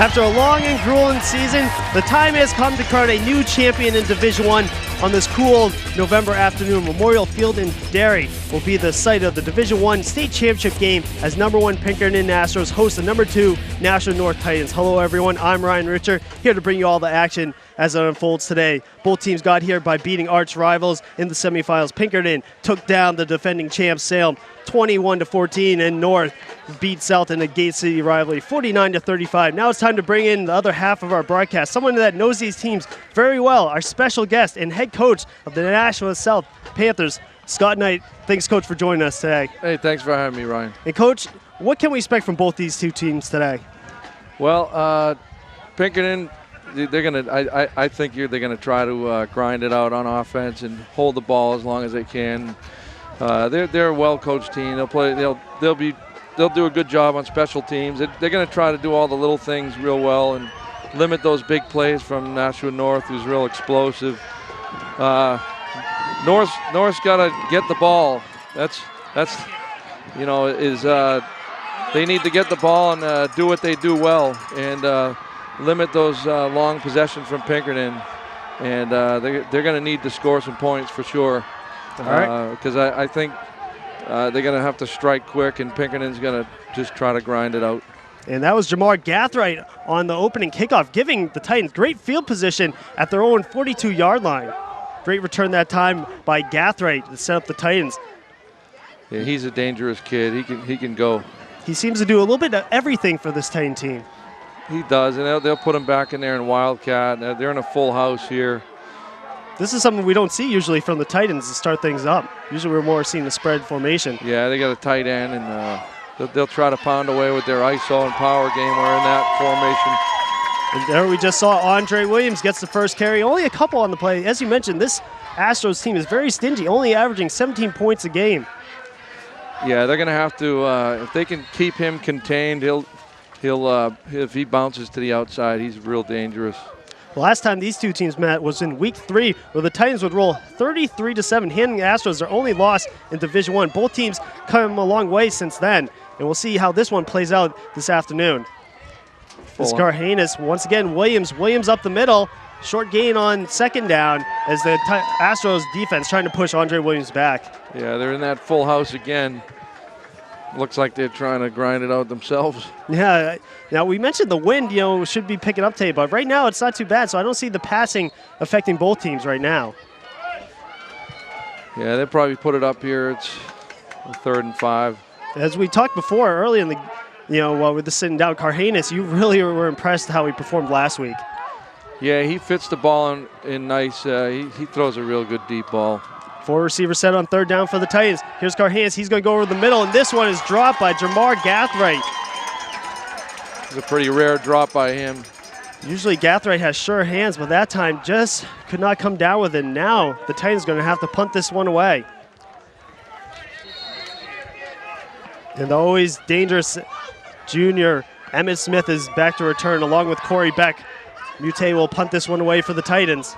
After a long and grueling season, the time has come to crown a new champion in Division I on this cool November afternoon. Memorial Field in Derry will be the site of the Division I state championship game as #1 Pinkerton Astros host the #2 Nashua North Titans. Hello everyone, I'm Ryan Richer, here to bring you all the action as it unfolds today. Both teams got here by beating arch rivals in the semifinals. Pinkerton took down the defending champs Salem 21-14, and North beat South in a Gate City rivalry 49-35. Now it's time to bring in the other half of our broadcast, someone that knows these teams very well, our special guest and head coach of the Nashua South Panthers, Scott Knight. Thanks, Coach, for joining us today. Hey, thanks for having me, Ryan. And Coach, what can we expect from both these two teams today? Well, Pinkerton, I think they're gonna try to grind it out on offense and hold the ball as long as they can. They're a well-coached team. They'll do a good job on special teams. They're going to try to do all the little things real well and limit those big plays from Nashua North, who's real explosive. North's got to get the ball. They need to get the ball and do what they do well and limit those long possessions from Pinkerton. And they're going to need to score some points for sure. All right. Because I think they're going to have to strike quick, and Pinkerton's going to just try to grind it out. And that was Jamar Gathright on the opening kickoff, giving the Titans great field position at their own 42-yard line. Great return that time by Gathright to set up the Titans. Yeah, he's a dangerous kid. He can go. He seems to do a little bit of everything for this Titan team. He does, and they'll put him back in there in Wildcat. They're in a full house here. This is something we don't see usually from the Titans to start things up. Usually we're more seeing the spread formation. Yeah, they got a tight end, and they'll try to pound away with their ISO and power game. We're in that formation. And there we just saw Andre Williams gets the first carry. Only a couple on the play. As you mentioned, this Astros team is very stingy, only averaging 17 points a game. Yeah, they're going to have to, if they can keep him contained, if he bounces to the outside, he's real dangerous. The last time these two teams met was in Week 3, where the Titans would roll 33-7, handing the Astros their only loss in Division I. Both teams come a long way since then, and we'll see how this one plays out this afternoon. This Carhanis, once again, Williams up the middle. Short gain on second down as the Astros defense trying to push Andre Williams back. Yeah, they're in that full house again. Looks like they're trying to grind it out themselves. Yeah. Now, we mentioned the wind, should be picking up today, but right now it's not too bad, so I don't see the passing affecting both teams right now. Yeah, they'll probably put it up here. It's 3rd and 5. As we talked before, early in the, while we're just sitting down, Carhanis, you really were impressed how he performed last week. Yeah, he fits the ball in nice. He throws a real good deep ball. 4 receivers set on 3rd down for the Titans. Here's Carhanis. He's going to go over the middle, and this one is dropped by Jamar Gathright. It's a pretty rare drop by him. Usually Gathright has sure hands, but that time just could not come down with it. Now the Titans are going to have to punt this one away. And the always dangerous junior Emmett Smith is back to return along with Corey Beck. Mute will punt this one away for the Titans.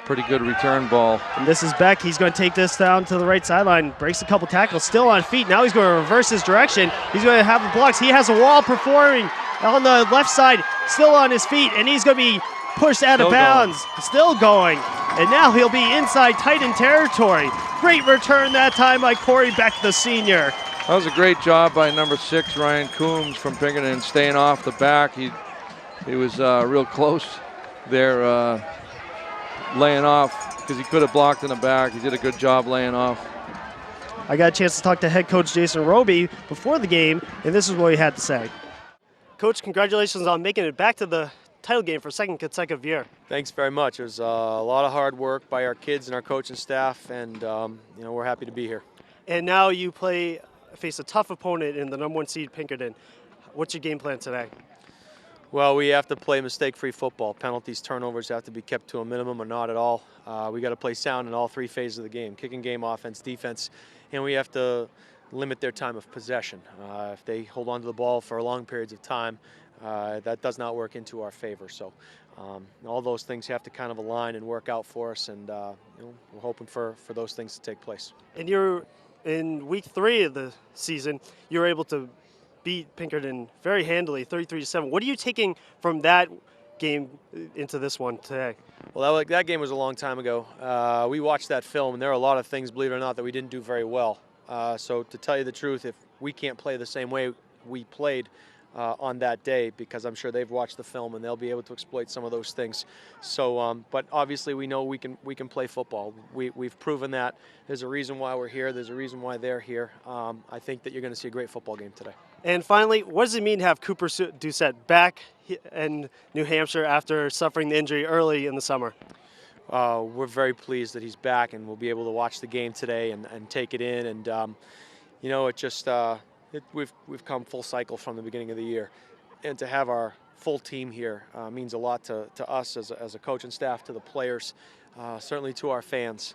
Pretty good return ball. And this is Beck. He's going to take this down to the right sideline. Breaks a couple tackles. Still on feet. Now he's going to reverse his direction. He's going to have the blocks. He has a wall performing on the left side. Still on his feet. And he's going to be pushed out of bounds. Still going. And now he'll be inside Titan territory. Great return that time by Corey Beck, the senior. That was a great job by number 6, Ryan Coombs from Pinkerton, staying off the back. He was real close there. Laying off because he could have blocked in the back. He did a good job laying off. I got a chance to talk to head coach Jason Roby before the game, and this is what he had to say. Coach, congratulations on making it back to the title game for a second consecutive year. Thanks very much. It was a lot of hard work by our kids and our coaching staff, and we're happy to be here. And now you face a tough opponent in the #1 seed Pinkerton. What's your game plan today? Well, we have to play mistake-free football. Penalties, turnovers have to be kept to a minimum or not at all. We got to play sound in all 3 phases of the game: kicking game, offense, defense, and we have to limit their time of possession. If they hold on to the ball for long periods of time, that does not work into our favor. So all those things have to kind of align and work out for us, and we're hoping for those things to take place. And you're in week 3 of the season. You're able to beat Pinkerton very handily, 33-7. What are you taking from that game into this one today? Well, that game was a long time ago. We watched that film, and there are a lot of things, believe it or not, that we didn't do very well. So to tell you the truth, if we can't play the same way we played on that day, because I'm sure they've watched the film and they'll be able to exploit some of those things. So, but obviously we know we can play football. We've proven that. There's a reason why we're here. There's a reason why they're here. I think that you're going to see a great football game today. And finally, what does it mean to have Cooper Doucette back in New Hampshire after suffering the injury early in the summer? We're very pleased that he's back, and we'll be able to watch the game today and take it in. And you know, it just we've come full cycle from the beginning of the year, and to have our full team here means a lot to us as a coach and staff, to the players, certainly to our fans.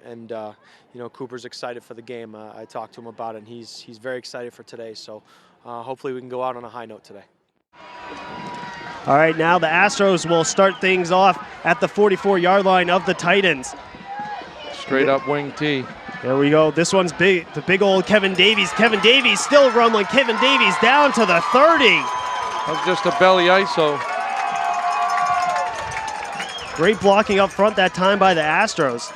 And you know, Cooper's excited for the game. I talked to him about it, and he's very excited for today. So hopefully we can go out on a high note today. All right, now the Astros will start things off at the 44-yard line of the Titans. Straight up wing T. There we go. This one's big. The big old Kevin Davies. Kevin Davies still rumbling. Kevin Davies down to the 30. That was just a belly ISO. Great blocking up front that time by the Astros.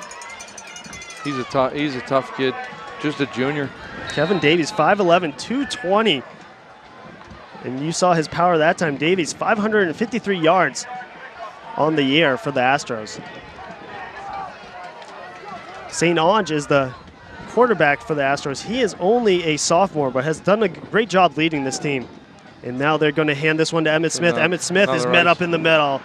He's a tough kid, just a junior. Kevin Davies, 5'11", 220. And you saw his power that time. Davies, 553 yards on the year for the Astros. St. Onge is the quarterback for the Astros. He is only a sophomore, but has done a great job leading this team. And now they're going to hand this one to Emmett Smith. Emmett Smith is met up in the middle.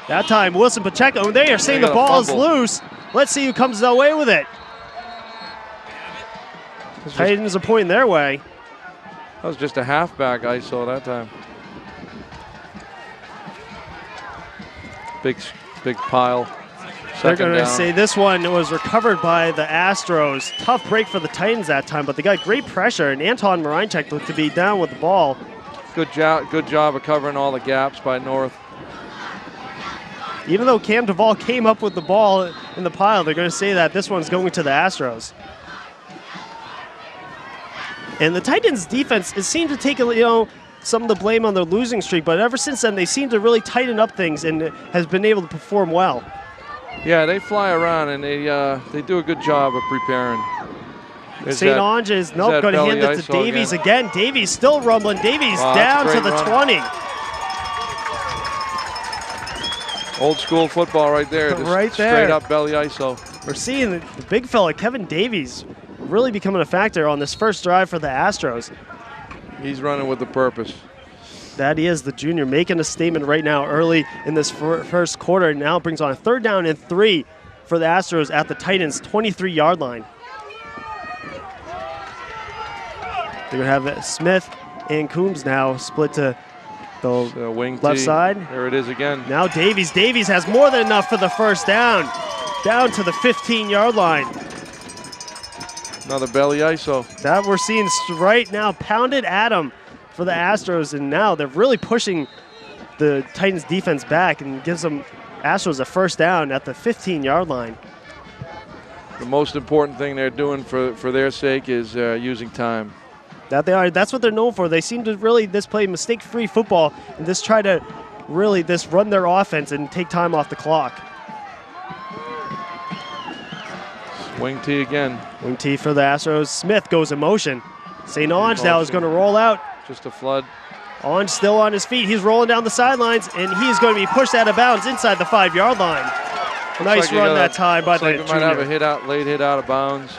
That time, Wilson Pacheco, they are saying the ball is loose. Let's see who comes away with it. Titans are pointing their way. That was just a halfback ISO that time. Big pile. They're going to say this one was recovered by the Astros. Tough break for the Titans that time, but they got great pressure, and Anton Marinchek looked to be down with the ball. Good job of covering all the gaps by North. Even though Cam Duvall came up with the ball in the pile, they're going to say that this one's going to the Astros. And the Titans' defense has seemed to take some of the blame on their losing streak, but ever since then they seem to really tighten up things and has been able to perform well. Yeah, they fly around and they do a good job of preparing. St. Onge is going to hand it to Davies again. Davies still rumbling. Davies down to the 20. Old school football right there. Right there. Straight up belly ISO. We're seeing the big fella, Kevin Davies, really becoming a factor on this first drive for the Astros. He's running with the purpose. That he is, the junior, making a statement right now early in this first quarter. Now brings on a 3rd down and 3 for the Astros at the Titans' 23-yard line. They're going to have Smith and Coombs now split to the wing left side. There it is again. Now Davies. Davies has more than enough for the first down. Down to the 15-yard line. Another belly ISO. That we're seeing right now, pounded at him for the Astros, and now they're really pushing the Titans defense back and gives them Astros a first down at the 15-yard line. The most important thing they're doing for their sake is using time. That they are. That's what they're known for. They seem to really play mistake-free football and try to really run their offense and take time off the clock. Wing T again. Wing T for the Astros. Smith goes in motion. St. Onge now is going to roll out. Just a flood. Onge still on his feet. He's rolling down the sidelines, and he's going to be pushed out of bounds inside the 5-yard line. Nice run that time by the junior. Might have a late hit out of bounds.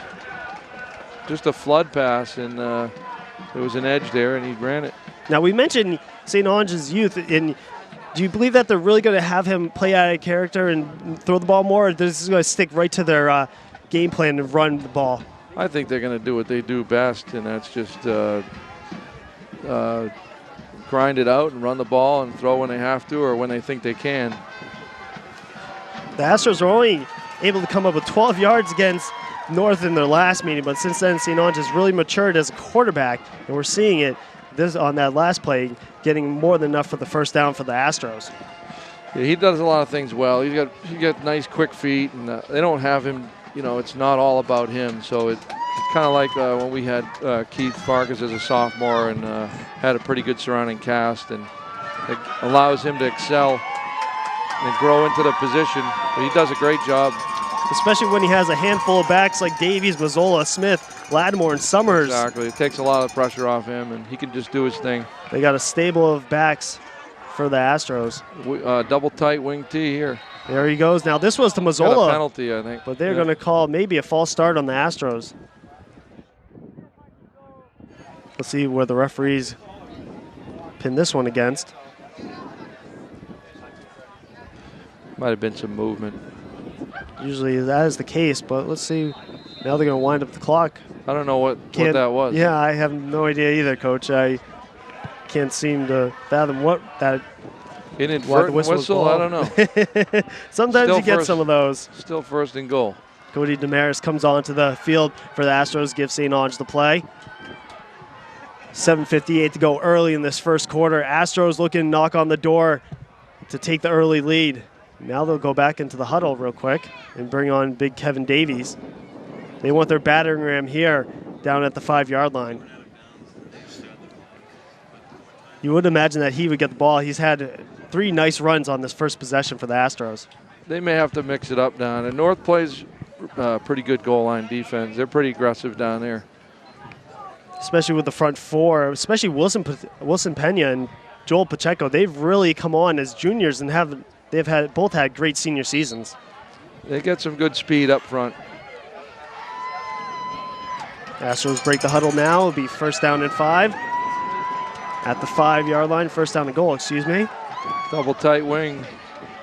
Just a flood pass, and there was an edge there, and he ran it. Now, we mentioned St. Onge's youth, and do you believe that they're really going to have him play out of character and throw the ball more, or this is going to stick right to their game plan and run the ball? I think they're going to do what they do best, and that's just grind it out and run the ball and throw when they have to or when they think they can. The Astros are only able to come up with 12 yards against North in their last meeting, but since then, St. Onge has really matured as a quarterback, and we're seeing it on that last play, getting more than enough for the first down for the Astros. Yeah, he does a lot of things well. He's got nice, quick feet, and they don't have him. It's not all about him. So kind of like when we had Keith Farkas as a sophomore and had a pretty good surrounding cast, and it allows him to excel and grow into the position. But he does a great job. Especially when he has a handful of backs like Davies, Mazzola, Smith, Lattimore, and Summers. Exactly. It takes a lot of pressure off him, and he can just do his thing. They got a stable of backs for the Astros. Double tight wing T here. There he goes. Now this was to Got a Mazzola, penalty, I think. but they're going to call maybe a false start on the Astros. Let's see where the referees pin this one against. Might have been some movement. Usually that is the case, but let's see. Now they're going to wind up the clock. I don't know what that was. Yeah, I have no idea either, Coach. I can't seem to fathom what that. Inadvertent whistle? I don't know. Sometimes Still you get first. some of those. Still first and goal. Cody Damaris comes onto the field for the Astros, gives St. Ange the play. 7:58 to go early in this first quarter. Astros looking to knock on the door to take the early lead. Now they'll go back into the huddle real quick and bring on big Kevin Davies. They want their battering ram here down at the 5-yard line. You would imagine that he would get the ball. He's had 3 nice runs on this first possession for the Astros. They may have to mix it up down. And North plays pretty good goal line defense. They're pretty aggressive down there. Especially with the front 4, especially Wilson Pena and Joel Pacheco. They've really come on as juniors and they've both had great senior seasons. They get some good speed up front. Astros break the huddle now. It'll be first down and 5. At the 5-yard line, first down and goal, excuse me. Double tight wing.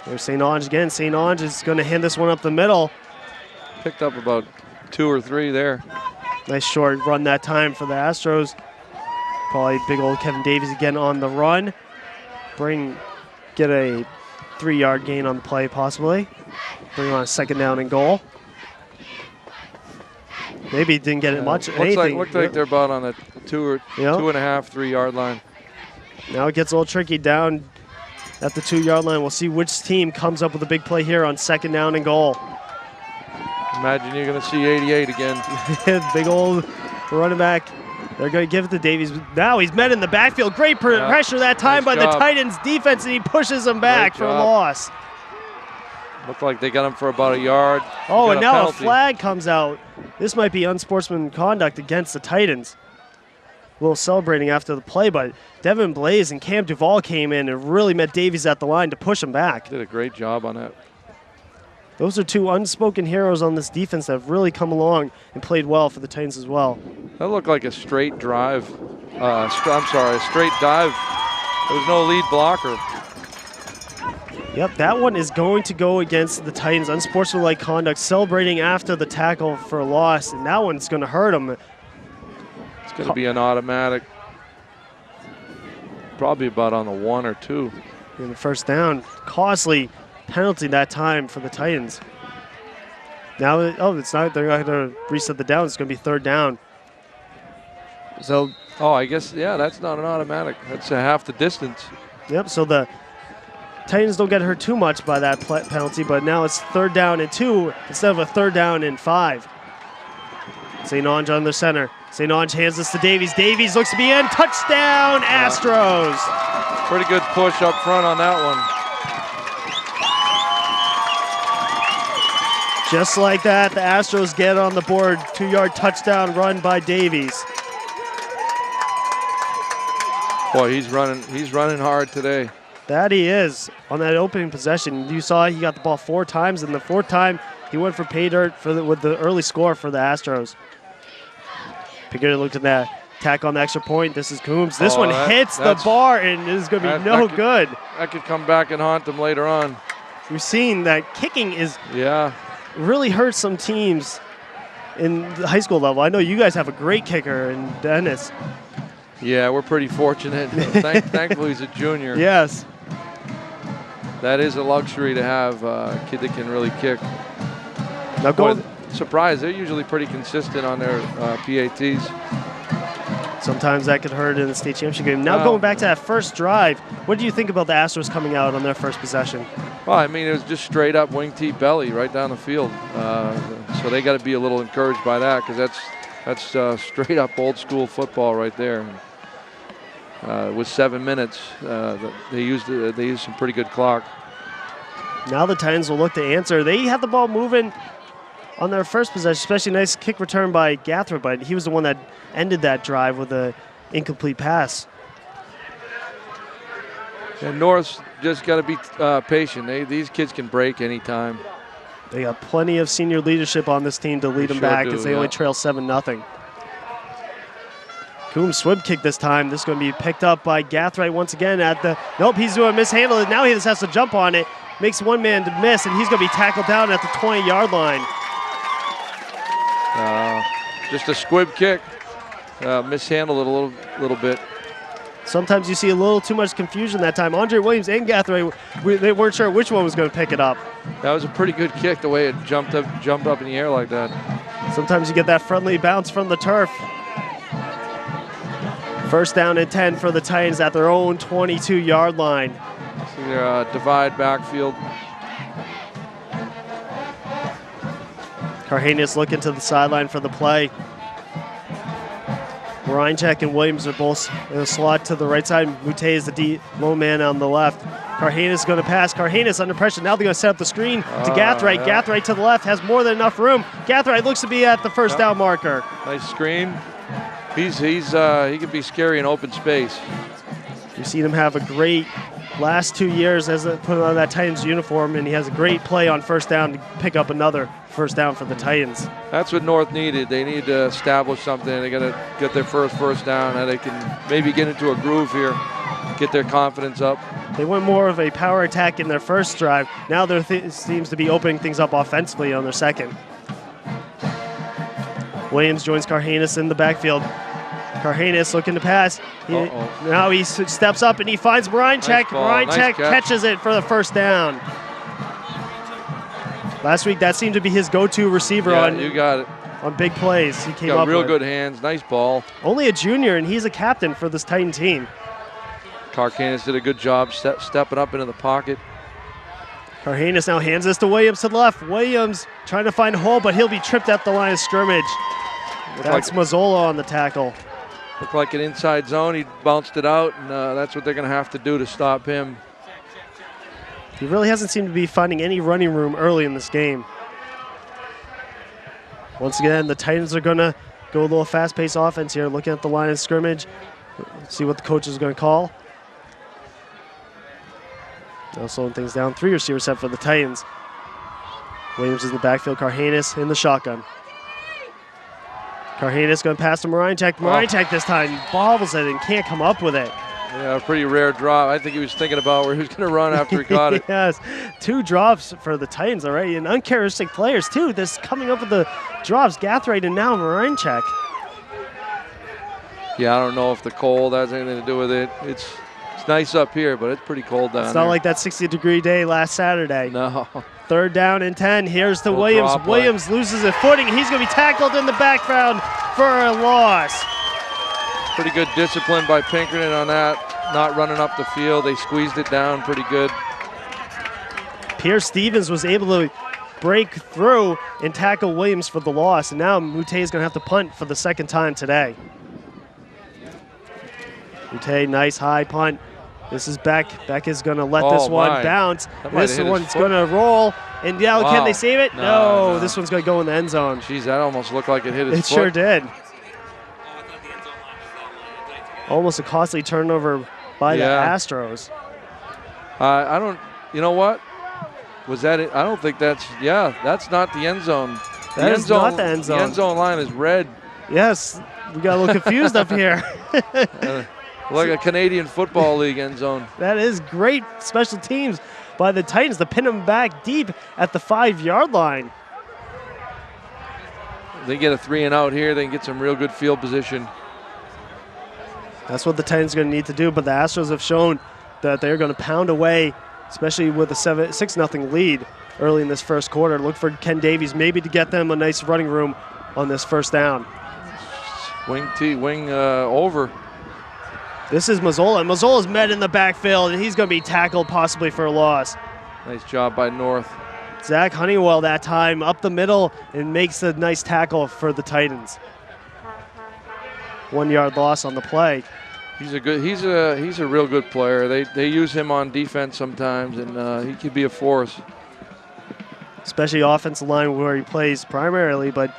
There's St. Ange again. St. Ange is going to hand this one up the middle. Picked up about 2 or 3 there. Nice short run that time for the Astros. Probably big old Kevin Davies again on the run. Get a 3-yard gain on the play possibly. Bring on a second down and goal. Maybe he didn't get it much. Looks like they're about on the 2.5, 3 yard line. Now it gets a little tricky down at the 2-yard line. We'll see which team comes up with a big play here on second down and goal. Imagine you're going to see 88 again. Big old running back. They're going to give it to Davies. Now he's met in the backfield. Great pressure that time by the Titans defense, and he pushes him back for a loss. Looked like they got him for about a yard. Oh, and now a flag comes out. This might be unsportsmanlike conduct against the Titans. A little celebrating after the play, but Devin Blaze and Cam Duvall came in and really met Davies at the line to push him back. Did a great job on that. Those are 2 unspoken heroes on this defense that have really come along and played well for the Titans as well. That looked like a straight drive. A straight dive. There was no lead blocker. Yep, that one is going to go against the Titans. Unsportsmanlike conduct, celebrating after the tackle for a loss, and that one's going to hurt them. It's going to be an automatic. Probably about on the 1 or 2. In the first down, costly penalty that time for the Titans. Now, it's not. They're not going to reset the down. It's going to be 3rd down. So. Oh, I guess that's not an automatic. That's half the distance. Yep. So the Titans don't get hurt too much by that penalty, but now it's 3rd down and 2 instead of a 3rd down and 5. St. Ange on the center. St. Ange hands this to Davies. Davies looks to be in. Touchdown, Astros. Pretty good push up front on that one. Just like that, the Astros get on the board. 2-yard touchdown run by Davies. Boy, he's running hard today. That he is. On that opening possession, you saw he got the ball 4 times, and the 4th time he went for pay dirt with the early score for the Astros. Pinkerton looked at that tack on the extra point. This is Coombs. This one hits the bar, and it is going to be no good. That could come back and haunt them later on. We've seen that kicking really hurts some teams in the high school level. I know you guys have a great kicker in Dennis. Yeah, we're pretty fortunate. Thankfully, he's a junior. Yes. That is a luxury to have a kid that can really kick. Now surprised, they're usually pretty consistent on their PATs. Sometimes that could hurt in the state championship game. Now going back to that first drive, what do you think about the Astros coming out on their first possession? Well, I mean, it was just straight up wing T belly right down the field. So they got to be a little encouraged by that because That's straight up old school football right there. With 7 minutes, they used some pretty good clock. Now the Titans will look to answer. They had the ball moving on their first possession, especially nice kick return by Gathra, but he was the one that ended that drive with an incomplete pass. And North's just got to be patient. These kids can break anytime. They got plenty of senior leadership on this team to lead them back as they only trail 7-0. Coombs swim kick this time. This is going to be picked up by Gathright once again at the... Nope, he's doing mishandled it. Now he just has to jump on it. Makes one man to miss, and he's going to be tackled down at the 20-yard line. Just a squib kick. Mishandled it a little bit. Sometimes you see a little too much confusion that time. Andre Williams and Gathright, they weren't sure which one was going to pick it up. That was a pretty good kick, the way it jumped up in the air like that. Sometimes you get that friendly bounce from the turf. First down and 10 for the Titans at their own 22-yard line. See their divide backfield. Carhanus looking to the sideline for the play. Reincheck and Williams are both in a slot to the right side. Mute is the low man on the left. Carhanus going to pass. Carhanus under pressure. Now they're going to set up the screen to Gathright. Yeah. Gathright to the left has more than enough room. Gathright looks to be at the first down marker. Nice screen. He can be scary in open space. You've seen him have a great last 2 years as put on that Titans uniform, and he has a great play on first down to pick up another first down for the Titans. That's what North needed. They need to establish something. They got to get their first down, and they can maybe get into a groove here, get their confidence up. They went more of a power attack in their first drive. Now there seems to be opening things up offensively on their second. Williams joins Carhanus in the backfield. Carhanus looking to pass. Now he steps up and he finds Reincheck. Reincheck catches it for the first down. Last week that seemed to be his go-to receiver you got it. On big plays. He came got up real with. Good hands. Nice ball. Only a junior, and he's a captain for this Titan team. Carhanus did a good job stepping up into the pocket. Carhanus now hands this to Williams to the left. Williams trying to find a hole, but he'll be tripped at the line of scrimmage. That's Mazzola on the tackle. Looked like an inside zone. He bounced it out, and that's what they're going to have to do to stop him. He really hasn't seemed to be finding any running room early in this game. Once again, the Titans are going to go a little fast-paced offense here, looking at the line of scrimmage, see what the coach is going to call. Now slowing things down. 3 receiver set for the Titans. Williams is in the backfield. Carhanus in the shotgun. Carhanus going to pass to Reincheck. Reincheck this time bobbles it and can't come up with it. Yeah, a pretty rare drop. I think he was thinking about where he was going to run after he caught it. Yes, 2 drops for the Titans already, and uncharacteristic players too. This coming up with the drops, Gathright and now Reincheck. Yeah, I don't know if the cold has anything to do with it. It's nice up here, but it's pretty cold down there. It's not like that 60-degree day last Saturday. No. Third down and 10. Here's to Williams. Williams loses his footing. He's going to be tackled in the background for a loss. Pretty good discipline by Pinkerton on that. Not running up the field. They squeezed it down pretty good. Pierre Stevens was able to break through and tackle Williams for the loss. And now Mute is going to have to punt for the second time today. Mute, nice high punt. This is Beck. Beck is going to let this one bounce. This one's going to roll. And now, can they save it? No. This one's going to go in the end zone. Jeez, that almost looked like it hit his foot. It sure did. Almost a costly turnover by the Astros. I don't, you know what? Was that it? I don't think that's not the end zone. That is not the end zone. The end zone line is red. Yes, we got a little confused up here. Like a Canadian Football League end zone. That is great special teams by the Titans to pin them back deep at the 5-yard line. They get a 3 and out here. They can get some real good field position. That's what the Titans are going to need to do, but the Astros have shown that they're going to pound away, especially with a 6-0 lead early in this first quarter. Look for Ken Davies maybe to get them a nice running room on this first down. Wing over. This is Mazzola. Mazzola's met in the backfield, and he's going to be tackled possibly for a loss. Nice job by North. Zach Honeywell that time up the middle and makes a nice tackle for the Titans. 1 yard loss on the play. He's a real good player. They use him on defense sometimes, and he could be a force. Especially offensive line where he plays primarily, but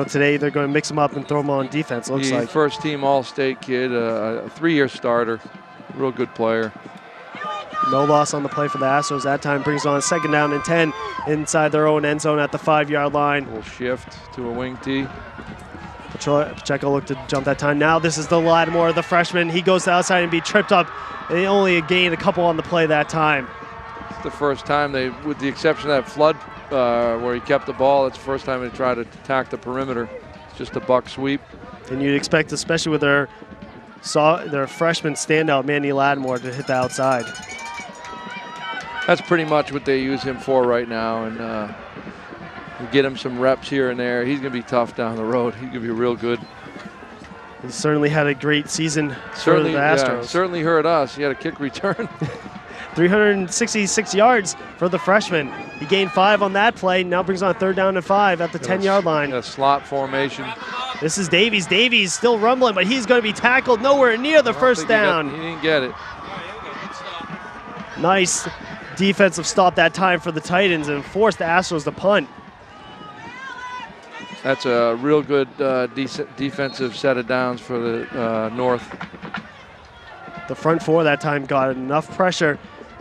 today they're going to mix him up and throw him on defense. Looks like first team All-State kid, a 3-year starter, real good player. No loss on the play for the Astros. That time brings on 2nd down and 10 inside their own end zone at the 5-yard line. Little shift to a wing tee. Pacheco looked to jump that time. Now this is the Lattimore, the freshman. He goes to the outside and be tripped up. They only gained a couple on the play that time. It's the first time they, with the exception of that flood where he kept the ball, it's the first time they tried to attack the perimeter. It's just a buck sweep. And you'd expect, especially with their freshman standout, Manny Lattimore, to hit the outside. That's pretty much what they use him for right now, and we get him some reps here and there. He's going to be tough down the road. He's going to be real good. He certainly had a great season for the Astros. Yeah, certainly hurt us. He had a kick return. 366 yards for the freshman. He gained 5 on that play. Now brings on 3rd down and 5 at the 10-yard line. A slot formation. This is Davies. Davies still rumbling, but he's going to be tackled nowhere near the first down. He didn't get it. Nice defensive stop that time for the Titans and forced the Astros to punt. That's a real good defensive set of downs for the North. The front four that time got enough pressure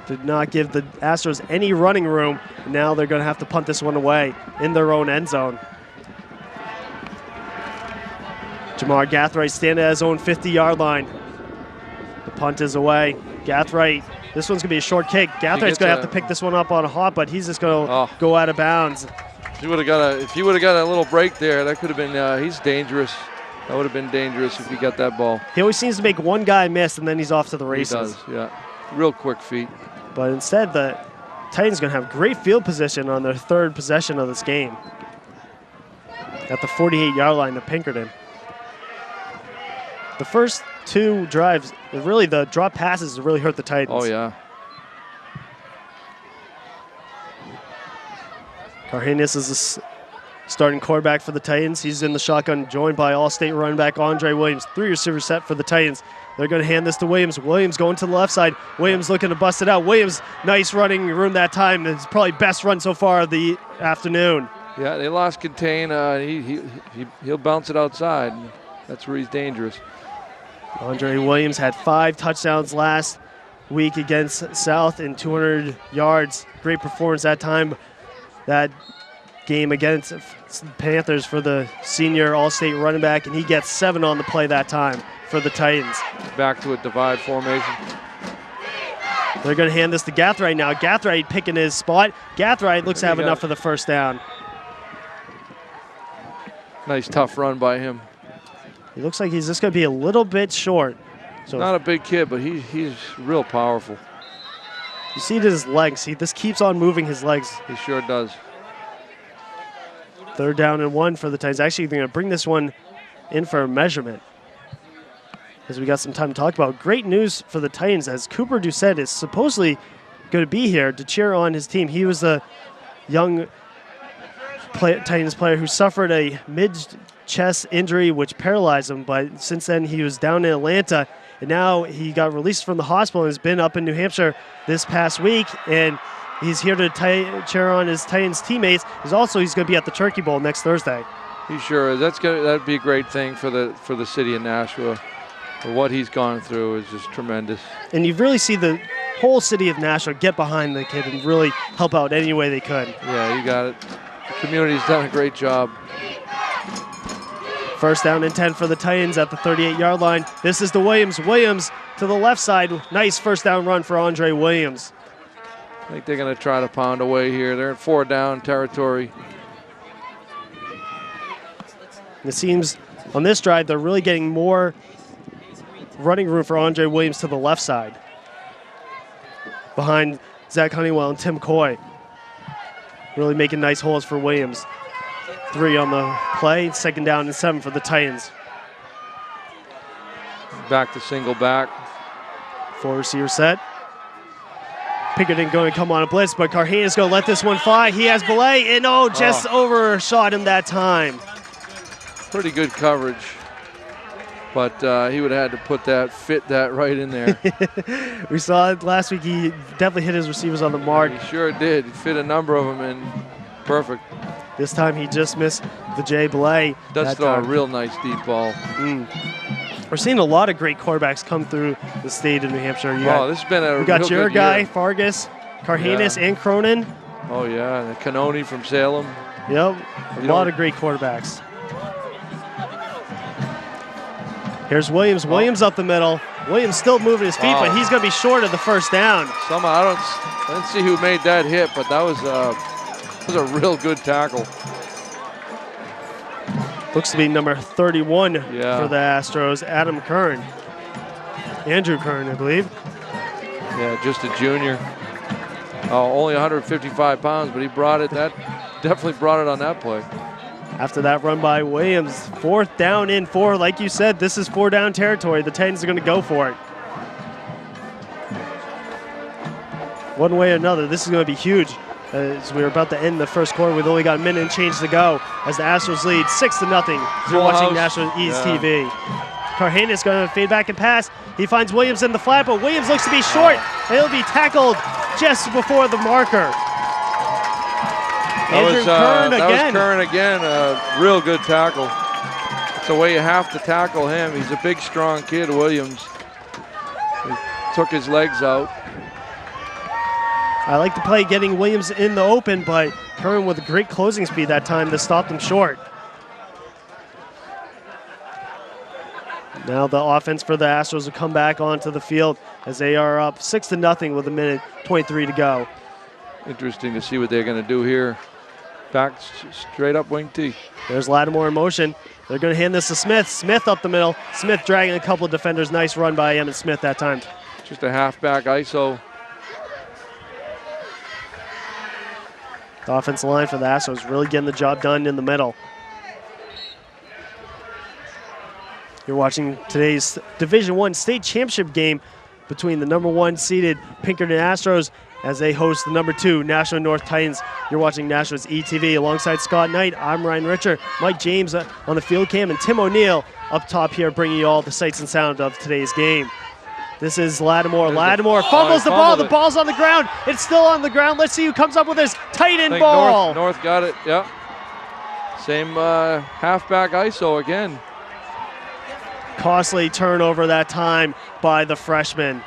to not give the Astros any running room. Now they're going to have to punt this one away in their own end zone. Jamar Gathright standing at his own 50-yard line. The punt is away. Gathright, this one's going to be a short kick. Gathwright's going to have to pick this one up on a hop, but he's just going to go out of bounds. If he would have got a little break there, that could have been, he's dangerous. That would have been dangerous if he got that ball. He always seems to make one guy miss, and then he's off to the races. He does, yeah. Real quick feet. But instead, the Titans going to have great field position on their 3rd possession of this game. At the 48-yard line of Pinkerton. The first 2 drives, really the drop passes really hurt the Titans. Oh, yeah. Cardenas is the starting quarterback for the Titans. He's in the shotgun, joined by All-State running back Andre Williams. 3 receiver set for the Titans. They're going to hand this to Williams. Williams going to the left side. Williams looking to bust it out. Williams, nice running room that time. It's probably best run so far of the afternoon. Yeah, they lost contain. He'll bounce it outside. That's where he's dangerous. Andre Williams had 5 touchdowns last week against South and 200 yards. Great performance that time. That game against Panthers for the senior All-State running back, and he gets 7 on the play that time for the Titans. Back to a divide formation. They're going to hand this to Gathright now. Gathright picking his spot. Gathright looks to have enough for the first down. Nice tough run by him. He looks like he's just going to be a little bit short. So not a big kid, but he's real powerful. You see it in his legs. He just keeps on moving his legs. He sure does. 3rd down and 1 for the Titans. Actually, they're going to bring this one in for a measurement, because we got some time to talk about. Great news for the Titans, as Cooper Doucette is supposedly going to be here to cheer on his team. He was the young Titans player who suffered a mid-chest injury which paralyzed him, but since then he was down in Atlanta, and now he got released from the hospital and has been up in New Hampshire this past week, and he's here to cheer on his Titans teammates. He's going to be at the Turkey Bowl next Thursday. He sure is. That'd be a great thing for the city of Nashua. What he's gone through is just tremendous. And you really see the whole city of Nashua get behind the kid and really help out any way they could. Yeah, you got it. The community's done a great job. 1st down and 10 for the Titans at the 38-yard line. This is the Williams. Williams to the left side. Nice 1st down run for Andre Williams. I think they're going to try to pound away here. They're in 4 down territory. It seems on this drive they're really getting more running room for Andre Williams to the left side, behind Zach Honeywell and Tim Coy. Really making nice holes for Williams. 3 on the play, 2nd down and 7 for the Titans. Back to single back. 4 receiver set. Pinkerton going to come on a blitz, but Cardenas going to let this one fly. He has Belay, and just overshot him that time. Pretty good coverage. but he would have had to fit that right in there. We saw it last week. He definitely hit his receivers on the mark. He sure did. He fit a number of them in perfect. This time he just missed the Jay Belay. Does throw a real nice deep ball. We're seeing a lot of great quarterbacks come through the state of New Hampshire. This has been a we got real your good guy, year. Fargus, Carhanis, and Cronin. Oh, yeah, and the Canoni from Salem. Yep, a lot of great quarterbacks. Here's Williams. Williams up the middle. Williams still moving his feet, but he's going to be short of the first down. Somehow, I didn't see who made that hit, but that was a real good tackle. Looks to be number 31 for the Astros, Adam Kern. Andrew Kern, I believe. Yeah, just a junior. Only 155 pounds, but he brought it. That definitely brought it on that play. After that run by Williams, 4th down and 4. Like you said, this is 4-down territory. The Titans are going to go for it. One way or another, this is going to be huge. As we're about to end the first quarter, we've only got a minute and change to go. As the Astros lead 6-0. You're watching National East TV. Carhanis going to fade back and pass. He finds Williams in the flat, but Williams looks to be short. And he'll be tackled just before the marker. That was Kern again. A real good tackle. It's the way you have to tackle him. He's a big, strong kid, Williams. He took his legs out. I like the play getting Williams in the open, but Kern with a great closing speed that time to stop them short. Now the offense for the Astros will come back onto the field as they are up 6-0 with 1:23 to go. Interesting to see what they're going to do here. Back straight up wing T. There's Lattimore in motion. They're going to hand this to Smith. Smith up the middle. Smith dragging a couple of defenders. Nice run by Emmett Smith that time. Just a halfback ISO. The offensive line for the Astros really getting the job done in the middle. You're watching today's Division I state championship game between the number 1 seeded Pinkerton Astros as they host the number 2 Nashua North Titans. You're watching Nashua's ETV alongside Scott Knight. I'm Ryan Richer, Mike James on the field cam, and Tim O'Neill up top here bringing you all the sights and sound of today's game. This is Lattimore. Lattimore fumbles the ball. The ball's on the ground. It's still on the ground. Let's see who comes up with this tight end ball. North got it. Yep. Same halfback ISO again. Costly turnover that time by the freshman.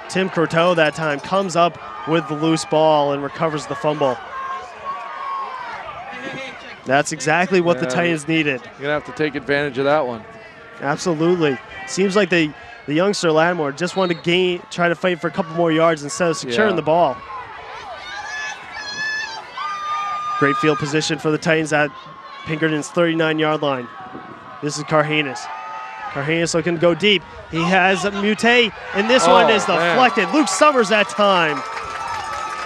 Tim Croteau that time comes up with the loose ball and recovers the fumble. That's exactly what the Titans needed. You're going to have to take advantage of that one. Absolutely. Seems like the youngster Lattimore just wanted to try to fight for a couple more yards instead of securing the ball. Great field position for the Titans at Pinkerton's 39-yard line. This is Carhanis. Carhanis looking to go deep. He has a Mute, and this one is deflected. Luke Summers that time.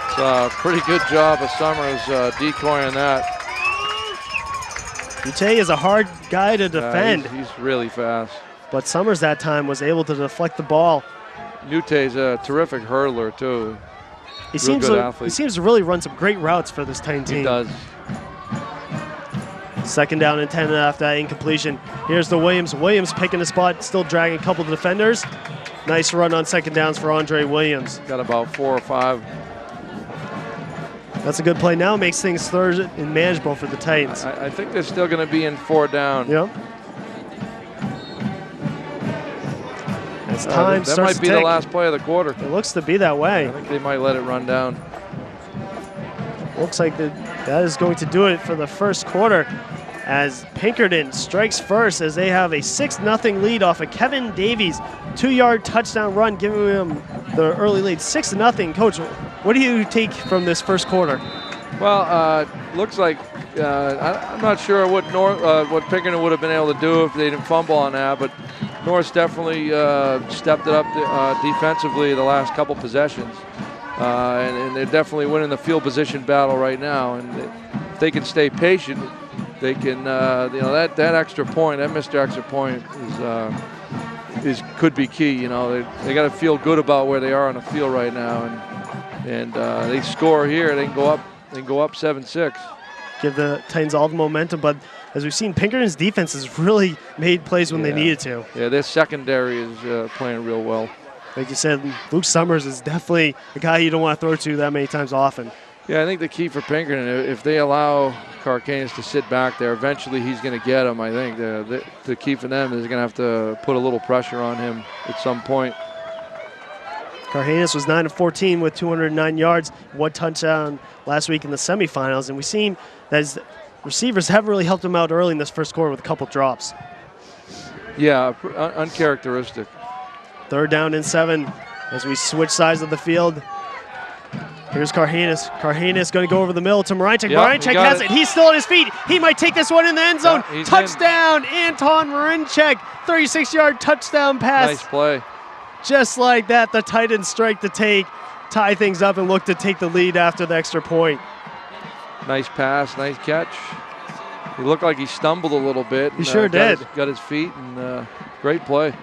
It's a pretty good job of Summers decoying that. Mute is a hard guy to defend. He's really fast. But Summers that time was able to deflect the ball. Mute's a terrific hurler, too. He seems to really run some great routes for this Titan team. He does. 2nd down and 10 after that incompletion. Here's the Williams. Williams picking the spot, still dragging a couple of defenders. Nice run on 2nd downs for Andre Williams. Got about 4 or 5. That's a good play. Now makes things 3rd and manageable for the Titans. I think they're still going to be in 4 down. Yep. As time that might be the last play of the quarter. It looks to be that way. I think they might let it run down. Looks like that is going to do it for the first quarter as Pinkerton strikes first as they have a 6-0 lead off of Kevin Davies' 2-yard touchdown run, giving them the early lead. 6-0. Coach, what do you take from this first quarter? Well, looks like I'm not sure what Pinkerton would have been able to do if they didn't fumble on that, but Norris definitely stepped it up defensively the last couple possessions. And they're definitely winning the field position battle right now. And if they can stay patient, they can, that extra point, that missed extra point could be key. They got to feel good about where they are on the field right now. And they score here, they can go up 7-6. give the Titans all the momentum. But as we've seen, Pinkerton's defense has really made plays when they needed to. Yeah, their secondary is playing real well. Like you said, Luke Summers is definitely a guy you don't want to throw to that many times often. Yeah, I think the key for Pinkerton, if they allow Carcanis to sit back there, eventually he's going to get him. I think the key for them is going to have to put a little pressure on him at some point. Carcanis was 9-14 with 209 yards, 1 touchdown last week in the semifinals, and we've seen that his receivers haven't really helped him out early in this first quarter with a couple drops. Yeah, uncharacteristic. 3rd down and 7 as we switch sides of the field. Here's Carcanis. Carcanis going to go over the middle to Marincek. Yep, Marincek has it. He's still on his feet. He might take this one in the end zone. Yeah, touchdown, Anton Marincek. 36-yard touchdown pass. Nice play. Just like that, the Titans strike to tie things up and look to take the lead after the extra point. Nice pass, nice catch. He looked like he stumbled a little bit. He sure did. Got his feet, and great play.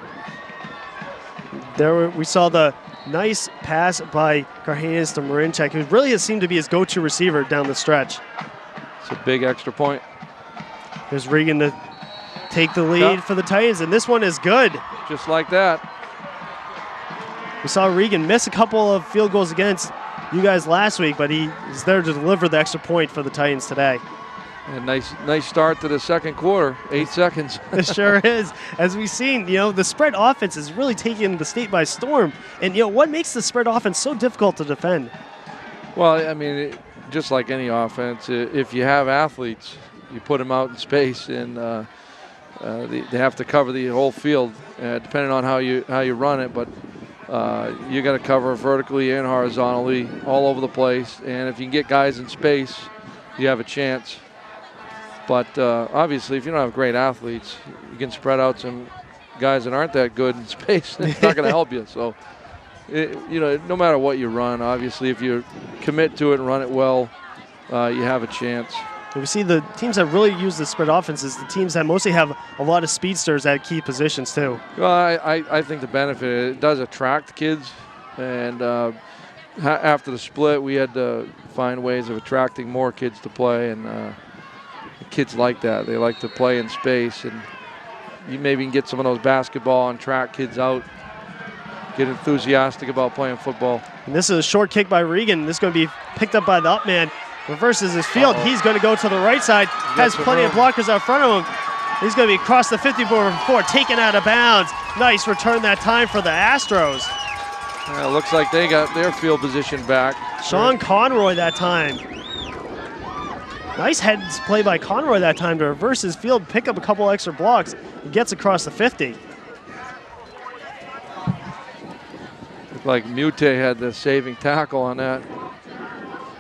There we saw the nice pass by Carcanis to Marincek, who really has seemed to be his go-to receiver down the stretch. It's a big extra point. Here's Regan to take the lead for the Titans, and this one is good. Just like that. We saw Regan miss a couple of field goals against you guys last week, but he is there to deliver the extra point for the Titans today. And nice start to the second quarter, 8 seconds. It sure is. As we've seen, the spread offense is really taking the state by storm. And, what makes the spread offense so difficult to defend? Well, I mean, just like any offense, if you have athletes, you put them out in space, and they have to cover the whole field, depending on how you run it. But you got to cover vertically and horizontally all over the place. And if you can get guys in space, you have a chance. But obviously, if you don't have great athletes, you can spread out some guys that aren't that good in space. It's not going to help you. So, no matter what you run, obviously, if you commit to it and run it well, you have a chance. We see the teams that really use the spread offenses, the teams that mostly have a lot of speedsters at key positions too. Well, I think the benefit, it does attract kids. And after the split, we had to find ways of attracting more kids to play. And kids like that. They like to play in space, and you maybe can get some of those basketball and track kids out, get enthusiastic about playing football. And this is a short kick by Regan. This is going to be picked up by the up man. Reverses his field. He's going to go to the right side. Has plenty of blockers out front of him. He's going to be across the 50 before taken out of bounds. Nice return that time for the Astros. It looks like they got their field position back. Sean Conroy that time. Nice heads play by Conroy that time to reverse his field, pick up a couple extra blocks. He gets across the 50. Looked like Mute had the saving tackle on that.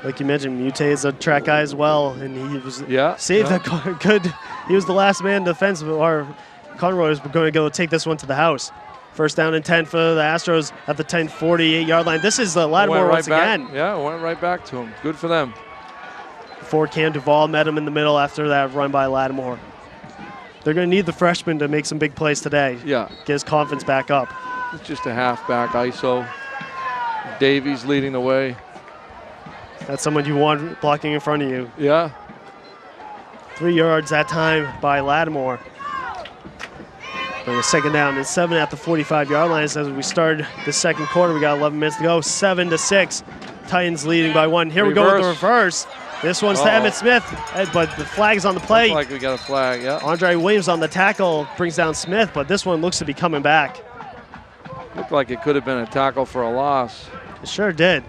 Like you mentioned, Mute is a track guy as well, and he was saved that good. He was the last man defense, or Conroy was going to go take this one to the house. 1st down and 10 for the Astros at the 10-48-yard line. This is Lattimore once again. Yeah, it went right back to him. Good for them. Before Cam Duvall met him in the middle after that run by Lattimore. They're going to need the freshman to make some big plays today. Yeah. Get his confidence back up. It's just a halfback ISO. Davies leading the way. That's someone you want blocking in front of you. Yeah. 3 yards that time by Lattimore. And a 2nd down and 7 at the 45-yard line. As we started the second quarter, we got 11 minutes to go. 7-6. Titans leading by 1. Here we go with the reverse. This one's to Emmett Smith, but the flag's on the play. Looks like we got a flag, yeah. Andre Williams on the tackle brings down Smith, but this one looks to be coming back. Looked like it could have been a tackle for a loss. It sure did.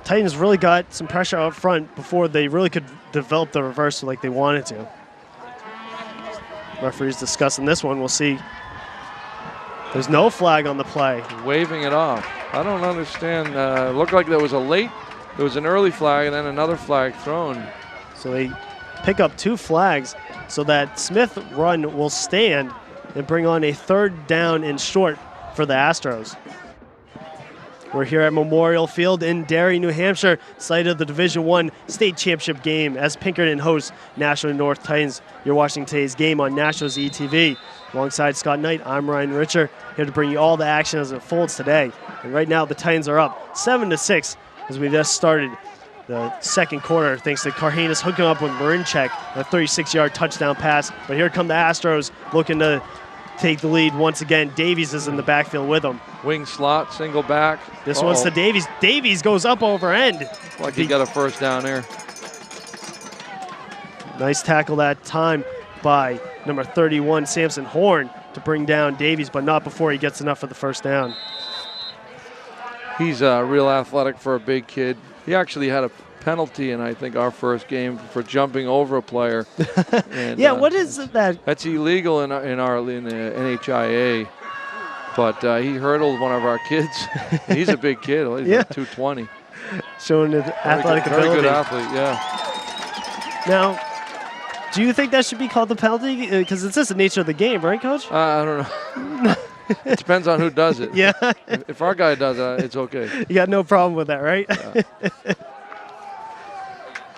Titans really got some pressure up front before they really could develop the reverse like they wanted to. Referee's discussing this one. We'll see. There's no flag on the play. Waving it off. I don't understand. Looked like there was there was an early flag and then another flag thrown. So they pick up 2 flags so that Smith run will stand and bring on a 3rd down and short for the Astros. We're here at Memorial Field in Derry, New Hampshire, site of the Division I state championship game as Pinkerton hosts Nashua North Titans. You're watching today's game on Nashua's ETV. Alongside Scott Knight, I'm Ryan Richer, here to bring you all the action as it folds today. And right now the Titans are up 7-6 as we just started the second quarter, thanks to Carhanis hooking up with Marinchek, a 36-yard touchdown pass. But here come the Astros looking to take the lead once again. Davies is in the backfield with them. Wing slot, single back. This one's to Davies. Davies goes up over end. Like he got a first down there. Nice tackle that time by number 31, Samson Horn, to bring down Davies, but not before he gets enough for the first down. He's real athletic for a big kid. He actually had a penalty in, I think, our first game for jumping over a player. And, yeah, what is that? That's illegal in the NHIA. But he hurdled one of our kids. He's a big kid. He's like 220. Showing his athletic ability. Very good athlete, yeah. Now, do you think that should be called the penalty? Because it's just the nature of the game, right, Coach? I don't know. It depends on who does it. Yeah. If our guy does it, it's okay. You got no problem with that, right? Yeah.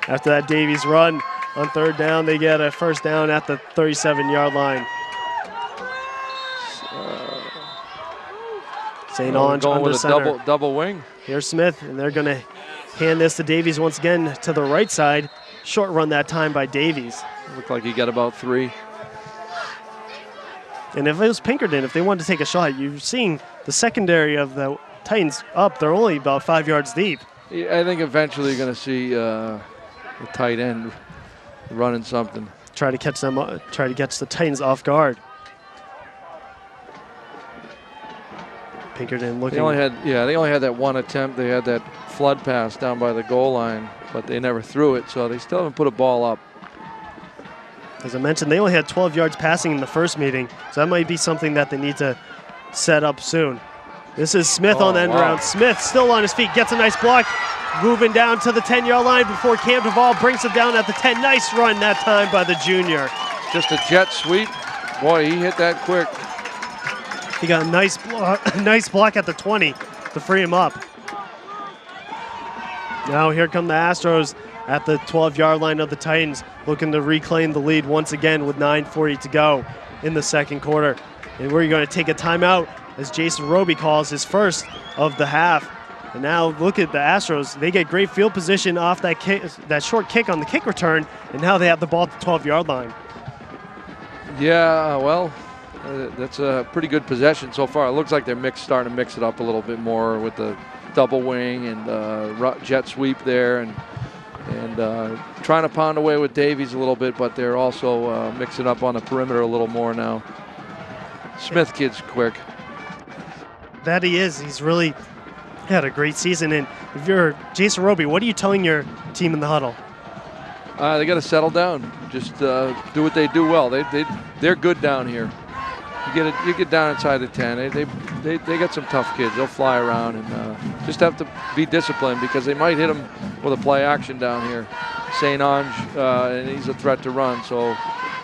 After that Davies run on third down, they get a first down at the 37-yard line. St. Ange going under with center. a double wing. Here's Smith, and they're going to hand this to Davies once again to the right side. Short run that time by Davies. Looked like he got about 3. And if it was Pinkerton, if they wanted to take a shot, you're seeing the secondary of the Titans up. They're only about 5 yards deep. I think eventually you're going to see the tight end running something. Try to catch the Titans off guard. Pinkerton looking. They only had that one attempt. They had that flood pass down by the goal line, but they never threw it, so they still haven't put a ball up. As I mentioned, they only had 12 yards passing in the first meeting, so that might be something that they need to set up soon. This is Smith on the end around. Smith still on his feet, gets a nice block, moving down to the 10-yard line before Cam Duvall brings it down at the 10. Nice run that time by the junior. Just a jet sweep. Boy, he hit that quick. He got a nice block at the 20 to free him up. Now here come the Astros at the 12-yard line of the Titans, looking to reclaim the lead once again with 9:40 to go in the second quarter. And we're going to take a timeout as Jason Roby calls his first of the half. And now look at the Astros. They get great field position off that kick, that short kick on the kick return, and now they have the ball at the 12-yard line. Yeah, well, that's a pretty good possession so far. It looks like they're starting to mix it up a little bit more with the double wing and jet sweep there, and trying to pound away with Davies a little bit, but they're also mixing up on the perimeter a little more now. Smith kid's quick. That he is. He's really had a great season. And if you're Jason Roby, what are you telling your team in the huddle? They got to settle down. Just do what they do well. They're good down here. You get down inside the 10. They got some tough kids. They'll fly around, and just have to be disciplined because they might hit them with a play action down here. St. Ange, and he's a threat to run. So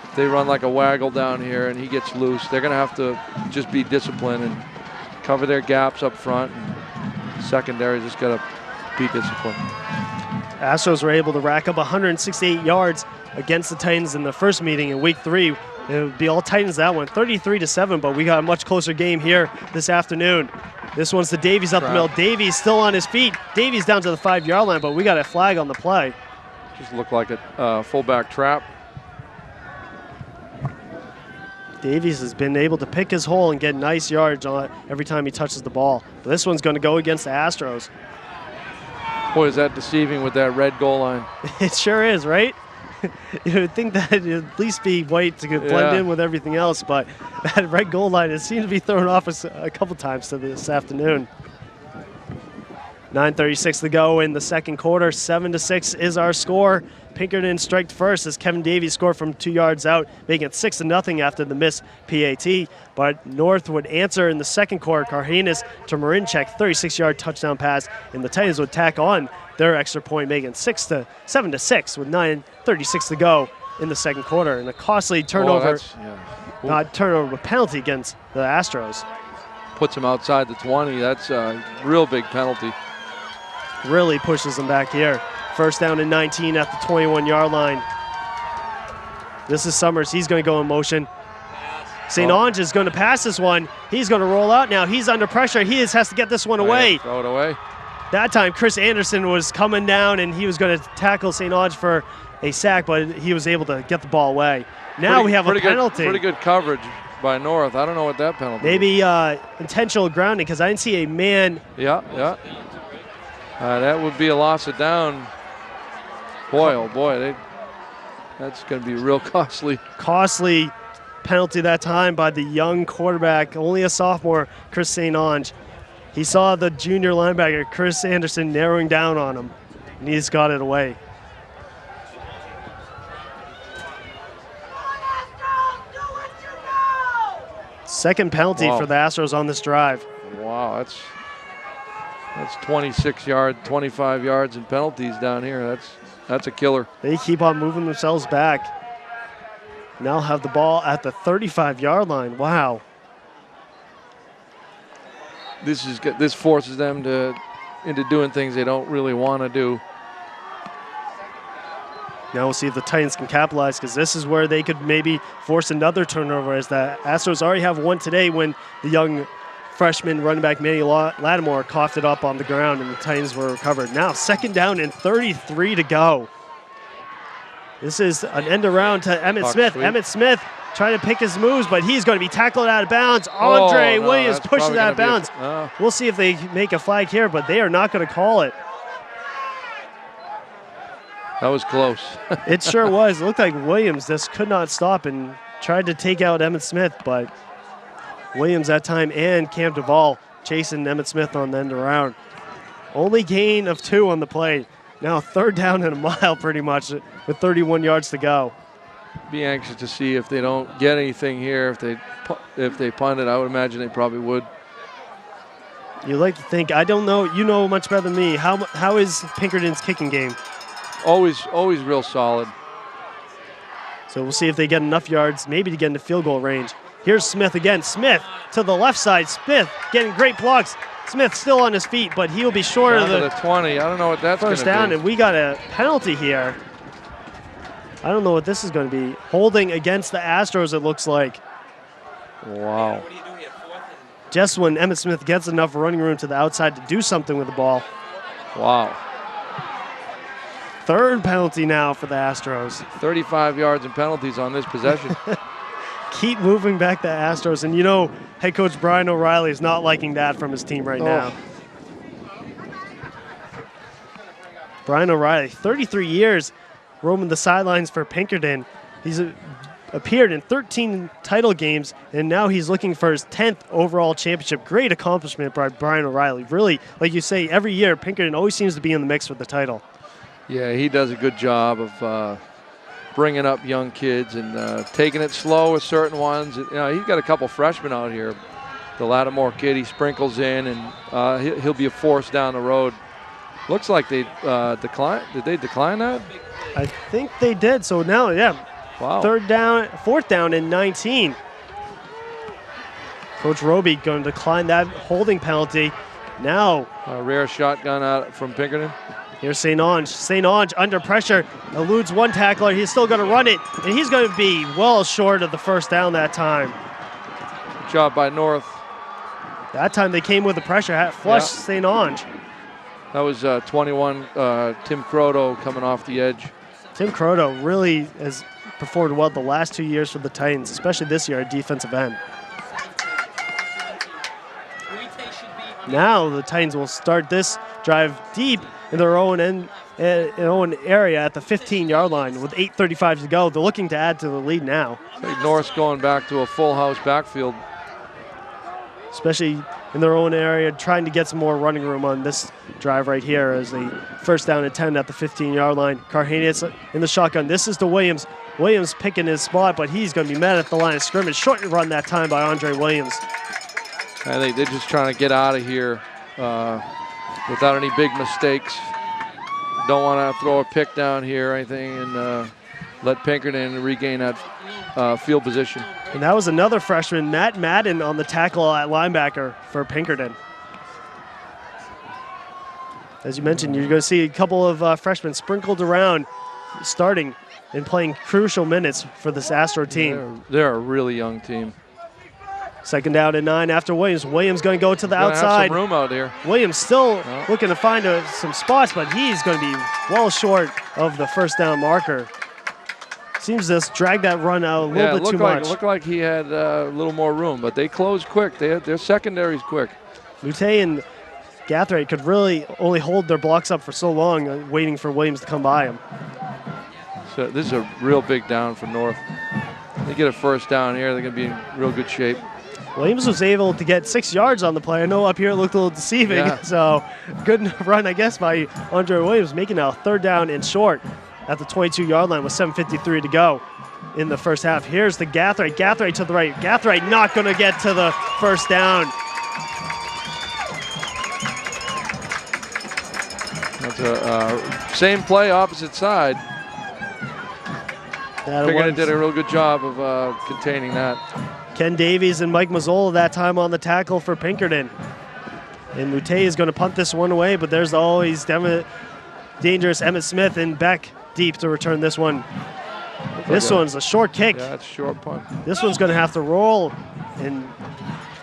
if they run like a waggle down here and he gets loose, they're going to have to just be disciplined and cover their gaps up front. And secondary just got to be disciplined. Astros were able to rack up 168 yards against the Titans in the first meeting in week 3. It would be all Titans that one, 33-7, but we got a much closer game here this afternoon. This one's to Davies up the middle. Davies still on his feet. Davies down to the 5-yard line, but we got a flag on the play. Just looked like a fullback trap. Davies has been able to pick his hole and get nice yards on it every time he touches the ball. But this one's going to go against the Astros. Boy, is that deceiving with that red goal line. It sure is, right? You would think that it'd at least be white to blend in with everything else, but that red goal line has seemed to be thrown off a couple times this afternoon. 9:36 to go in the second quarter. 7-6 is our score. Pinkerton striked first as Kevin Davies scored from 2 yards out, making it 6-0 after the missed PAT. But North would answer in the second quarter. Carhanis to Marinchek, 36-yard touchdown pass, and the Titans would tack on their extra point, making 7-6 with 9:36 to go in the second quarter. And a costly turnover, not turnover, but penalty against the Astros. Puts him outside the 20. That's a real big penalty. Really pushes them back here. First down and 19 at the 21-yard line. This is Summers. He's going to go in motion. St. Ange is going to pass this one. He's going to roll out now. He's under pressure. He has to get this one away. Throw it away. That time, Chris Anderson was coming down, and he was going to tackle St. Ange for a sack, but he was able to get the ball away. Now we have a penalty. Pretty good coverage by North. I don't know what that penalty Maybe intentional grounding, because I didn't see a man. Yeah. That would be a loss of down. Boy, oh boy, that's going to be real costly. Costly penalty that time by the young quarterback, only a sophomore, Chris St. Ange. He saw the junior linebacker, Chris Anderson, narrowing down on him, and he's got it away. Second penalty for the Astros on this drive. Wow, that's 26 yards, 25 yards in penalties down here. That's a killer. They keep on moving themselves back. Now have the ball at the 35-yard line. Wow. This forces them into doing things they don't really want to do. Now we'll see if the Titans can capitalize, because this is where they could maybe force another turnover, as the Astros already have one today when the young freshman running back Manny Lattimore coughed it up on the ground and the Titans were recovered. Now 2nd down and 33 to go. This is an end around to Emmitt Smith. Sweet. Emmitt Smith trying to pick his moves, but he's going to be tackled out of bounds. Andre Williams pushes out of bounds. We'll see if they make a flag here, but they are not going to call it. That was close. It sure was. It looked like Williams just could not stop and tried to take out Emmitt Smith, but Williams that time and Cam Duvall chasing Emmitt Smith on the end around. Only gain of 2 on the play. Now 3rd down and a mile pretty much with 31 yards to go. Be anxious to see if they don't get anything here. If they punt it, I would imagine they probably would. You like to think, I don't know, you know much better than me. How is Pinkerton's kicking game? Always real solid. So we'll see if they get enough yards, maybe to get into field goal range. Here's Smith again. Smith to the left side. Smith getting great blocks. Smith still on his feet, but he'll be short of the 20. I don't know what that's going to first down, and we got a penalty here. I don't know what this is going to be. Holding against the Astros, it looks like. Wow. Just when Emmitt Smith gets enough running room to the outside to do something with the ball. Wow. 3rd penalty now for the Astros. 35 yards and penalties on this possession. Keep moving back the Astros. And you know, head coach Brian O'Reilly is not liking that from his team right now. Brian O'Reilly, 33 years roaming the sidelines for Pinkerton. He's appeared in 13 title games, and now he's looking for his 10th overall championship. Great accomplishment by Brian O'Reilly. Really, like you say, every year Pinkerton always seems to be in the mix for the title. Yeah, he does a good job of bringing up young kids and taking it slow with certain ones. You know, he's got a couple freshmen out here. The Lattimore kid, he sprinkles in, and he'll be a force down the road. Looks like they declined. Did they decline that? I think they did. So now, yeah. Wow. 4th down and 19. Coach Roby going to decline that holding penalty. Now. A rare shotgun out from Pinkerton. Here's St. Ange. St. Ange under pressure, eludes one tackler. He's still going to run it, and he's going to be well short of the first down that time. Good job by North. That time they came with the pressure, flushed St. Ange. That was 21, Tim Croto coming off the edge. Tim Croto really has performed well the last 2 years for the Titans, especially this year at defensive end. Now the Titans will start this drive deep in their own area at the 15-yard line with 8:35 to go. They're looking to add to the lead now. I think North's going back to a full house backfield. Especially in their own area, trying to get some more running room on this drive right here as they 1st down and 10 at the 15-yard line. Carhanius in the shotgun. This is to Williams. Williams picking his spot, but he's going to be met at the line of scrimmage. Short run that time by Andre Williams. I think they're just trying to get out of here without any big mistakes. Don't want to throw a pick down here or anything, and let Pinkerton regain that field position. And that was another freshman, Matt Madden, on the tackle at linebacker for Pinkerton. As you mentioned, you're going to see a couple of freshmen sprinkled around, starting and playing crucial minutes for this Astro team. They're a really young team. Second down and 9 after Williams. Williams going to go to the outside. Have some room out here. Williams still looking to find some spots, but he's going to be well short of the first down marker. Seems to drag that run out a little bit too much. It looked like he had a little more room, but they closed quick. Their secondary's quick. Mutte and Gathright could really only hold their blocks up for so long, waiting for Williams to come by him. So this is a real big down for North. They get a first down here, they're going to be in real good shape. Williams was able to get 6 yards on the play. I know up here it looked a little deceiving, so good run, I guess, by Andre Williams, making a third down and short at the 22-yard line with 7:53 to go in the first half. Here's the Gathright. Gathright to the right. Gathright not going to get to the first down. That's a same play, opposite side. Pinkerton did a real good job of containing that. Ken Davies and Mike Mazzola that time on the tackle for Pinkerton. And Mutte is going to punt this one away, but there's always dangerous Emmett Smith and back deep to return this one. This one's a short kick. Yeah, it's a short punt. This one's going to have to roll, and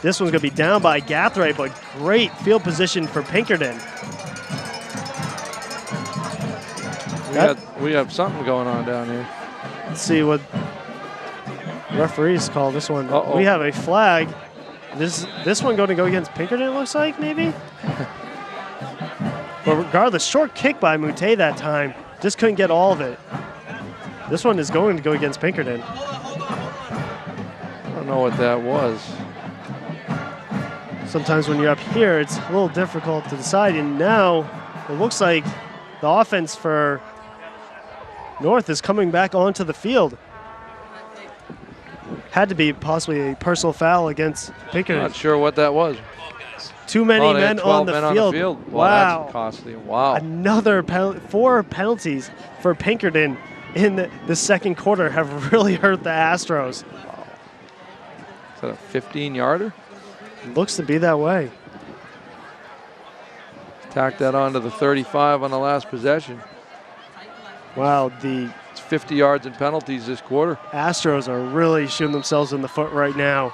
this one's going to be down by Gathright, but great field position for Pinkerton. We have something going on down here. Let's see what referees call this one. We have a flag. This one going to go against Pinkerton, it looks like, maybe? But regardless, short kick by Mutte that time. Just couldn't get all of it. This one is going to go against Pinkerton. I don't know what that was. Sometimes when you're up here, it's a little difficult to decide. And now it looks like the offense for North is coming back onto the field. Had to be possibly a personal foul against Pinkerton. Not sure what that was. Too many men on the field. Wow. That's costly. Wow. Another 4 penalties for Pinkerton in the second quarter have really hurt the Astros. Wow. Is that a 15-yarder? Looks to be that way. Tack that onto the 35 on the last possession. Wow, it's 50 yards in penalties this quarter. Astros are really shooting themselves in the foot right now.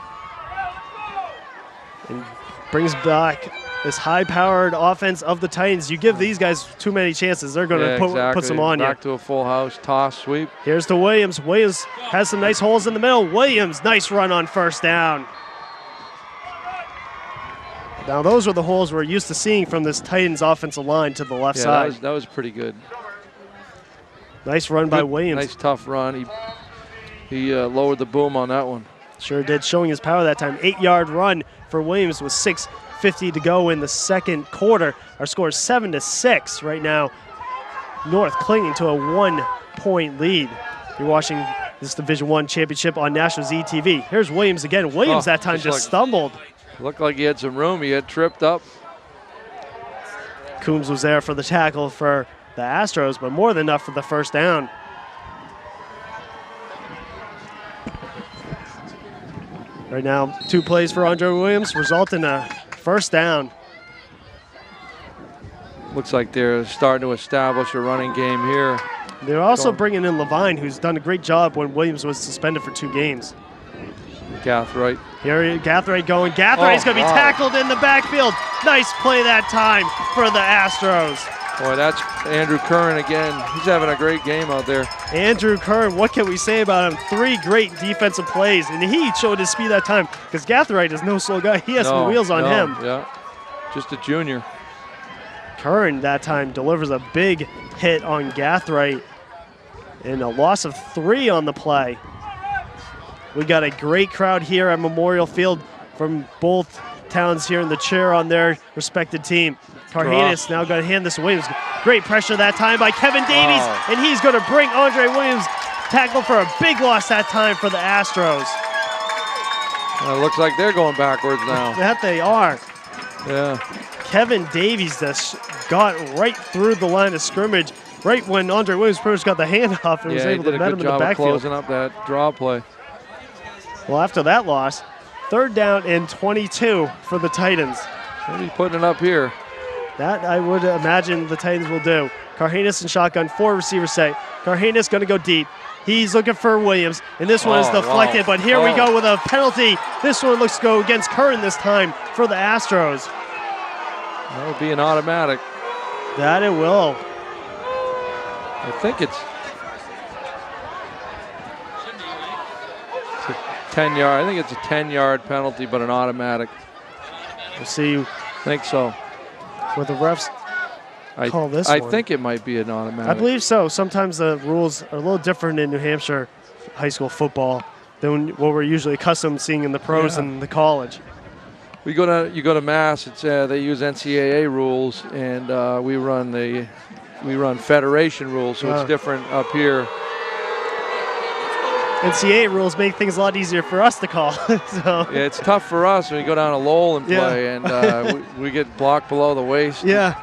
And brings back this high-powered offense of the Titans. You give these guys too many chances, they're going to put some on you. Back to a full house, toss, sweep. Here's to Williams. Williams has some nice holes in the middle. Williams, nice run on first down. Now those were the holes we're used to seeing from this Titans offensive line to the left side. That was pretty good. Nice run by Williams. Nice tough run. He lowered the boom on that one. Sure did, showing his power that time. 8-yard run for Williams with 6:50 to go in the second quarter. Our score is 7-6 right now. North clinging to a 1-point lead. You're watching this Division I championship on Nashua ZTV. Here's Williams again. Williams that time just stumbled. Looked like he had some room. He had tripped up. Coombs was there for the tackle for the Astros, but more than enough for the first down. Right now, 2 plays for Andre Williams result in a first down. Looks like they're starting to establish a running game here. They're also bringing in Levine, who's done a great job when Williams was suspended for 2 games. Gathright. Here, Gathright going. Gathlight's going to be tackled in the backfield. Nice play that time for the Astros. Boy, that's Andrew Curran again. He's having a great game out there. Andrew Curran, what can we say about him? 3 great defensive plays, and he showed his speed that time because Gathright is no slow guy. He has some wheels on him. Yeah, just a junior. Curran that time delivers a big hit on Gathright and a loss of 3 on the play. We got a great crowd here at Memorial Field from both towns here in the cheer on their respected team. Cardenas now going to hand this to Williams. Great pressure that time by Kevin Davies, and he's going to bring Andre Williams tackle for a big loss that time for the Astros. It looks like they're going backwards now. That they are. Yeah. Kevin Davies just got right through the line of scrimmage right when Andre Williams first got the handoff and was able to met him in the backfield. Closing up that draw play. Well, after that loss, 3rd down and 22 for the Titans. Maybe putting it up here. That I would imagine the Titans will do. Cardenas in shotgun, 4 receivers set. Cardenas going to go deep. He's looking for Williams, and this one is deflected, but here we go with a penalty. This one looks to go against Curran this time for the Astros. That would be an automatic. That it will. I think it's a 10-yard. I think it's a 10-yard penalty, but an automatic. We'll see. I think so. With the refs call this one. I think it might be an automatic. I believe so. Sometimes the rules are a little different in New Hampshire high school football than what we're usually accustomed to seeing in the pros and the college. You go to Mass. It's they use NCAA rules, and we run Federation rules, so it's different up here. NCAA rules make things a lot easier for us to call. So. Yeah, it's tough for us when we go down to Lowell and play, and we get blocked below the waist. Yeah.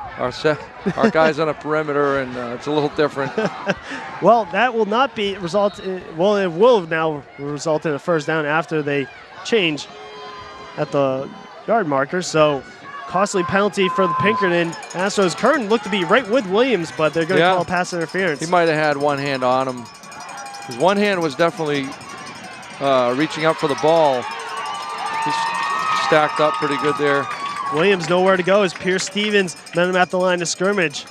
Our guys on a perimeter, and it's a little different. Well, that will not be result. It will now result in a first down after they change at the yard marker. So, costly penalty for the Pinkerton Astros. Curran looked to be right with Williams, but they're going to call pass interference. He might have had one hand on him. His one hand was definitely reaching up for the ball. He's stacked up pretty good there. Williams nowhere to go as Pierce Stevens met him at the line of scrimmage.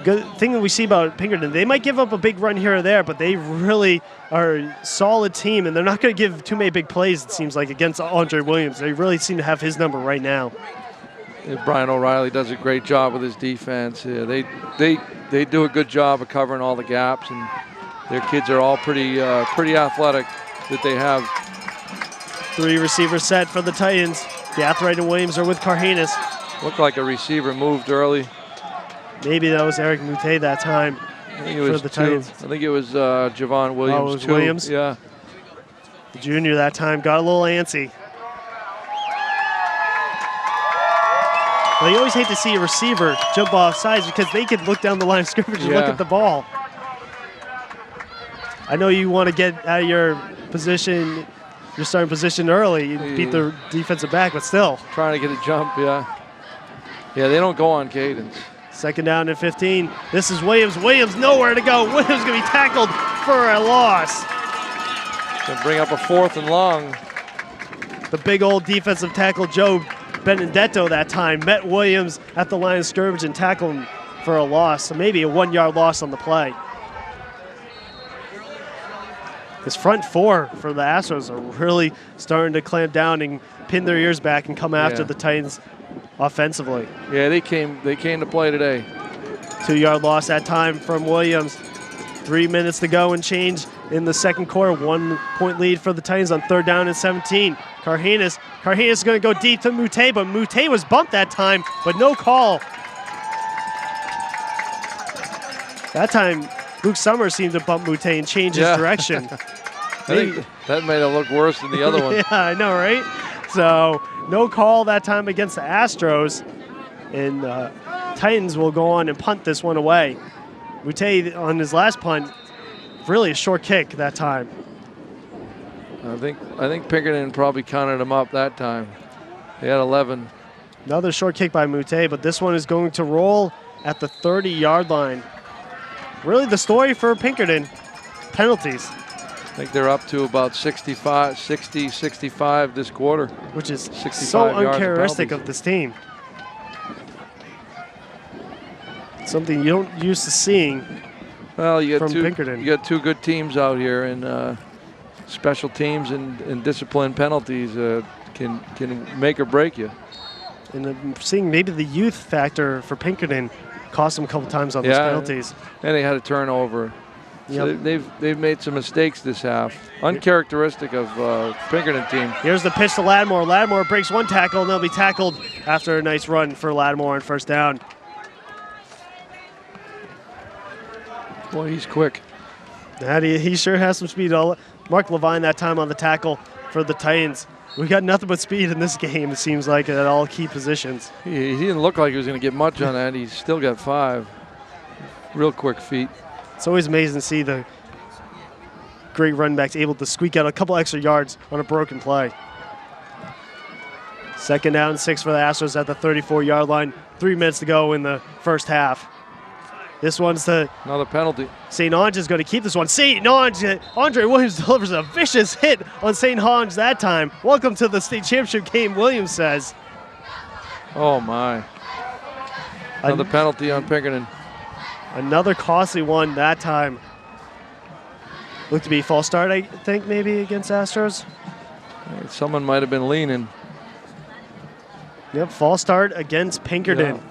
Good thing that we see about Pinkerton, they might give up a big run here or there, but they really are a solid team, and they're not going to give too many big plays, it seems like, against Andre Williams. They really seem to have his number right now. Brian O'Reilly does a great job with his defense. Yeah, they do a good job of covering all the gaps, and their kids are all pretty athletic that they have. 3 receivers set for the Titans. Gathright and Williams are with Carhenas. Looked like a receiver moved early. Maybe that was Eric Moutet that time for the Titans. I think it was Javon Williams. Oh, it was Williams? Yeah. The junior that time got a little antsy. Well, you always hate to see a receiver jump off sides because they could look down the line of scrimmage and look at the ball. I know you want to get out of your position, your starting position early. You beat the defensive back, but still. Trying to get a jump, yeah. Yeah, they don't go on cadence. Second down and 15. This is Williams. Williams nowhere to go. Williams going to be tackled for a loss. Going to bring up a 4th and long. The big old defensive tackle, Joe Benedetto, that time met Williams at the line of scrimmage and tackled him for a loss. So maybe a 1-yard loss on the play. This front 4 for the Astros are really starting to clamp down and pin their ears back and come after the Titans offensively. Yeah, they came to play today. 2-yard loss that time from Williams. 3 minutes to go and change in the second quarter. 1-point lead for the Titans on 3rd down and 17. Carhenas is going to go deep to Moutet, but Moutet was bumped that time, but no call. That time, Luke Summers seemed to bump Moutet and change his direction. I think that made it look worse than the other one. Yeah, I know, right? So, no call that time against the Astros, and Titans will go on and punt this one away. Moutet on his last punt, really a short kick that time. I think Pinkerton probably counted him up that time. He had 11. Another short kick by Moutet, but this one is going to roll at the 30-yard line. Really the story for Pinkerton, penalties. I think they're up to about 65 this quarter. Which is so uncharacteristic of this team. Something you don't used to seeing from Pinkerton. You got 2 good teams out here, and special teams and discipline penalties can make or break you. And I'm seeing maybe the youth factor for Pinkerton cost them a couple times on those penalties. And they had a turnover. So they've made some mistakes this half. Uncharacteristic of Pinkerton team. Here's the pitch to Lattimore. Lattimore breaks one tackle, and they'll be tackled after a nice run for Lattimore on first down. Boy, he's quick. He sure has some speed. Mark Levine that time on the tackle for the Titans. We got nothing but speed in this game, it seems like, at all key positions. He didn't look like he was going to get much on that. He's still got 5. Real quick feet. It's always amazing to see the great running backs able to squeak out a couple extra yards on a broken play. Second down, 6 for the Astros at the 34-yard line. 3 minutes to go in the first half. This one's the Another penalty. St. Ange is going to keep this one. St. Ange, Andre Williams delivers a vicious hit on St. Ange that time. Welcome to the state championship game, Williams says. Oh, my. Another penalty on Pinkerton. Another costly one that time. Looked to be false start, I think, maybe against Astros. Someone might have been leaning. Yep, false start against Pinkerton. Yeah.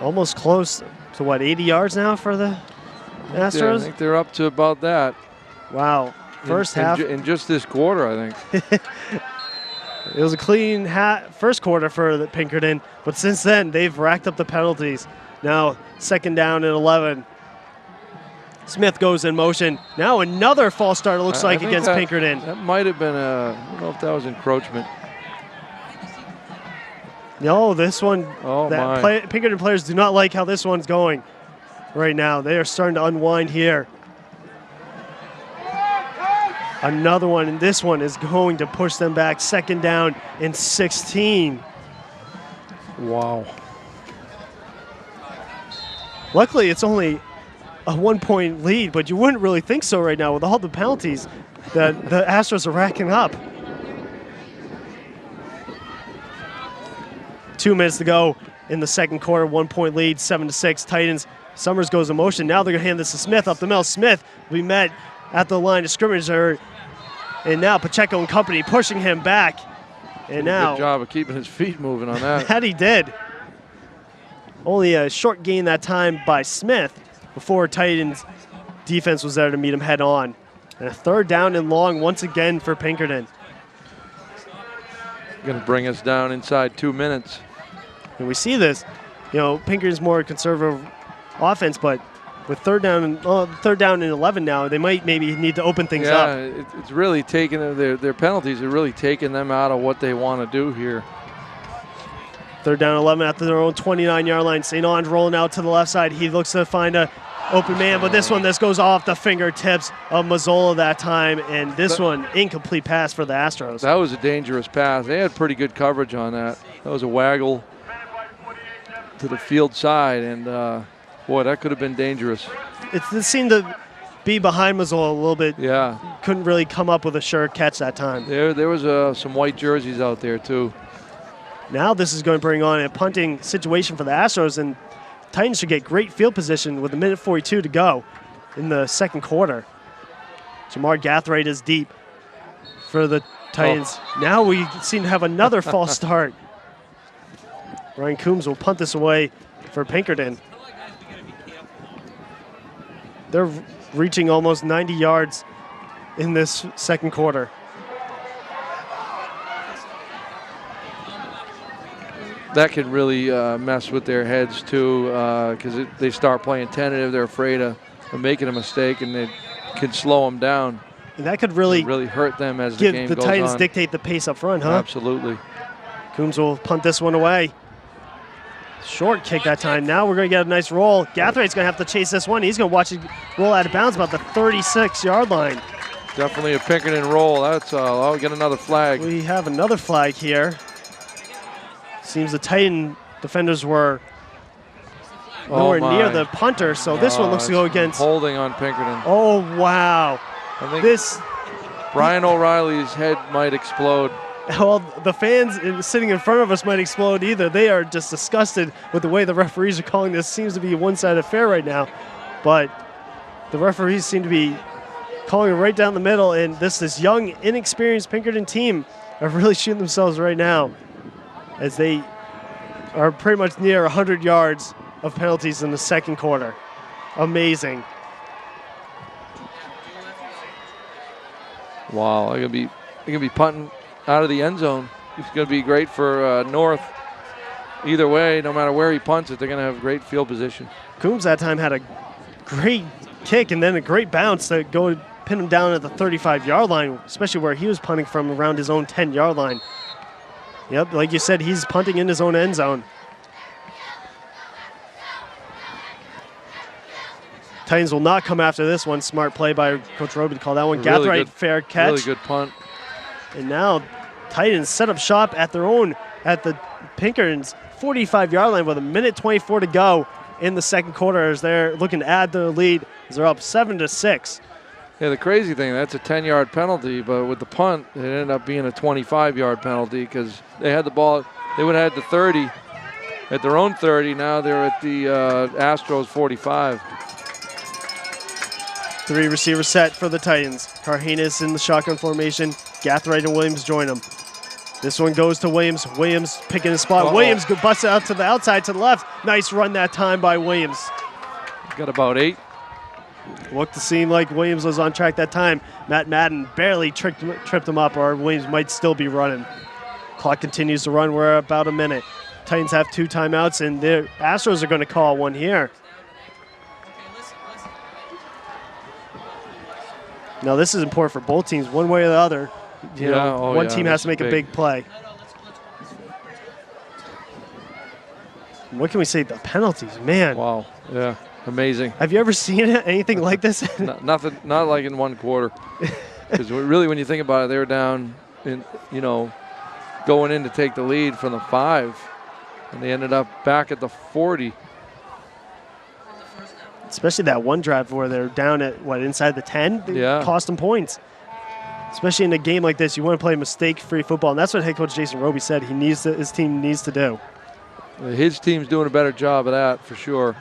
Almost close to what, 80 yards now for the Astros? I think they're up to about that. Wow. First half. In just this quarter, I think. It was a clean first quarter for the Pinkerton, but since then they've racked up the penalties. Now 2nd down and 11. Smith goes in motion. Now another false start, it looks like, against Pinkerton. That might have been I don't know if that was encroachment. No, this one, Oh, my. Pinkerton players do not like how this one's going right now. They are starting to unwind here. Another one, and this one is going to push them back. 2nd down and 16. Wow. Luckily, it's only a 1-point lead, but you wouldn't really think so right now with all the penalties that the Astros are racking up. 2 minutes to go in the second quarter, 1-point lead, 7-6. Titans. Summers goes in motion. Now they're going to hand this to Smith up the middle. Smith will be met at the line of scrimmage. And now Pacheco and company pushing him back. And now, good job of keeping his feet moving on that. that he did. Only a short gain that time by Smith before Titans defense was there to meet him head on. And a 3rd down and long once again for Pinkerton. Going to bring us down inside 2 minutes. And we see this, Pinkerton's more conservative offense, but with 3rd down and 11 now, they might maybe need to open things up. Yeah, it's really taking their penalties are really taking them out of what they want to do here. 3rd down, 11 at their own 29-yard line. St. Ange rolling out to the left side. He looks to find a open man, but this goes off the fingertips of Mazzola that time, and this one, incomplete pass for the Astros. That was a dangerous pass. They had pretty good coverage on that. That was a waggle to the field side, and boy, that could have been dangerous. It seemed to be behind Mazzola a little bit. Yeah. Couldn't really come up with a sure catch that time. There was some white jerseys out there, too. Now this is going to bring on a punting situation for the Astros, and Titans should get great field position with 1:42 to go in the second quarter. Jamar Gathright is deep for the Titans. Now we seem to have another false start. Ryan Coombs will punt this away for Pinkerton. They're reaching almost 90 yards in this second quarter. That can really mess with their heads, too, because they start playing tentative. They're afraid of making a mistake, and it can slow them down. And that could really hurt them as the game give the goes Titans on. dictate the pace up front, huh? Absolutely. Coombs will punt this one away. Short kick that time. Now we're going to get a nice roll. Gathraight's going to have to chase this one. He's going to watch it roll out of bounds about the 36-yard line. Definitely a Pinkerton roll. That's I'll get another flag. We have another flag here. Seems the Titan defenders were nowhere near the punter, so this one looks to go against. Holding on Pinkerton. Oh, wow. I think Brian O'Reilly's head might explode. Well, the fans sitting in front of us might explode either. They are just disgusted with the way the referees are calling this. Seems to be a one-sided affair right now. But the referees seem to be calling it right down the middle, and this young, inexperienced Pinkerton team are really shooting themselves right now as they are pretty much near 100 yards of penalties in the second quarter. Amazing. Wow, they're gonna be punting out of the end zone. It's gonna be great for North. Either way, no matter where he punts it, they're gonna have great field position. Coombs that time had a great kick and then a great bounce to go pin him down at the 35-yard line, especially where he was punting from around his own 10-yard line. Yep, like you said, he's punting in his own end zone. Titans will not come after this one. Smart play by Coach Roby to call that one. Gathright, fair catch. Really good punt. And now Titans set up shop at the Pinkerton's 45-yard line with 1:24 to go in the second quarter as they're looking to add their lead as they're up 7-6. Yeah, the crazy thing, that's a 10-yard penalty, but with the punt, it ended up being a 25-yard penalty because they had the ball. They would have had the 30 at their own 30. Now they're at the Astros 45. 3 receivers set for the Titans. Cardenas in the shotgun formation. Gathright and Williams join them. This one goes to Williams. Williams picking a spot. Williams busts it out to the outside to the left. Nice run that time by Williams. Got about 8. Looked to seem like Williams was on track that time. Matt Madden barely tripped him up, or Williams might still be running. Clock continues to run. We're about a minute. Titans have 2 timeouts, and the Astros are going to call one here. Now, this is important for both teams, one way or the other. One team has to make a big play. What can we say? The penalties, man. Wow, yeah, amazing. Have you ever seen anything like this? Nothing, not like in one quarter. Because really, when you think about it, they were down, going in to take the lead from the 5, and they ended up back at the 40. Especially that one drive where they're down at, inside the 10? Yeah. Cost them points. Especially in a game like this, you want to play mistake-free football, and that's what head coach Jason Roby said his team needs to do. His team's doing a better job of that, for sure.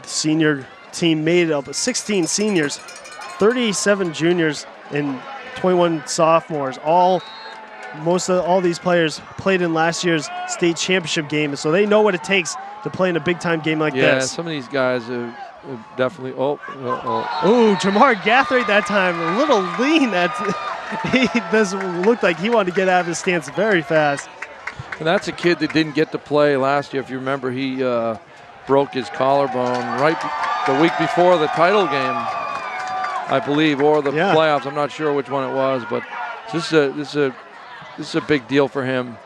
The senior team made up of 16 seniors, 37 juniors, and 21 sophomores. Most of all these players played in last year's state championship game, so they know what it takes to play in a big-time game like this. Yeah, some of these guys are definitely. Ooh, Jamar Gathright that time, a little lean. He doesn't look like he wanted to get out of his stance very fast. And that's a kid that didn't get to play last year. If you remember, he broke his collarbone right the week before the title game, I believe, or the playoffs. I'm not sure which one it was, but this is a big deal for him,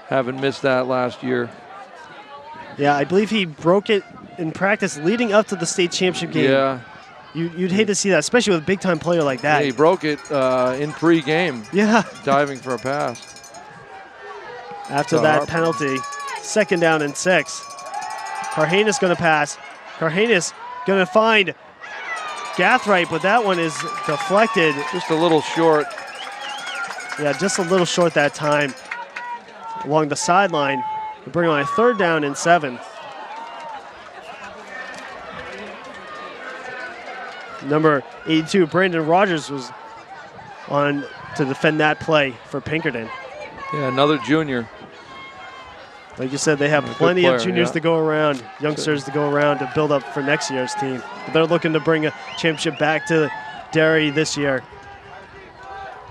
having missed that last year. Yeah, I believe he broke it in practice leading up to the state championship game. Yeah. You'd hate to see that, especially with a big-time player like that. Yeah, he broke it in pre-game. Yeah. Diving for a pass. After that penalty, 2nd down and 6. Cardenas going to pass. Cardenas going to find Gathright, but that one is deflected. Just a little short. Yeah, just a little short that time along the sideline. We bring on a 3rd down and 7. Number 82, Brandon Rogers, was on to defend that play for Pinkerton. Yeah, another junior. Like you said, they have plenty of juniors to go around, youngsters to go around to build up for next year's team. But they're looking to bring a championship back to Derry this year.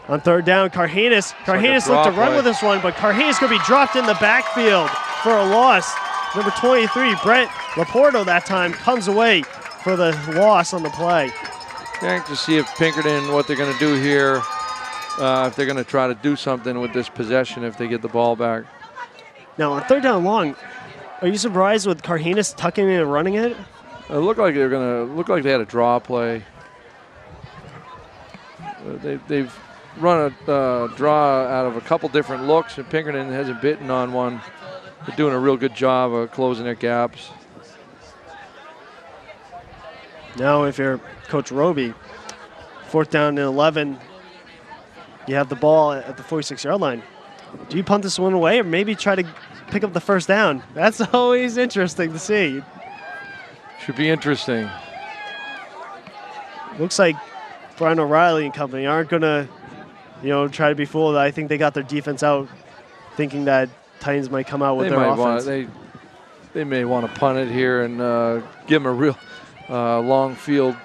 On 3rd down, Cardenas looked to run with this one, but Cardenas going to be dropped in the backfield for a loss. Number 23, Brent Laporto that time comes away for the loss on the play. Anxious to see if Pinkerton, what they're going to do here, if they're going to try to do something with this possession if they get the ball back. Now on 3rd down long, are you surprised with Cardenas tucking in and running it? It looked like they had a draw play. They've run a draw out of a couple different looks, and Pinkerton hasn't bitten on one. They're doing a real good job of closing their gaps. Now if you're Coach Roby, 4th down and 11, you have the ball at the 46-yard line. Do you punt this one away or maybe try to pick up the 1st down? That's always interesting to see. Should be interesting. Looks like Brian O'Reilly and company aren't going to, try to be fooled. I think they got their defense out thinking that Titans might come out with their offense. They may want to punt it here and give them a real long field.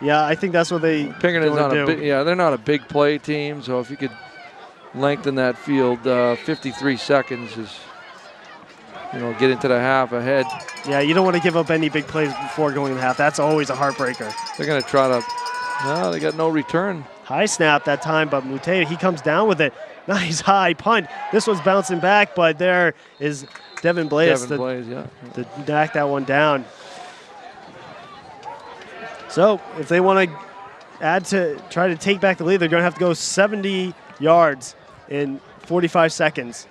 Yeah, I think that's what they Pinkerton's not do. They're not a big play team, so if you could lengthen that field, 53 seconds is, get into the half ahead. Yeah, you don't want to give up any big plays before going in the half. That's always a heartbreaker. They're going to try to, no, they got no return. High snap that time, but Mute, he comes down with it. Nice high punt. This one's bouncing back, but there is Devin Blaze to knock that one down. So if they want to try to take back the lead, they're going to have to go 70 yards in 45 seconds.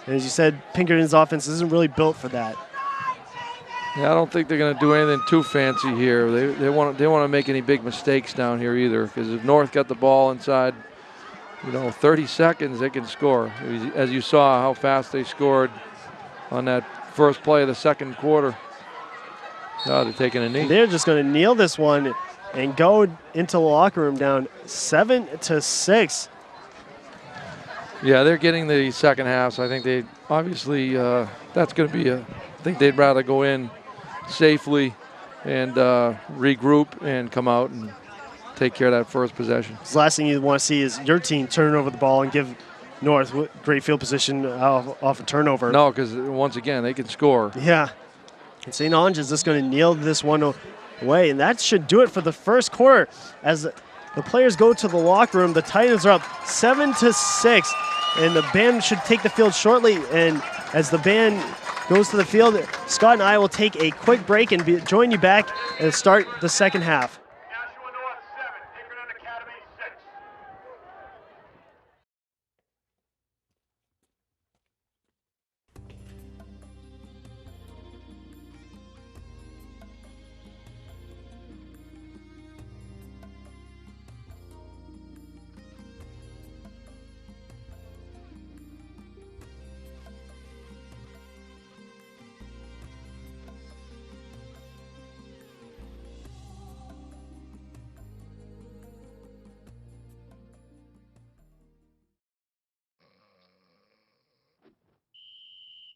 And as you said, Pinkerton's offense isn't really built for that. Yeah, I don't think they're going to do anything too fancy here. They want to make any big mistakes down here either, because if North got the ball inside, 30 seconds, they can score. As you saw how fast they scored on that first play of the second quarter. Oh, they're taking a knee. They're just going to kneel this one and go into the locker room down 7-6. Yeah, they're getting the second half, so I think they obviously that's going to be I think they'd rather go in safely and regroup and come out and take care of that first possession. The last thing you want to see is your team turn over the ball and give North great field position off a turnover. No, because once again, they can score. Yeah. And St. Ange is just going to kneel this one away, and that should do it for the first quarter. As the players go to the locker room, the Titans are up 7-6, and the band should take the field shortly. And as the band goes to the field, Scott and I will take a quick break and join you back and start the second half. Nashua North 7, Pinkerton Academy 6.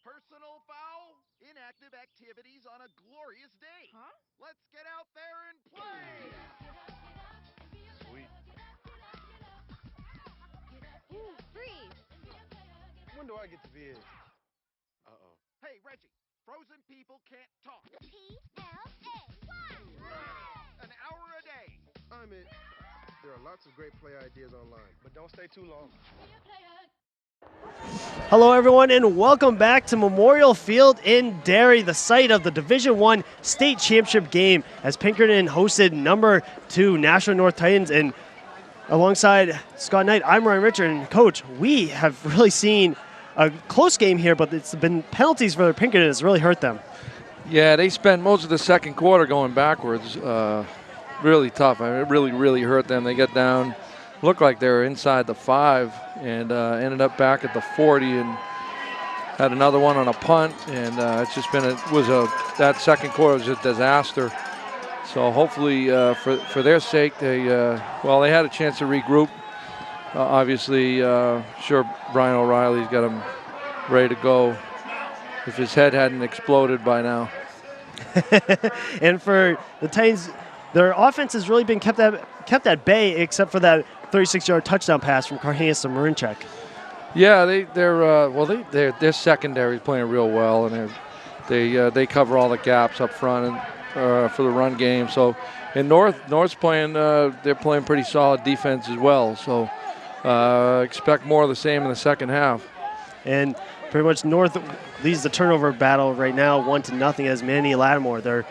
Personal foul? Inactive activities on a glorious day. Huh? Let's get out there and play! Sweet. Ooh, free. When do I get to be in? Uh-oh. Hey, Reggie, frozen people can't talk. P-L-A. An hour a day. I'm in. There are lots of great play ideas online, but don't stay too long. Hello, everyone, and welcome back to Memorial Field in Derry, the site of the Division I state championship game, as Pinkerton hosted number 2 Nashua North Titans. And alongside Scott Knight, I'm Ryan Richard. And Coach, we have really seen a close game here, but it's been penalties for Pinkerton. It's really hurt them. Yeah, they spent most of the second quarter going backwards. Really tough. I mean, it really hurt them. They got down, looked like they were inside the 5, and ended up back at the 40 and had another one on a punt. And it's just been that second quarter was a disaster. So hopefully for their sake, they had a chance to regroup. Obviously, sure, Brian O'Reilly's got him ready to go if his head hadn't exploded by now. And for the Titans, their offense has really been kept at bay, except for that 36-yard touchdown pass from Carhanis to Marinchak. Yeah, their secondary is playing real well, and they cover all the gaps up front and for the run game. So, in North's playing, they're playing pretty solid defense as well. So, expect more of the same in the second half. And pretty much North leads the turnover battle right now, 1-0, as Manny Lattimore, their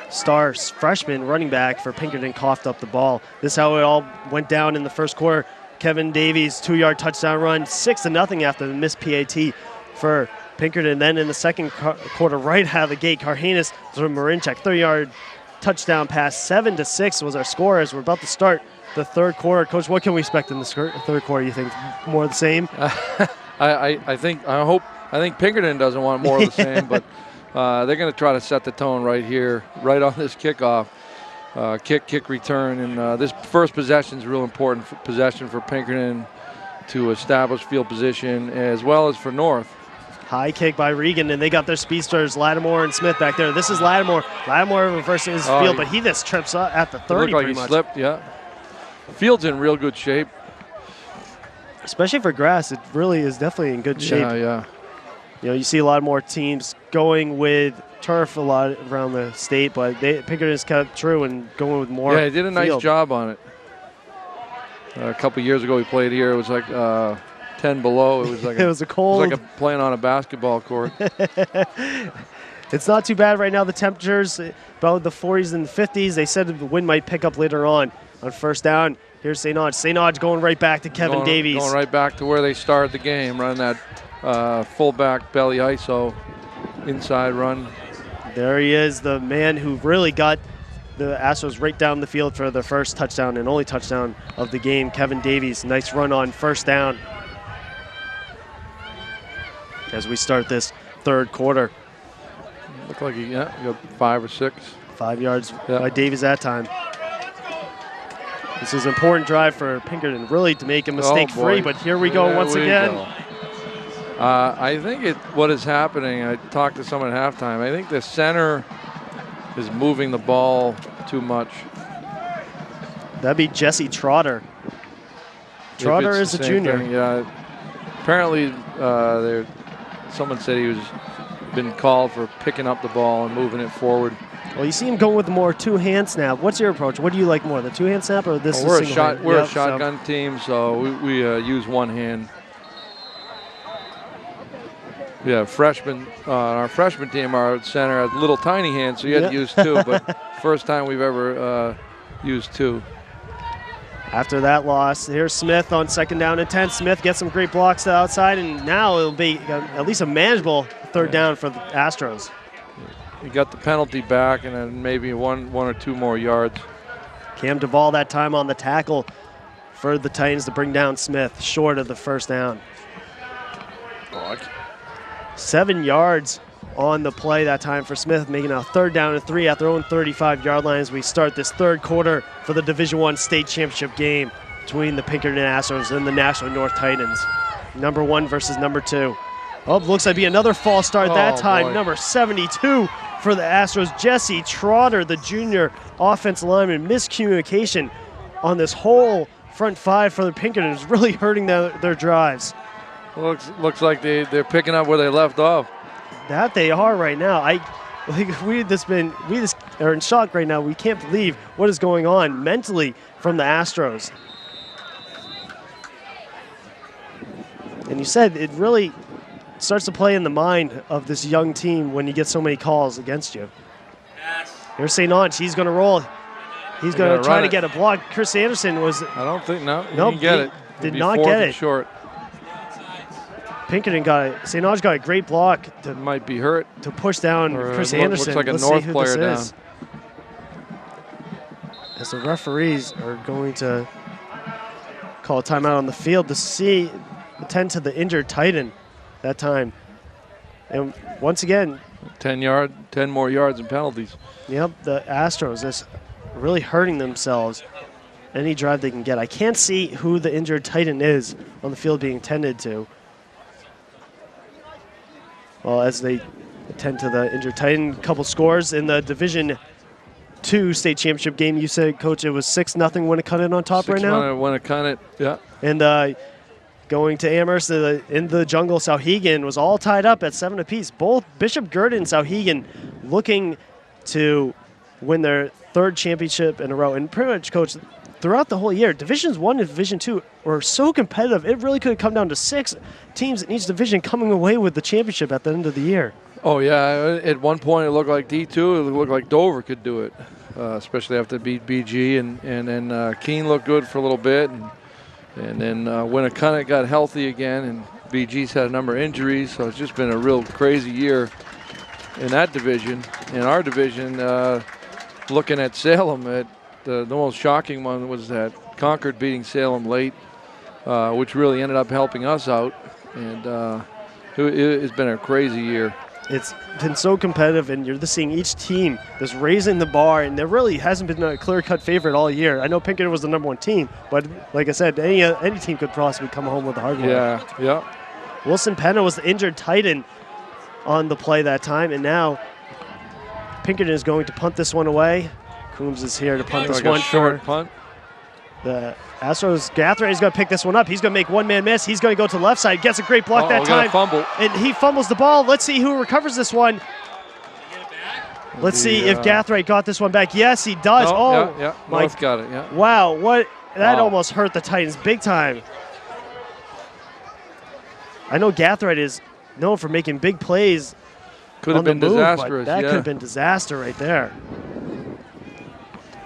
star freshman running back for Pinkerton, coughed up the ball. This is how it all went down in the first quarter. Kevin Davies, 2-yard touchdown run, 6-0 after the missed PAT for Pinkerton. Then in the second quarter, right out of the gate, Carhanis from Marinchak, 3-yard touchdown pass, 7-6 was our score as we're about to start the third quarter. Coach, what can we expect in the third quarter? You think more of the same? I think Pinkerton doesn't want more of the same, but they're going to try to set the tone right here, right on this kickoff. Kick return, and this first possession is real important possession for Pinkerton to establish field position as well as for North. High kick by Regan, and they got their speedsters, Lattimore and Smith back there. This is Lattimore. Lattimore reversing his field, but he just trips up at the 30 looked like pretty he much. Slipped, yeah. The field's in real good shape. Especially for grass, it really is definitely in good shape. Yeah. You know, you see a lot more teams going with turf a lot around the state, but Pinkerton has kept true and going with more. Yeah, he did a nice field. job on it. A couple years ago, we played here. It was like 10 below. It was like it was a cold. It was like playing on a basketball court. It's not too bad right now. The temperatures about the 40s and the 50s. They said the wind might pick up later on first down. Here's St. Nodge. St. Nodge going right back to Kevin Davies. Going right back to where they started the game, running that fullback belly ISO inside run. There he is, the man who really got the Astros right down the field for the first touchdown and only touchdown of the game. Kevin Davies, nice run on first down as we start this third quarter. Looked like he got 5 or 6. 5 yards by Davies that time. This is an important drive for Pinkerton, really to make a mistake-free, but here we go once again. I think what is happening, I talked to someone at halftime, I think the center is moving the ball too much. That'd be Jesse Trotter. Trotter is a junior. Thing, yeah. Apparently, someone said he was been called for picking up the ball and moving it forward. Well, you see him going with the more two-hand snap. What's your approach? What do you like more, the two-hand snap or this? Well, we're a shotgun team, so we use one hand. Yeah, freshman. Our freshman team, our center has little tiny hands, so you had to use 2. But first time we've ever used 2. After that loss, here's Smith on 2nd down and 10. Smith gets some great blocks to the outside, and now it'll be at least a manageable 3rd down for the Astros. He got the penalty back, and then maybe one or 2 more yards. Cam Duvall that time on the tackle for the Titans to bring down Smith, short of the 1st down. 7 yards on the play that time for Smith, making a 3rd down and 3 at their own 35-yard line as we start this third quarter for the Division I state championship game between the Pinkerton Astros and the Nashua North Titans. Number 1 versus number 2. Oh, looks like be another false start that time. Boy. Number 72 for the Astros, Jesse Trotter, the junior offensive lineman. Miscommunication on this whole front 5 for the Pinkerton is really hurting their drives. Looks like they're picking up where they left off. That they are right now. We just are in shock right now. We can't believe what is going on mentally from the Astros. And you said it really starts to play in the mind of this young team when you get so many calls against you. Here's St. Nodge. He's going to roll. He's going to try to get a block. Chris Anderson was. I don't think Nope, didn't get it. Did not get it. Short. Pinkerton got it. St. Nodge got a great block to might be hurt to push down Chris Anderson. Looks like a Let's North see who player down. this is. As the referees are going to call a timeout on the field to attend to the injured Titan that time. And once again, 10 more yards and penalties. Yep, the Astros is really hurting themselves. Any drive they can get. I can't see who the injured Titan is on the field being tended to. Well, as they attend to the injured Titan, a couple scores in the Division II state championship game. You said, Coach, it was 6-0 Winnicott on top right now? 6-0 Winnicott, yeah. And going to Amherst in the jungle, Sauhegan was all tied up at 7 apiece. Both Bishop Gurdon and Sauhegan looking to win their 3rd championship in a row. And pretty much, Coach, throughout the whole year, Divisions 1 and Division 2 were so competitive. It really could come down to 6 teams in each division coming away with the championship at the end of the year. Oh, yeah. At one point, it looked like D2. It looked like Dover could do it, especially after they beat BG. And then Keene looked good for a little bit. And then Winnicott got healthy again. And BG's had a number of injuries. So it's just been a real crazy year in that division. In our division, looking at Salem, the most shocking one was that Concord beating Salem late, which really ended up helping us out. And it's been a crazy year. It's been so competitive, and you're just seeing each team just raising the bar, and there really hasn't been a clear-cut favorite all year. I know Pinkerton was the number 1 team, but like I said, any team could possibly come home with a hard one. Yeah. Wilson Penna was the injured Titan on the play that time, and now Pinkerton is going to punt this one away. Coombs is here to punt this one. Short punt. The Astros, Gathray is going to pick this one up. He's going to make one-man miss. He's going to go to the left side. Gets a great block that time. Fumble. And he fumbles the ball. Let's see who recovers this one. Let's see if Gathray got this one back. Yes, he does. Yeah. North got it, yeah. Wow, that almost hurt the Titans big time. I know Gathray is known for making big plays. Could have been disastrous. That could have been disaster right there.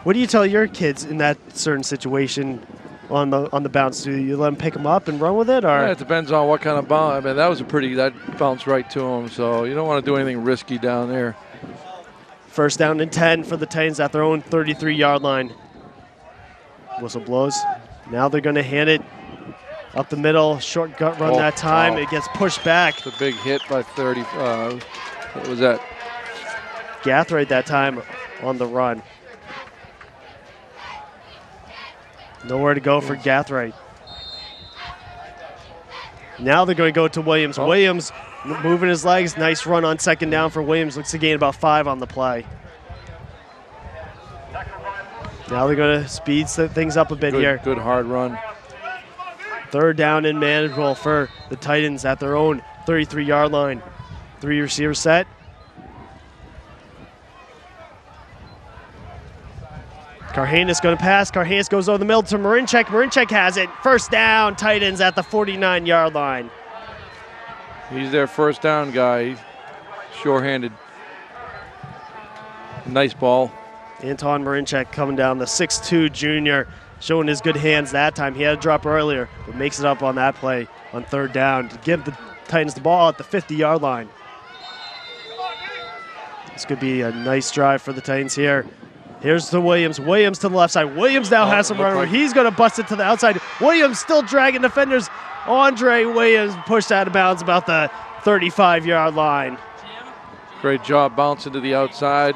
What do you tell your kids in that certain situation on the bounce? Do you let him pick him up and run with it, or? Yeah, it depends on what kind of bounce. I mean, that bounced right to him, so you don't want to do anything risky down there. First down and 10 for the Titans at their own 33-yard line. Whistle blows. Now they're going to hand it up the middle. Short gut run that time. Wow. It gets pushed back. It's a big hit by 30. What was that? Gathright that time on the run. Nowhere to go for Gathright. Now they're going to go to Williams. Williams moving his legs. Nice run on second down for Williams. Looks to gain about 5 on the play. Now they're going to speed things up a bit here. Good hard run. Third down and manageable for the Titans at their own 33-yard line. 3 receiver set. Karhanis going to pass. Karhanis goes over the middle to Marinchek. Marinchek has it. First down, Titans at the 49-yard line. He's their first down guy. He's sure-handed. Nice ball. Anton Marinchek coming down, the 6'2 junior, showing his good hands that time. He had a drop earlier, but makes it up on that play on third down to give the Titans the ball at the 50-yard line. This could be a nice drive for the Titans here. Here's to Williams. Williams to the left side. Williams now has some running. He's going to bust it to the outside. Williams still dragging defenders. Andre Williams pushed out of bounds about the 35-yard line. Great job bouncing to the outside.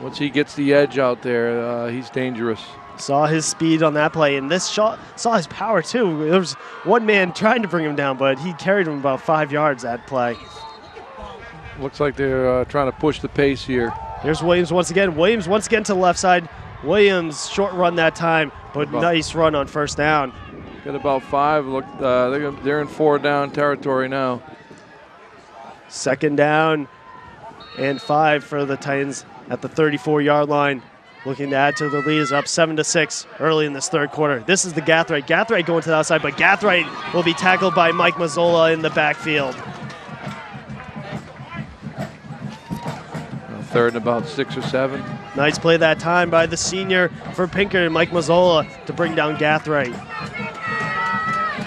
Once he gets the edge out there, he's dangerous. Saw his speed on that play, and this shot saw his power too. There was one man trying to bring him down, but he carried him about 5 yards that play. Looks like they're trying to push the pace here. Here's Williams once again. Williams once again to the left side. Williams short run that time, but nice run on first down. Got about 5. Look, they're in 4 down territory now. Second down and 5 for the Titans at the 34-yard line. Looking to add to the lead, is up 7-6 early in this third quarter. This is the Gathright. Gathright going to the outside, but Gathright will be tackled by Mike Mazzola in the backfield. Third and about 6 or 7. Nice play that time by the senior for Pinkerton, Mike Mazzola, to bring down Gathright.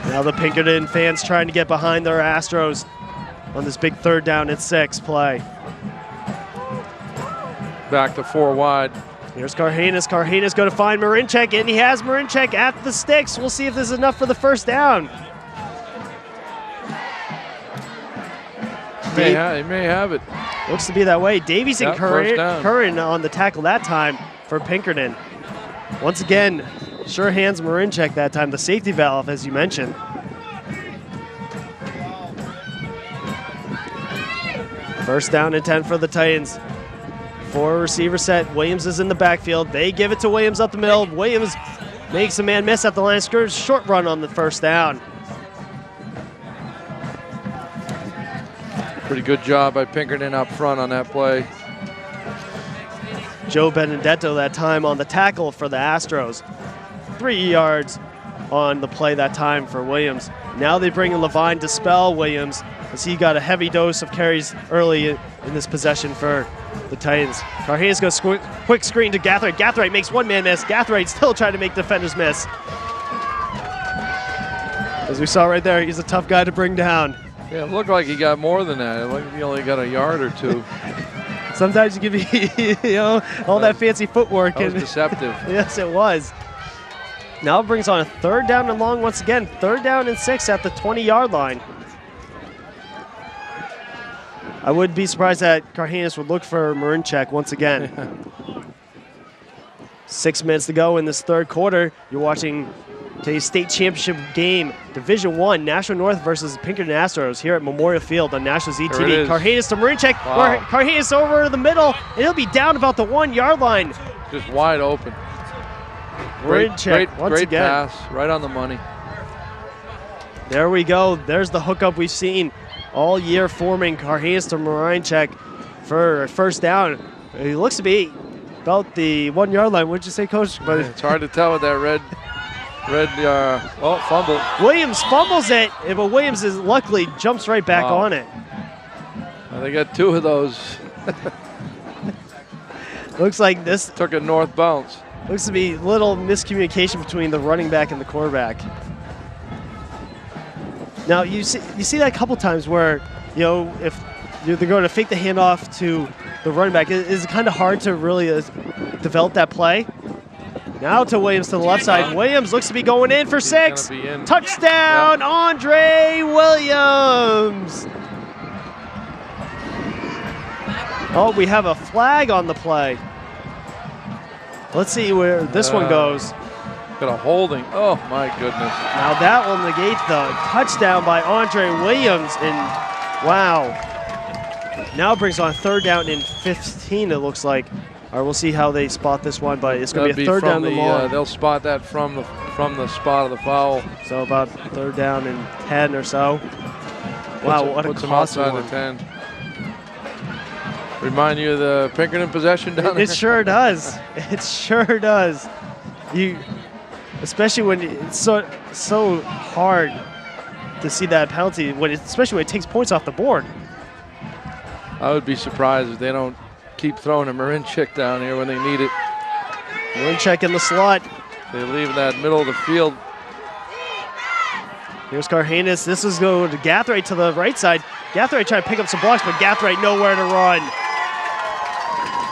Now the Pinkerton fans trying to get behind their Astros on this big third down and 6 play. Back to 4 wide. Here's Karhanis. Karhanis going to find Marinchek, and he has Marinchek at the sticks. We'll see if this is enough for the first down. He may have it. Looks to be that way. Davies and Curran on the tackle that time for Pinkerton. Once again, sure hands Marinchek that time, the safety valve, as you mentioned. First down and 10 for the Titans. 4 receiver set. Williams is in the backfield. They give it to Williams up the middle. Williams makes a man miss at the line of scrimmage. Short run on the first down. Pretty good job by Pinkerton up front on that play. Joe Benedetto that time on the tackle for the Astros. 3 yards on the play that time for Williams. Now they bring in Levine to spell Williams, as he got a heavy dose of carries early in this possession for the Titans. Karhanis goes quick screen to Gathright. Gathright makes one man miss. Gathright still trying to make defenders miss. As we saw right there, he's a tough guy to bring down. Yeah, it looked like he got more than that. It looked like he only got a yard or 2. Sometimes you give all that fancy footwork. That was deceptive. Yes, it was. Now it brings on a third down and long once again. Third down and 6 at the 20-yard line. I wouldn't be surprised that Karhanis would look for Marinchek once again. 6 minutes to go in this third quarter. You're watching today's state championship game, Division I, Nashua North versus Pinkerton Astros here at Memorial Field on Nashua ZTV. Karhanis to Marinchek. Wow. Karhanis over the middle, and he'll be down about the 1-yard line. Just wide open. Marinchek once great again. pass, right on the money. There we go. There's the hookup we've seen all year forming. Karhanis to Marinchek for a first down. He looks to be about the 1-yard line. What'd you say, Coach? But it's hard to tell with that red fumble. Williams fumbles it, but Williams luckily jumps right back on it. Well, they got 2 of those. Looks like this took a north bounce. Looks to be little miscommunication between the running back and the quarterback. Now you see that a couple times where, you know, if they're going to fake the handoff to the running back, it's kind of hard to really develop that play. Now to Williams to the left side. Williams looks to be going in for 6. Touchdown, yep. Andre Williams. Oh, we have a flag on the play. Let's see where this one goes. Got a holding. Oh, my goodness. Now that will negate the touchdown by Andre Williams. And wow. Now it brings on 3rd down and 15, it looks like. All right, we'll see how they spot this one, but it's going to be a 3rd down and long. They'll spot that from the spot of the foul. So about 3rd down and 10 or so. Wow, what a costly one. 10. Remind you of the Pinkerton possession down there? It sure does. It sure does. Especially when it's so hard to see that penalty, especially when it takes points off the board. I would be surprised if they don't keep throwing a Marinchik down here when they need it. Marinchik in the slot. They leave that middle of the field. Here's Carhanis. This is going to Gathright to the right side. Gathright trying to pick up some blocks, but Gathright nowhere to run.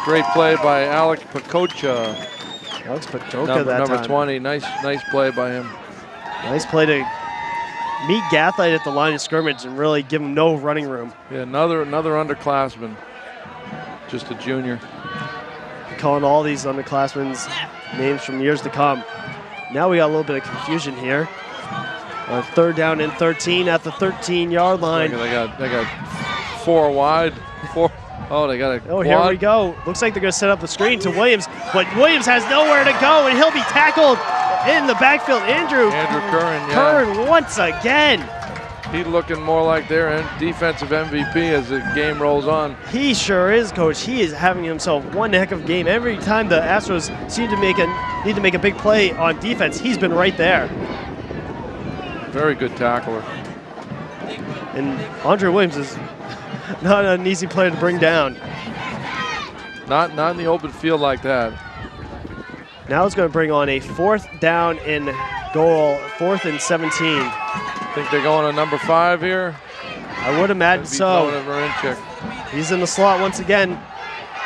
Great play by Alex Pacocha. Alex Pacocha number 20. Nice play by him. Nice play to meet Gathright at the line of scrimmage and really give him no running room. Yeah, another underclassman. Just a junior. Calling all these underclassmen's names from years to come. Now we got a little bit of confusion here. 3rd down and 13 at the 13-yard line. They got 4 wide. 4. Oh, they got a quad. Here we go. Looks like they're going to set up the screen to Williams, but Williams has nowhere to go, and he'll be tackled in the backfield. Andrew Curran, Curran once again. He's looking more like their defensive MVP as the game rolls on. He sure is, Coach. He is having himself one heck of a game. Every time the Astros seem to need to make a big play on defense, he's been right there. Very good tackler. And Andre Williams is not an easy player to bring down. Not in the open field like that. Now it's going to bring on a 4th down and goal, 4th and 17. Think they're going to number 5 here? I would imagine so. Marinchik. He's in the slot once again.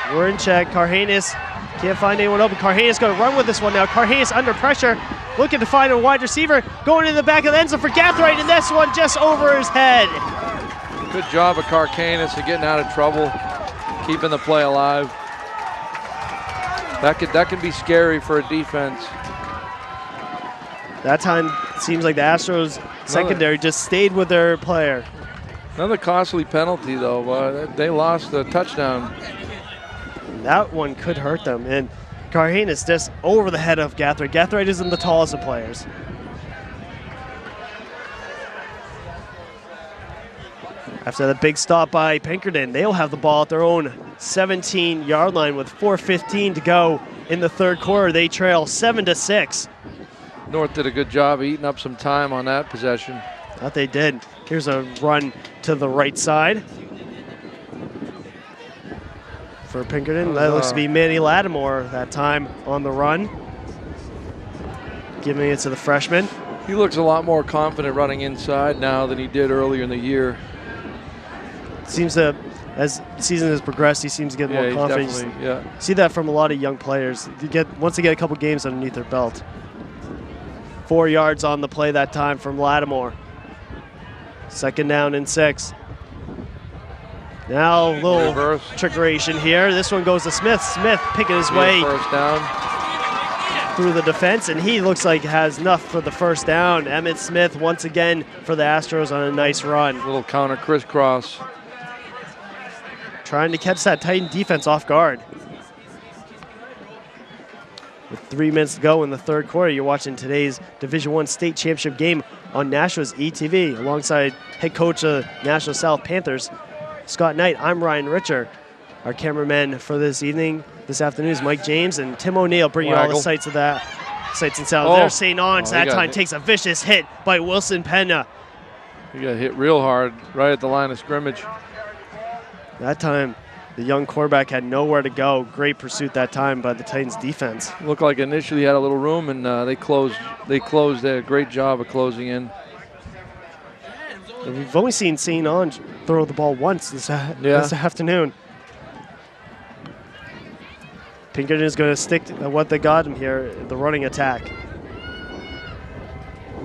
Marinchik, Carhanis can't find anyone open. Carhanis going to run with this one now. Carhanis under pressure, looking to find a wide receiver, going in the back of the end zone for Gathright, and this one just over his head. Good job of Carhanis of getting out of trouble, keeping the play alive. That can be scary for a defense. That time, it seems like the Astros secondary just stayed with their player. Another costly penalty, though. They lost the touchdown. That one could hurt them. And Carhanis just over the head of Gathright. Gathright isn't the tallest of players. After the big stop by Pinkerton, they'll have the ball at their own 17-yard line with 4:15 to go in the 3rd quarter. They trail 7-6. North did a good job of eating up some time on that possession. That they did. Here's a run to the right side for Pinkerton. That looks to be Manny Lattimore that time on the run. Giving it to the freshman. He looks a lot more confident running inside now than he did earlier in the year. Seems that as the season has progressed, he seems to get more confidence. See that from a lot of young players. Once they get a couple games underneath their belt. 4 yards on the play that time from Lattimore. 2nd down and 6. Now a little trickeration here. This one goes to Smith. Smith picking his way 1st down through the defense, and he looks like has enough for the 1st down. Emmitt Smith once again for the Astros on a nice run. Little counter crisscross. Trying to catch that Titan defense off guard. With 3 minutes to go in the 3rd quarter, you're watching today's Division I state championship game on Nashua's ETV alongside head coach of Nashua South Panthers, Scott Knight. I'm Ryan Richer. Our cameraman for this afternoon is Mike James, and Tim O'Neill bringing you all the sights and sounds. There's St. On's that time takes a vicious hit by Wilson Pena. He got hit real hard right at the line of scrimmage. That time The young quarterback had nowhere to go. Great pursuit that time by the Titans defense. Looked like initially had a little room, and they closed. They closed. They did a great job of closing in. We've only seen St. Ange throw the ball once this afternoon. Pinkerton is going to stick to what they got him here, the running attack.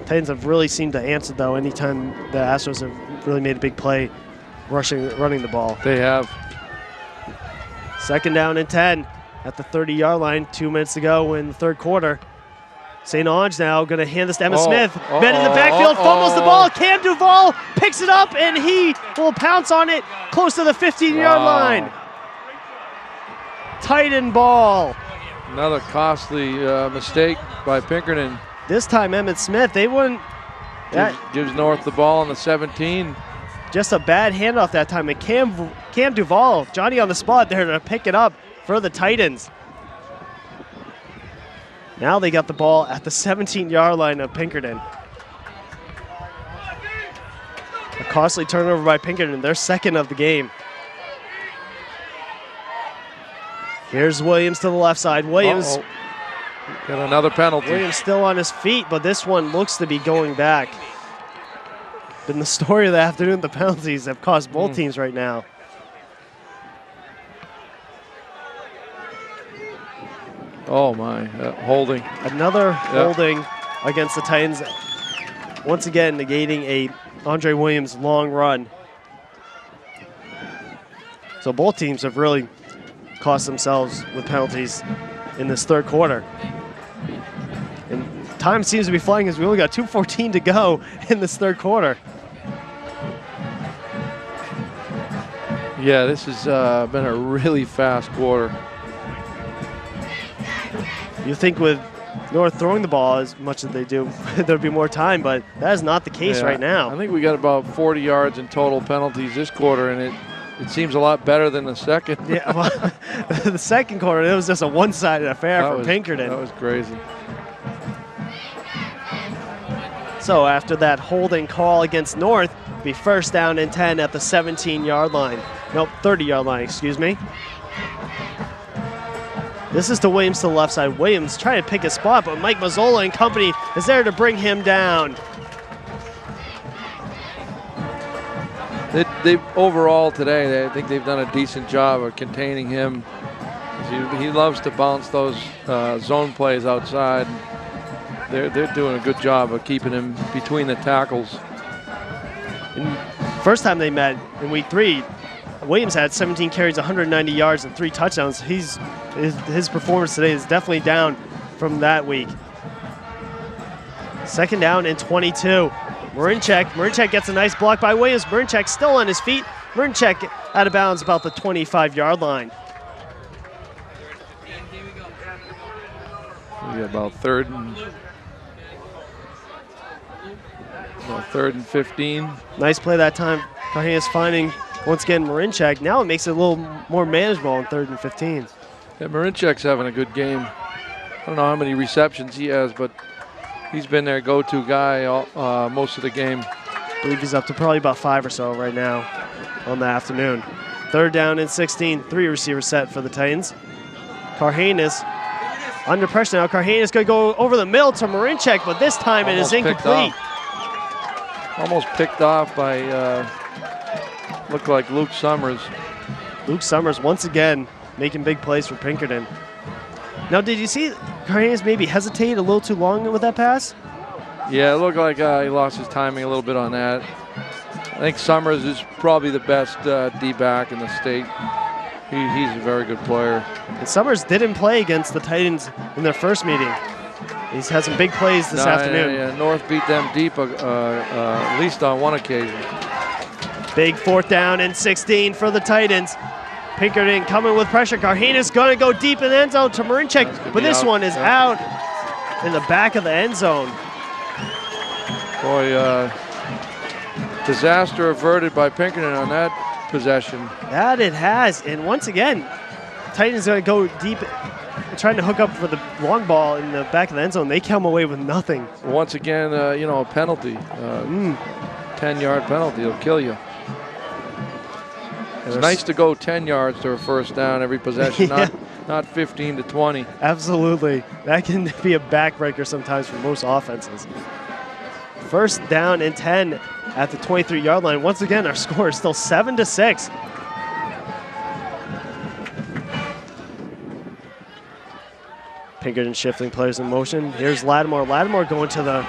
Titans have really seemed to answer, though, anytime the Astros have really made a big play running the ball. They have. 2nd down and 10 at the 30-yard line, 2 minutes to go in the 3rd quarter. St. Ange now going to hand this to Emma Smith. Men in the backfield, fumbles the ball. Cam Duvall picks it up, and he will pounce on it close to the 15-yard line. Titan ball. Another costly mistake by Pinkerton. This time, Emmett Smith, they wouldn't. Gives North the ball on the 17. Just a bad handoff that time. And Cam Duvall, Johnny on the spot there to pick it up for the Titans. Now they got the ball at the 17-yard line of Pinkerton. A costly turnover by Pinkerton, their 2nd of the game. Here's Williams to the left side. Williams. Got another penalty. Williams still on his feet, but this one looks to be going back. Been the story of the afternoon. The penalties have cost both teams right now. Oh my, holding. Another holding against the Titans. Once again, negating a Andre Williams long run. So both teams have really cost themselves with penalties in this 3rd quarter. And time seems to be flying as we only got 2:14 to go in this 3rd quarter. Yeah, this has been a really fast quarter. You think with North throwing the ball as much as they do, there'd be more time, but that is not the case right now. I think we got about 40 yards in total penalties this quarter, and it seems a lot better than the second. Yeah, well, the 2nd quarter, it was just a one-sided affair for Pinkerton. That was crazy. So after that holding call against North, be 1st down and 10 at the 17-yard line. Nope, 30-yard line, excuse me. This is to Williams to the left side. Williams trying to pick a spot, but Mike Mazzola and company is there to bring him down. They overall today, I think they've done a decent job of containing him. He loves to bounce those zone plays outside. They're doing a good job of keeping him between the tackles. And first time they met in week 3, Williams had 17 carries, 190 yards, and 3 touchdowns. His performance today is definitely down from that week. 2nd down and 22. Marinchak gets a nice block by Williams. Marinchak still on his feet. Marinchak out of bounds about the 25-yard line. We got about 3rd and 15. Nice play that time. Cardenas finding, once again, Marinchak. Now it makes it a little more manageable on 3rd and 15. Yeah, Marinchak's having a good game. I don't know how many receptions he has, but he's been their go-to guy most of the game. I believe he's up to probably about 5 or so right now on the afternoon. 3rd down and 16, 3 receiver set for the Titans. Cardenas under pressure now. Cardenas going to go over the middle to Marinchak, but this time it is incomplete. Almost picked off by, looked like Luke Summers. Luke Summers once again making big plays for Pinkerton. Now, did you see Cardenas maybe hesitate a little too long with that pass? Yeah, it looked like he lost his timing a little bit on that. I think Summers is probably the best D-back in the state. He's a very good player. And Summers didn't play against the Titans in their first meeting. He's had some big plays this afternoon. Yeah, North beat them deep at least on one occasion. Big 4th down and 16 for the Titans. Pinkerton coming with pressure. Cardenas going to go deep in the end zone to Marinchak, but this one is out in the back of the end zone. Boy, disaster averted by Pinkerton on that possession. That it has, and once again, Titans going to go deep, trying to hook up for the long ball in the back of the end zone. They come away with nothing. Once again, a penalty, 10-yard penalty, it'll kill you. It's nice to go 10 yards to a first down every possession, Yeah. not 15 to 20. Absolutely. That can be a backbreaker sometimes for most offenses. First down and 10 at the 23-yard line. Once again, our score is still 7-6. Pinkerton shifting players in motion. Here's Lattimore. Lattimore going to the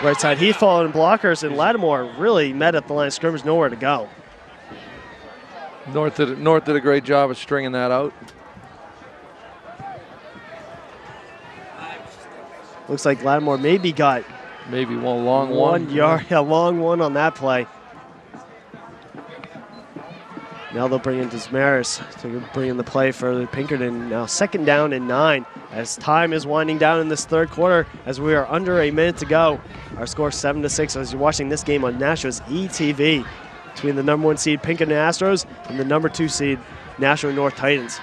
right side. He followed in blockers, and Lattimore really met at the line of scrimmage, nowhere to go. North did a great job of stringing that out. Looks like Lattimore maybe got Maybe one long one yard, a long one on that play. Now they'll bring in Desmaris to bring in the play for Pinkerton. Now 2nd down and 9 as time is winding down in this third quarter as we are under a minute to go. Our score 7-6 as you're watching this game on Nashua's ETV between the number 1 seed Pinkerton Astros and the number 2 seed Nashua North Titans.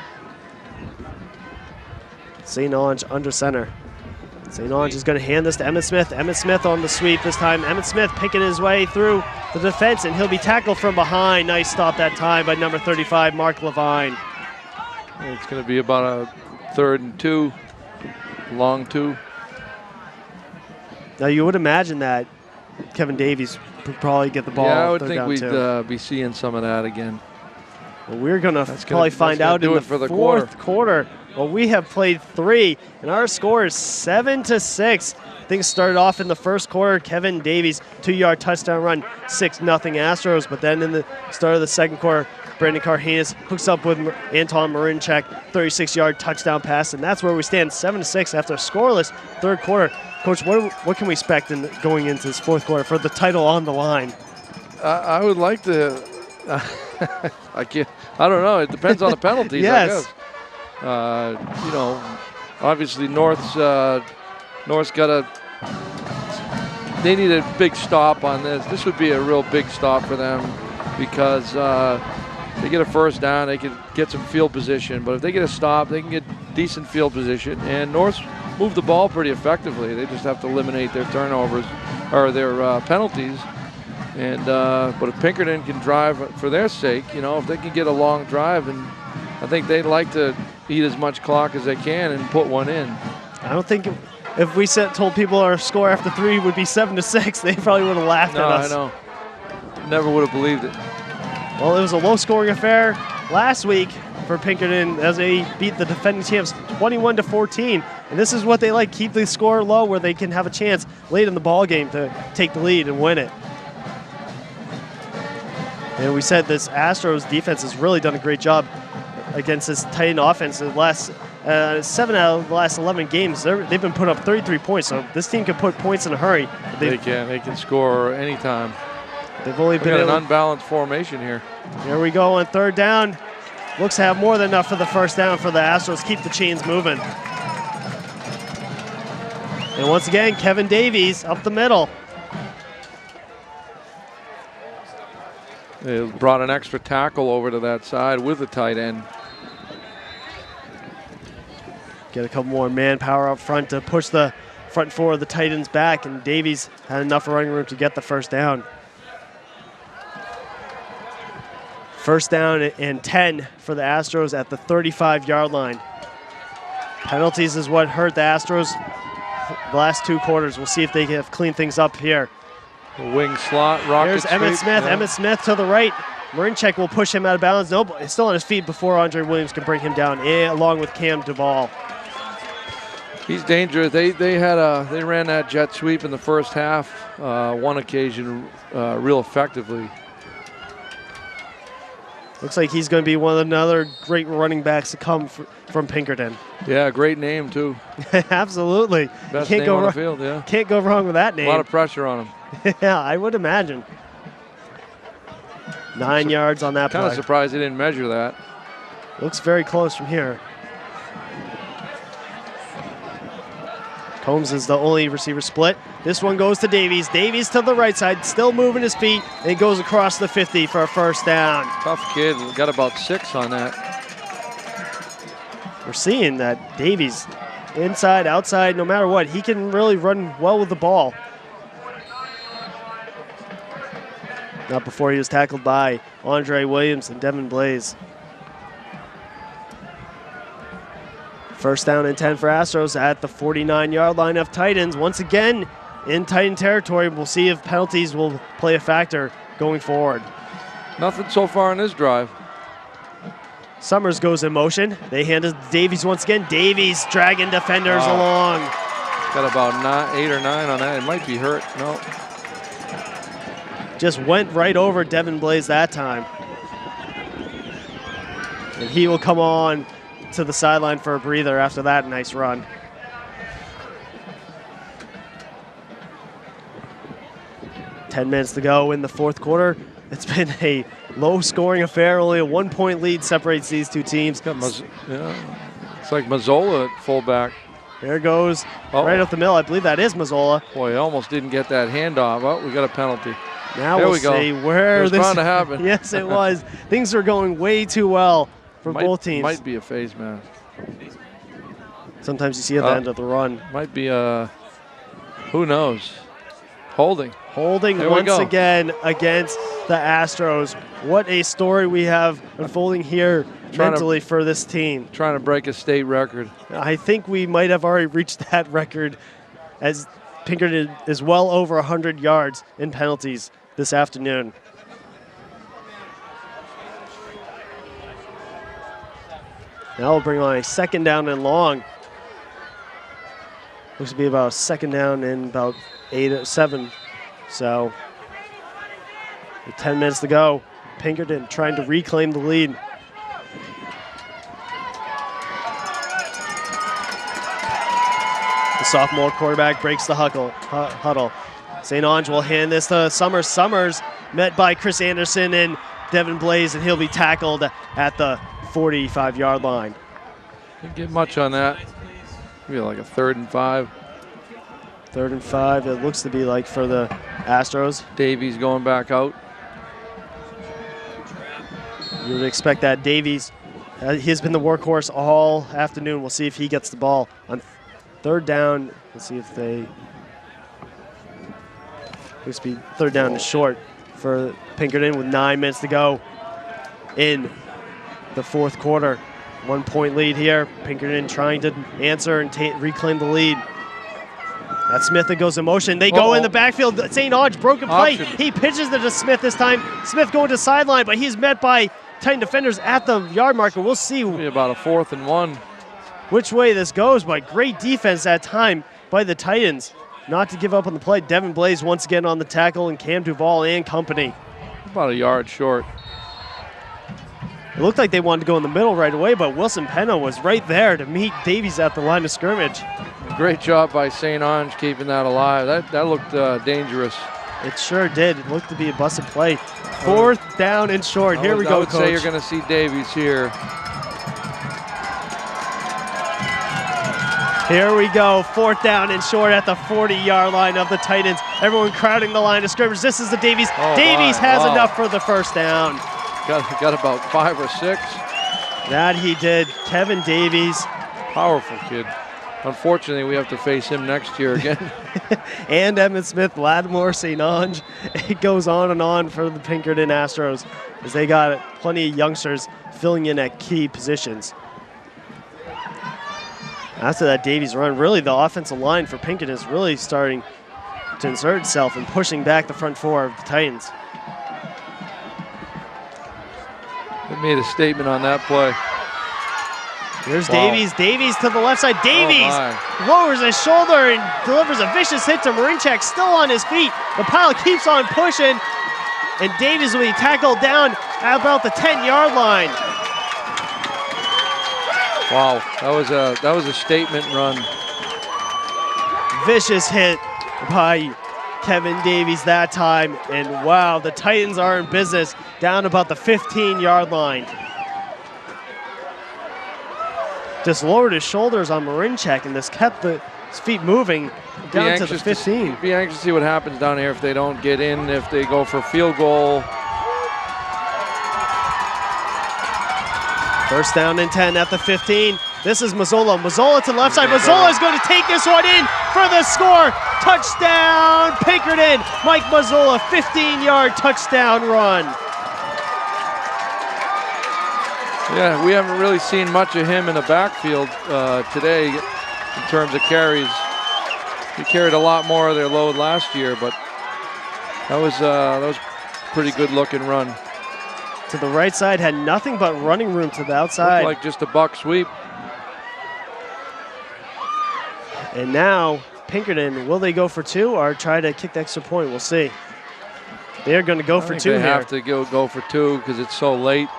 St. Onge under center. St. Onge is going to hand this to Emmett Smith. Emmett Smith on the sweep this time. Emmett Smith picking his way through the defense, and he'll be tackled from behind. Nice stop that time by number 35, Mark Levine. It's going to be about a 3rd and 2, long 2. Now you would imagine that Kevin Davies would probably get the ball. Yeah, I would third think down we'd too. be seeing some of that again. Well, we're going to probably find gonna out do in it the for the fourth quarter. Well, we have played 3, and our score is 7-6. Things started off in the first quarter. Kevin Davies, 2-yard touchdown run, 6-0 Astros. But then in the start of the second quarter, Brandon Carhanis hooks up with Anton Marinchak, 36-yard touchdown pass, and that's where we stand, 7-6 after a scoreless third quarter. Coach, what can we expect going into this fourth quarter for the title on the line? I would like to. I don't know. It depends on the penalties. Yes. I guess. Obviously North's got they need a big stop on this. This would be a real big stop for them because they get a first down, they can get some field position. But if they get a stop, they can get decent field position. And North's moved the ball pretty effectively. They just have to eliminate their turnovers or their penalties. And but if Pinkerton can drive for their sake, if they can get a long drive, and I think they'd like to eat as much clock as they can and put one in. I don't think if we told people our score after 3 would be 7-6, they probably would have laughed at us. No, I know. Never would have believed it. Well, it was a low-scoring affair last week for Pinkerton as they beat the defending champs 21-14. And this is what they like, keep the score low where they can have a chance late in the ball game to take the lead and win it. And we said this Astros defense has really done a great job against this Titan offense. The last 7 out of the last 11 games, they've been put up 33 points. So this team can put points in a hurry. They can score anytime. They've only been an unbalanced formation here. Here we go on 3rd down. Looks to have more than enough for the first down for the Astros. Keep the chains moving. And once again, Kevin Davies up the middle. They brought an extra tackle over to that side with the tight end. Get a couple more manpower up front to push the front 4 of the Titans back, and Davies had enough running room to get the first down. First down and 10 for the Astros at the 35-yard line. Penalties is what hurt the Astros the last 2 quarters. We'll see if they can clean things up here. Wing slot, rocket. Here's Emmett Smith. Yeah. Emmett Smith to the right. Marinchak will push him out of bounds. Nope, he's still on his feet before Andre Williams can bring him down, along with Cam Duvall. He's dangerous. They ran that jet sweep in the first half, one occasion, real effectively. Looks like he's going to be one of another great running backs to come from Pinkerton. Yeah, great name too. Absolutely. Best name on the field, yeah. Can't go wrong with that name. A lot of pressure on him. Yeah, I would imagine. 9 yards on that play. Kind of surprised they didn't measure that. Looks very close from here. Combs is the only receiver split. This one goes to Davies. Davies to the right side, still moving his feet, and he goes across the 50 for a first down. Tough kid, got about 6 on that. We're seeing that Davies, inside, outside, no matter what, he can really run well with the ball. Not before he was tackled by Andre Williams and Devin Blaze. First down and 10 for Astros at the 49-yard line of Titans. Once again, in Titan territory, we'll see if penalties will play a factor going forward. Nothing so far in this drive. Summers goes in motion. They hand it to Davies once again. Davies dragging defenders along. Got about 8 or 9 on that. It might be hurt. No. Just went right over Devin Blaze that time. And he will come on to the sideline for a breather after that nice run. Ten minutes to go in the fourth quarter. It's been a low-scoring affair. Only a 1-point lead separates these two teams. It's like Mazzola at fullback. There goes right up the middle. I believe that is Mazzola. Boy, he almost didn't get that handoff. Oh, we got a penalty. Now we'll see where this was bound to happen. Yes, it was. Things are going way too well for both teams. Might be a phase mask. Sometimes you see at the end of the run. Might be a, who knows? Holding. Holding once again against the Astros. What a story we have unfolding here mentally for this team. Trying to break a state record. I think we might have already reached that record, as Pinkerton is well over 100 yards in penalties this afternoon. Now we'll bring on a second down and long. Looks to be about a second down and about 8 or 7. So, with 10 minutes to go, Pinkerton trying to reclaim the lead. The sophomore quarterback breaks the huddle. St. Ange will hand this to Summers. Summers met by Chris Anderson and Devin Blaze, and he'll be tackled at the 45-yard line. Didn't get much on that. Maybe like a 3rd and 5. 3rd and 5, it looks to be like for the Astros. Davies going back out. You would expect that. Davies, he's been the workhorse all afternoon. We'll see if he gets the ball on 3rd down. Let's see if they, looks to be 3rd down and short for Pinkerton with 9 minutes to go in the fourth quarter. 1-point lead here. Pinkerton trying to answer and reclaim the lead. That's Smith that goes in motion. They go in the backfield. St. Ange, broken play. He pitches it to Smith this time. Smith going to sideline, but he's met by Titan defenders at the yard marker. We'll see. Maybe about a 4th and 1. Which way this goes, but great defense that time by the Titans. Not to give up on the play. Devin Blaze once again on the tackle, and Cam Duval and company. About a yard short. It looked like they wanted to go in the middle right away, but Wilson Penna was right there to meet Davies at the line of scrimmage. Great job by St. Ange keeping that alive. That looked dangerous. It sure did. It looked to be a busted play. 4th down and short. Here we go, I would say you're going to see Davies here. Here we go. 4th down and short at the 40-yard line of the Titans. Everyone crowding the line of scrimmage. This is the Davies. Davies has enough for the first down. Got about 5 or 6. That he did. Kevin Davies. Powerful kid. Unfortunately, we have to face him next year again. And Emmett Smith, Lattimore, St. Ange. It goes on and on for the Pinkerton Astros as they got plenty of youngsters filling in at key positions. After that Davies run, really the offensive line for Pinkerton is really starting to insert itself and pushing back the front four of the Titans. They made a statement on that play. Here's Davies. Davies to the left side. Davies lowers his shoulder and delivers a vicious hit to Marinchak, still on his feet. The pile keeps on pushing, and Davies will be tackled down at about the 10-yard line. Wow, that was a statement run. Vicious hit by Kevin Davies that time, and wow, the Titans are in business down about the 15-yard line. Just lowered his shoulders on Marinchak and just kept his feet moving down to the 15. Be anxious to see what happens down here if they don't get in, if they go for field goal. First down and 10 at the 15. This is Mazzola. Mazzola to the left side. Mazzola is going to take this one in for the score. Touchdown, Pinkerton! Mike Mazzola, 15-yard touchdown run. Yeah, we haven't really seen much of him in the backfield today in terms of carries. He carried a lot more of their load last year, but that was a pretty good looking run. To the right side, had nothing but running room to the outside. Looked like just a buck sweep. And now, Pinkerton, will they go for 2 or try to kick the extra point? We'll see. They're going to go for 2 here. They have to go for 2 because it's so late.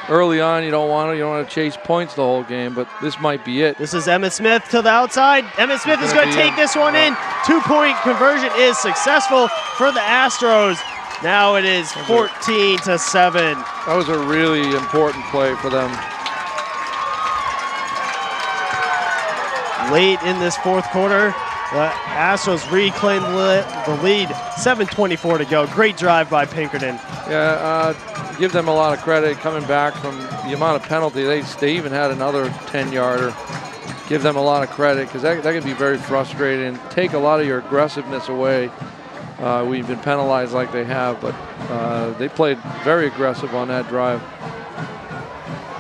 Early on, you don't want to chase points the whole game, but this might be it. This is Emmett Smith to the outside. Emmett Smith is going to take this one in. 2-point conversion is successful for the Astros. Now it is 14-7. That was a really important play for them. Late in this fourth quarter, the Astros reclaimed the lead. 7:24 to go. Great drive by Pinkerton. Yeah, give them a lot of credit coming back from the amount of penalty. They even had another 10-yarder. Give them a lot of credit because that can be very frustrating and take a lot of your aggressiveness away. We've been penalized like they have, but they played very aggressive on that drive.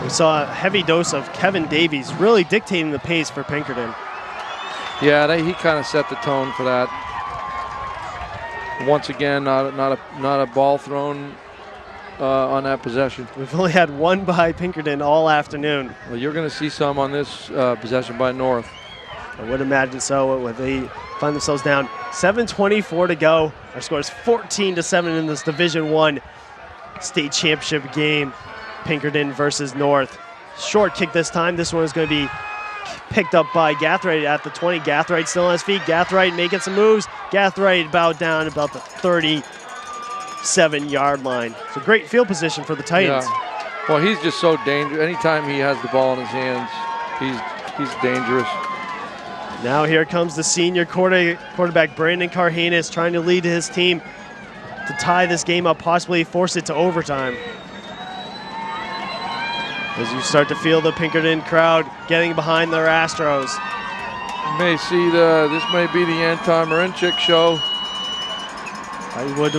We saw a heavy dose of Kevin Davies really dictating the pace for Pinkerton. Yeah, he kind of set the tone for that. Once again, not a ball thrown on that possession. We've only had one by Pinkerton all afternoon. Well, you're going to see some on this possession by North. I would imagine so. They find themselves down. 7:24 to go. Our score is 14-7 in this Division I state championship game. Pinkerton versus North. Short kick this time. This one is going to be picked up by Gathright at the 20. Gathright still on his feet. Gathright making some moves. Gathright about down about the 37-yard line. It's a great field position for the Titans. Yeah. Well, he's just so dangerous. Anytime he has the ball in his hands, he's dangerous. Now here comes the senior quarterback Brandon Carhanis trying to lead his team to tie this game up, possibly force it to overtime. As you start to feel the Pinkerton crowd getting behind their Astros. You may see this may be the Anton Marinchik show. I would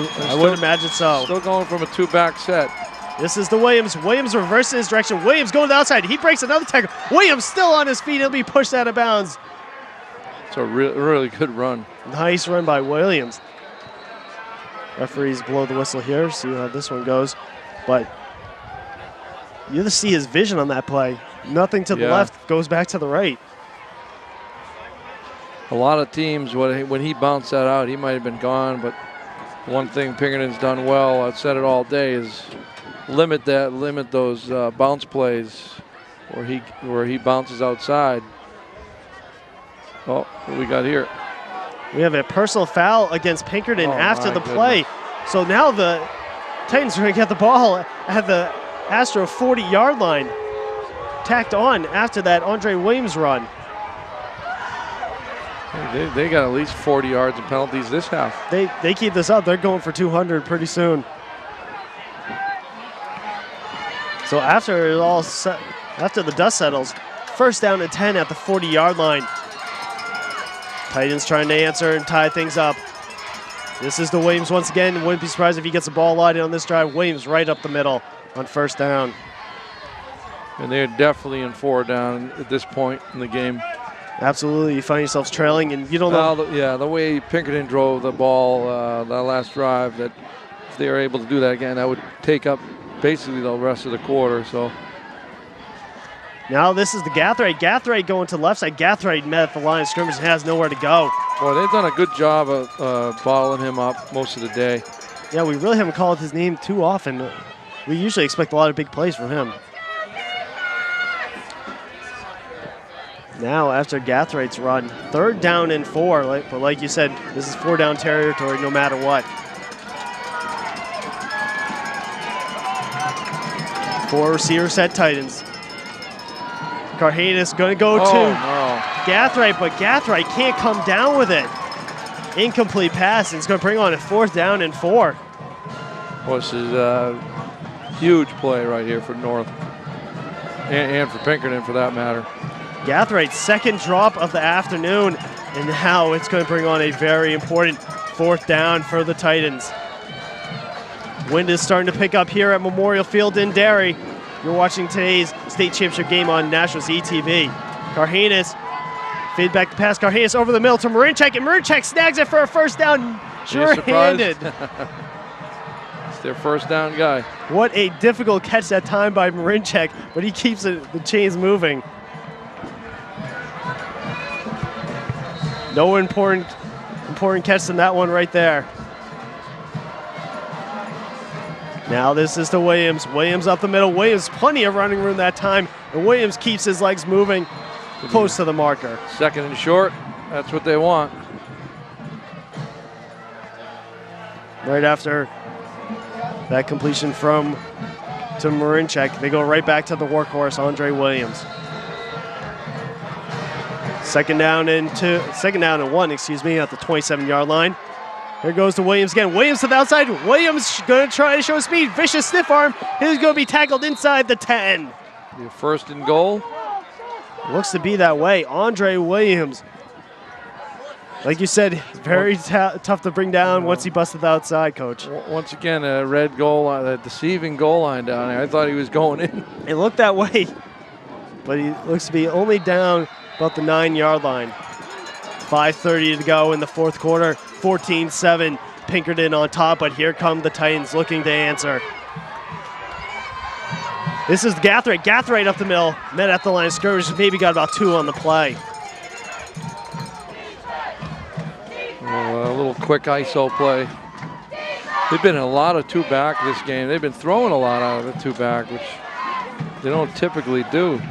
imagine so. Still going from a 2-back set. This is the Williams. Williams reverses his direction. Williams going to the outside. He breaks another tackle. Williams still on his feet. He'll be pushed out of bounds. It's a really good run. Nice run by Williams. Referees blow the whistle here. See how this one goes. But you just see his vision on that play. Nothing to the left, goes back to the right. A lot of teams, when he bounced that out, he might have been gone. But one thing Pinkerton's done well, I've said it all day, is limit those bounce plays where he bounces outside. Oh, what we got here? We have a personal foul against Pinkerton after the play. So now the Titans are going to get the ball at the Astro 40-yard line, tacked on after that Andre Williams run. They got at least 40 yards in penalties this half. They keep this up, they're going for 200 pretty soon. So after the dust settles, first down and 10 at the 40-yard line. Titans trying to answer and tie things up. This is the Williams once again. Wouldn't be surprised if he gets the ball lighted on this drive. Williams right up the middle on first down. And they're definitely in 4 down at this point in the game. Absolutely, you find yourselves trailing and you don't know. The way Pinkerton drove the ball that last drive, that if they were able to do that again, that would take up basically the rest of the quarter. So now this is the Gathright. Gathright going to the left side. Gathright met at the line of scrimmage and has nowhere to go. Boy, they've done a good job of bottling him up most of the day. Yeah, we really haven't called his name too often. We usually expect a lot of big plays from him. Now, after Gathraight's run, 3rd down and 4. But like you said, this is 4-down territory no matter what. 4 receiver set Titans. Carhanis going to go to Gathright, but Gathright can't come down with it. Incomplete pass, and it's going to bring on a 4th down and 4. Well, this is a huge play right here for North and for Pinkerton for that matter. Gathraight's 2nd drop of the afternoon. And now it's going to bring on a very important 4th down for the Titans. Wind is starting to pick up here at Memorial Field in Derry. You're watching today's state championship game on Nashua's ETV. Carhanis, fade back the pass. Carhanis over the middle to Marinchak, and Marinchak snags it for a 1st down. Sure-handed. It's their 1st down guy. What a difficult catch that time by Marinchak, but he keeps the chains moving. No important catch than that one right there. Now this is to Williams. Williams up the middle. Williams, plenty of running room that time, and Williams keeps his legs moving close to the marker. 2nd and short. That's what they want. Right after that completion to Marinchak, they go right back to the workhorse, Andre Williams. 2nd down and 1, at the 27-yard line. Here goes to Williams again. Williams to the outside. Williams going to try to show speed. Vicious stiff arm. He's going to be tackled inside the 10. Your 1st and goal. Looks to be that way. Andre Williams, like you said, very tough to bring down once he busted the outside, Coach. Once again, a red goal, a deceiving goal line down there. I thought he was going in. It looked that way, but he looks to be only down about the 9-yard line. 5:30 to go in the 4th quarter. 14-7, Pinkerton on top, but here come the Titans looking to answer. This is Gathright. Gathright up the middle, met at the line of scrimmage, maybe got about 2 on the play. A little quick ISO play. They've been in a lot of 2-back this game. They've been throwing a lot out of the 2-back, which they don't typically do.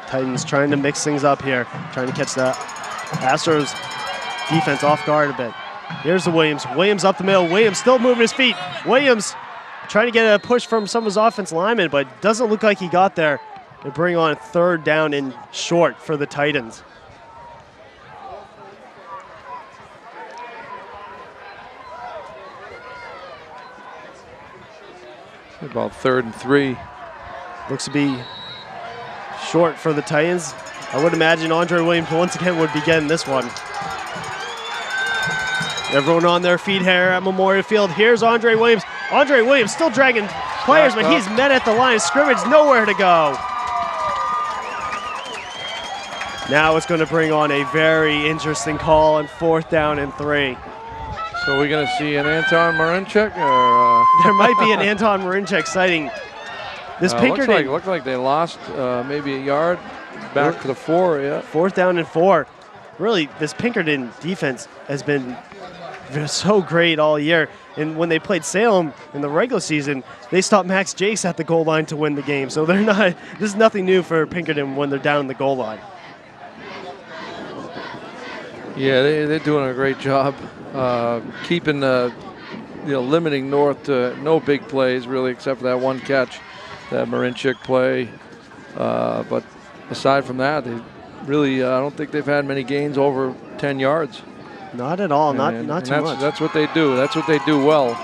Titans trying to mix things up here, trying to catch that Astros defense off guard a bit. Here's the Williams. Williams up the middle. Williams still moving his feet. Williams trying to get a push from some of his offensive linemen, but doesn't look like he got there. They bring on 3rd down and short for the Titans. About 3rd and 3. Looks to be short for the Titans. I would imagine Andre Williams once again would be getting this one. Everyone on their feet here at Memorial Field. Here's Andre Williams. Andre Williams still dragging players, but he's met at the line of scrimmage, nowhere to go. Now it's going to bring on a very interesting call on 4th down and 3. So we're going to see an Anton Marinchak? Or, There might be an Anton Marinchak sighting. This Pinkerton. Looks like they lost maybe a yard back to the 4, yeah. 4th down and 4. Really, this Pinkerton defense has been so great all year. And when they played Salem in the regular season, they stopped Max Jakes at the goal line to win the game. So they're not. This is nothing new for Pinkerton when they're down the goal line. Yeah, they're doing a great job keeping limiting North to no big plays really, except for that one catch, that Marinchak play. But aside from that, they really I don't think they've had many gains over 10 yards. Not at all. Not too much. That's what they do. That's what they do well.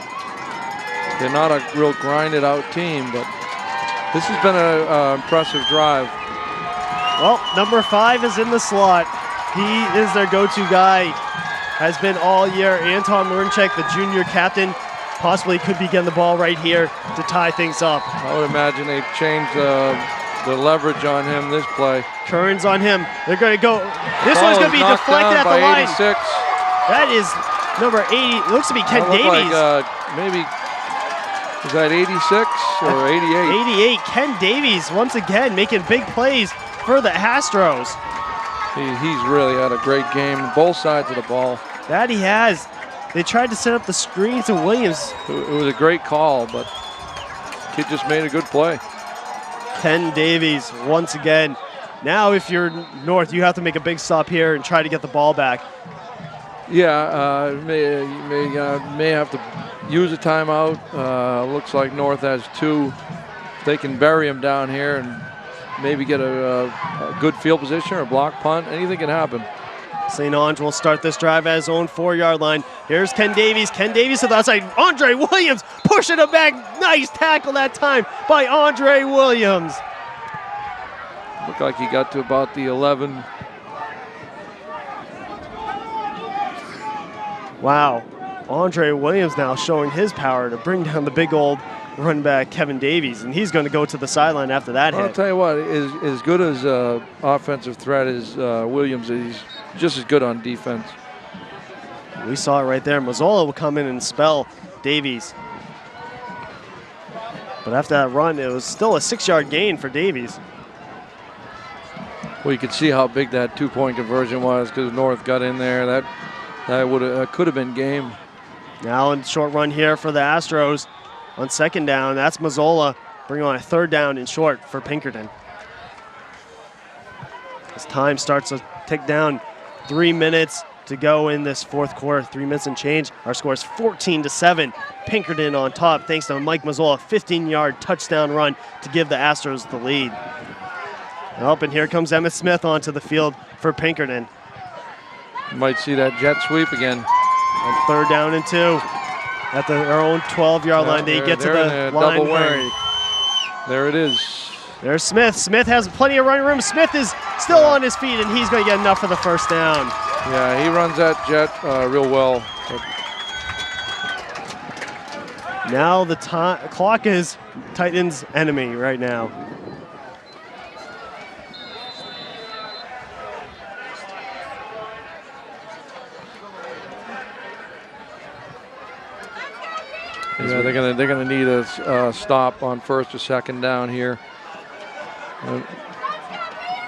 They're not a real grinded out team, but this has been an impressive drive. Well, number 5 is in the slot. He is their go-to guy. Has been all year. Anton Marinchak, the junior captain, possibly could be getting the ball right here to tie things up. I would imagine they've changed the leverage on him this play. Curran's on him. They're going to go. This one's going to be deflected at the line. 86. That is number 80. It looks to be Ken Davies. Like, maybe, is that 86 or 88? 88. Ken Davies, once again, making big plays for the Astros. He's really had a great game, both sides of the ball. That he has. They tried to set up the screen to Williams. It was a great call, but kid just made a good play. Ken Davies, once again. Now, if you're North, you have to make a big stop here and try to get the ball back. Yeah, may have to use a timeout. Looks like North has 2. They can bury him down here and maybe get a good field position or a block punt. Anything can happen. St. Ange will start this drive at his own 4-yard line. Here's Ken Davies. Ken Davies to the outside. Andre Williams pushing him back. Nice tackle that time by Andre Williams. Looked like he got to about the 11. Wow. Andre Williams now showing his power to bring down the big old running back Kevin Davies, and he's going to go to the sideline after that hit. I'll tell you what, as good as offensive threat as Williams is, he's just as good on defense. We saw it right there. Mazzola will come in and spell Davies. But after that run, it was still a 6-yard gain for Davies. Well, you could see how big that 2-point conversion was because North got in there. That could have been game. Now in short run here for the Astros on 2nd down. That's Mazzola bringing on a 3rd down and short for Pinkerton. As time starts to tick down, 3 minutes to go in this 4th quarter, 3 minutes and change. Our score is 14-7. Pinkerton on top thanks to Mike Mazzola, 15-yard touchdown run to give the Astros the lead. Up and here comes Emmett Smith onto the field for Pinkerton. You might see that jet sweep again. On 3rd down and 2 at their own 12-yard line. They get to the line. Double wing. There it is. There's Smith. Smith has plenty of running room. Smith is still on his feet, and he's going to get enough for the 1st down. Yeah, he runs that jet real well. Now the clock is Titans' enemy right now. Yeah, they're gonna need a stop on 1st or 2nd down here.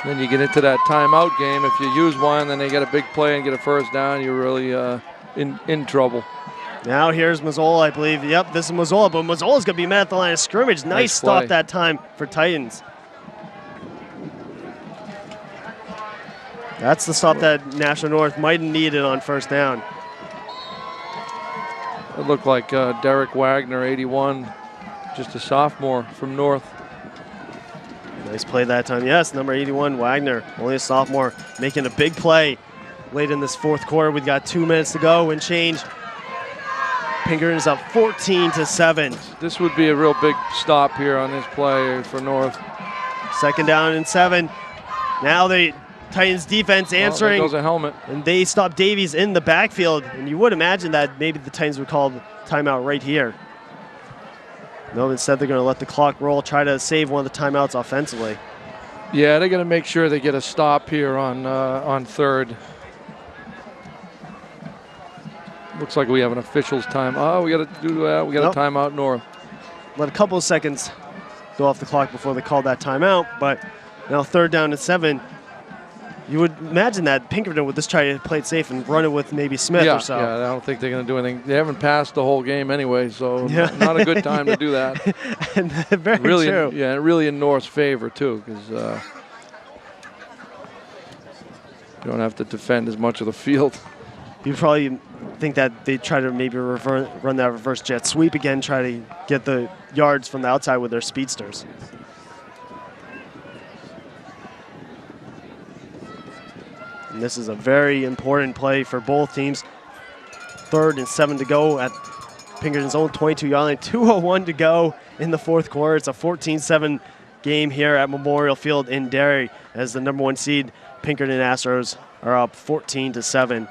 Then you get into that timeout game. If you use one, then they get a big play and get a 1st down, you're really in trouble. Now here's Mazzola, I believe. Yep, this is Mazzola, but Mazzola's going to be met at the line of scrimmage. Nice stop that time for Titans. That's the stop that Nashua North might have needed on 1st down. It looked like Derek Wagner, 81, just a sophomore from North. Nice play that time. Yes, number 81, Wagner, only a sophomore, making a big play late in this 4th quarter. We've got 2 minutes to go and change. Pinkerton is up 14-7. This would be a real big stop here on this play for North. 2nd down and 7. Now the Titans defense answering. There goes a helmet. And they stop Davies in the backfield. And you would imagine that maybe the Titans would call timeout right here. No, instead they're going to let the clock roll, try to save one of the timeouts offensively. Yeah, they're going to make sure they get a stop here on 3rd. Looks like we have an official's time. Oh, we got to do that. We got a timeout North. Let a couple of seconds go off the clock before they call that timeout. But now 3rd down and 7. You would imagine that Pinkerton would just try to play it safe and run it with maybe Smith or so. Yeah, I don't think they're going to do anything. They haven't passed the whole game anyway, so not a good time to do that. And very really, true. Really in North's favor, too, because you don't have to defend as much of the field. You probably think that they try to maybe run that reverse jet sweep again, try to get the yards from the outside with their speedsters. And this is a very important play for both teams. 3rd and 7 to go at Pinkerton's own 22-yard line. 2:01 to go in the 4th quarter. It's a 14-7 game here at Memorial Field in Derry as the number 1 seed Pinkerton Astros are up 14-7.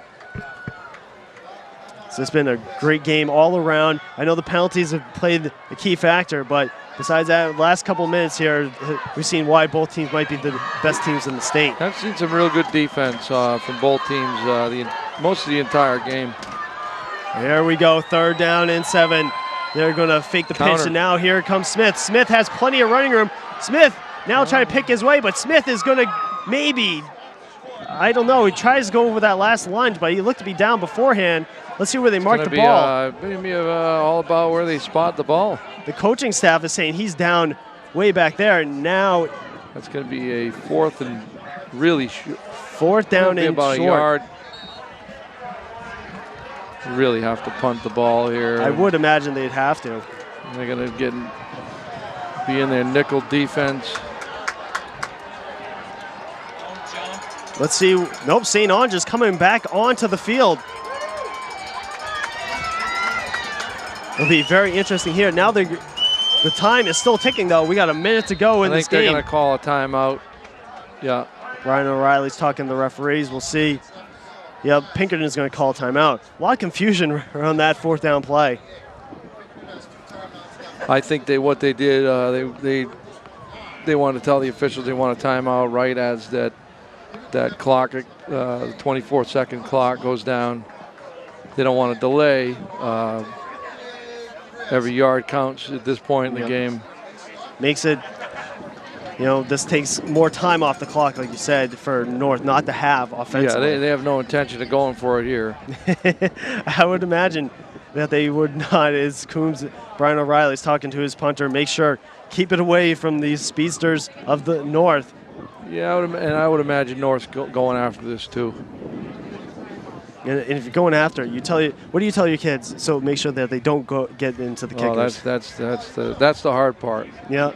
So it's been a great game all around. I know the penalties have played a key factor, but besides that, last couple minutes here, we've seen why both teams might be the best teams in the state. I've seen some real good defense from both teams most of the entire game. There we go, 3rd down and 7. They're going to fake the pitch, and now here comes Smith. Smith has plenty of running room. Smith now trying to pick his way, but Smith is going to maybe, I don't know, he tries to go over that last lunge, but he looked to be down beforehand. Let's see where they mark the ball. It's going to be all about where they spot the ball. The coaching staff is saying he's down way back there. Now that's going to be a 4th and really 4th down and about short. A yard. Really have to punt the ball here. I would imagine they'd have to. They're going to be in their nickel defense. Let's see. Nope, St. Ange is coming back onto the field. It'll be very interesting here. Now the time is still ticking, though. We got a minute to go in this game. I think they're going to call a timeout. Yeah. Ryan O'Reilly's talking to the referees. We'll see. Yep, Pinkerton is going to call timeout. A lot of confusion around that 4th down play. I think what they did, they wanted to tell the officials they want a timeout right as that clock, the 24-second clock goes down. They don't want to delay. Every yard counts at this point in the game. Makes it, this takes more time off the clock, like you said, for North not to have offensively. Yeah, they have no intention of going for it here. I would imagine that they would not, as Brian O'Reilly's talking to his punter, make sure, keep it away from these speedsters of the North. Yeah, I would imagine North's going after this too. And if you're going after it, what do you tell your kids? So make sure that they don't get into the kickers. Oh, that's the hard part. Yeah.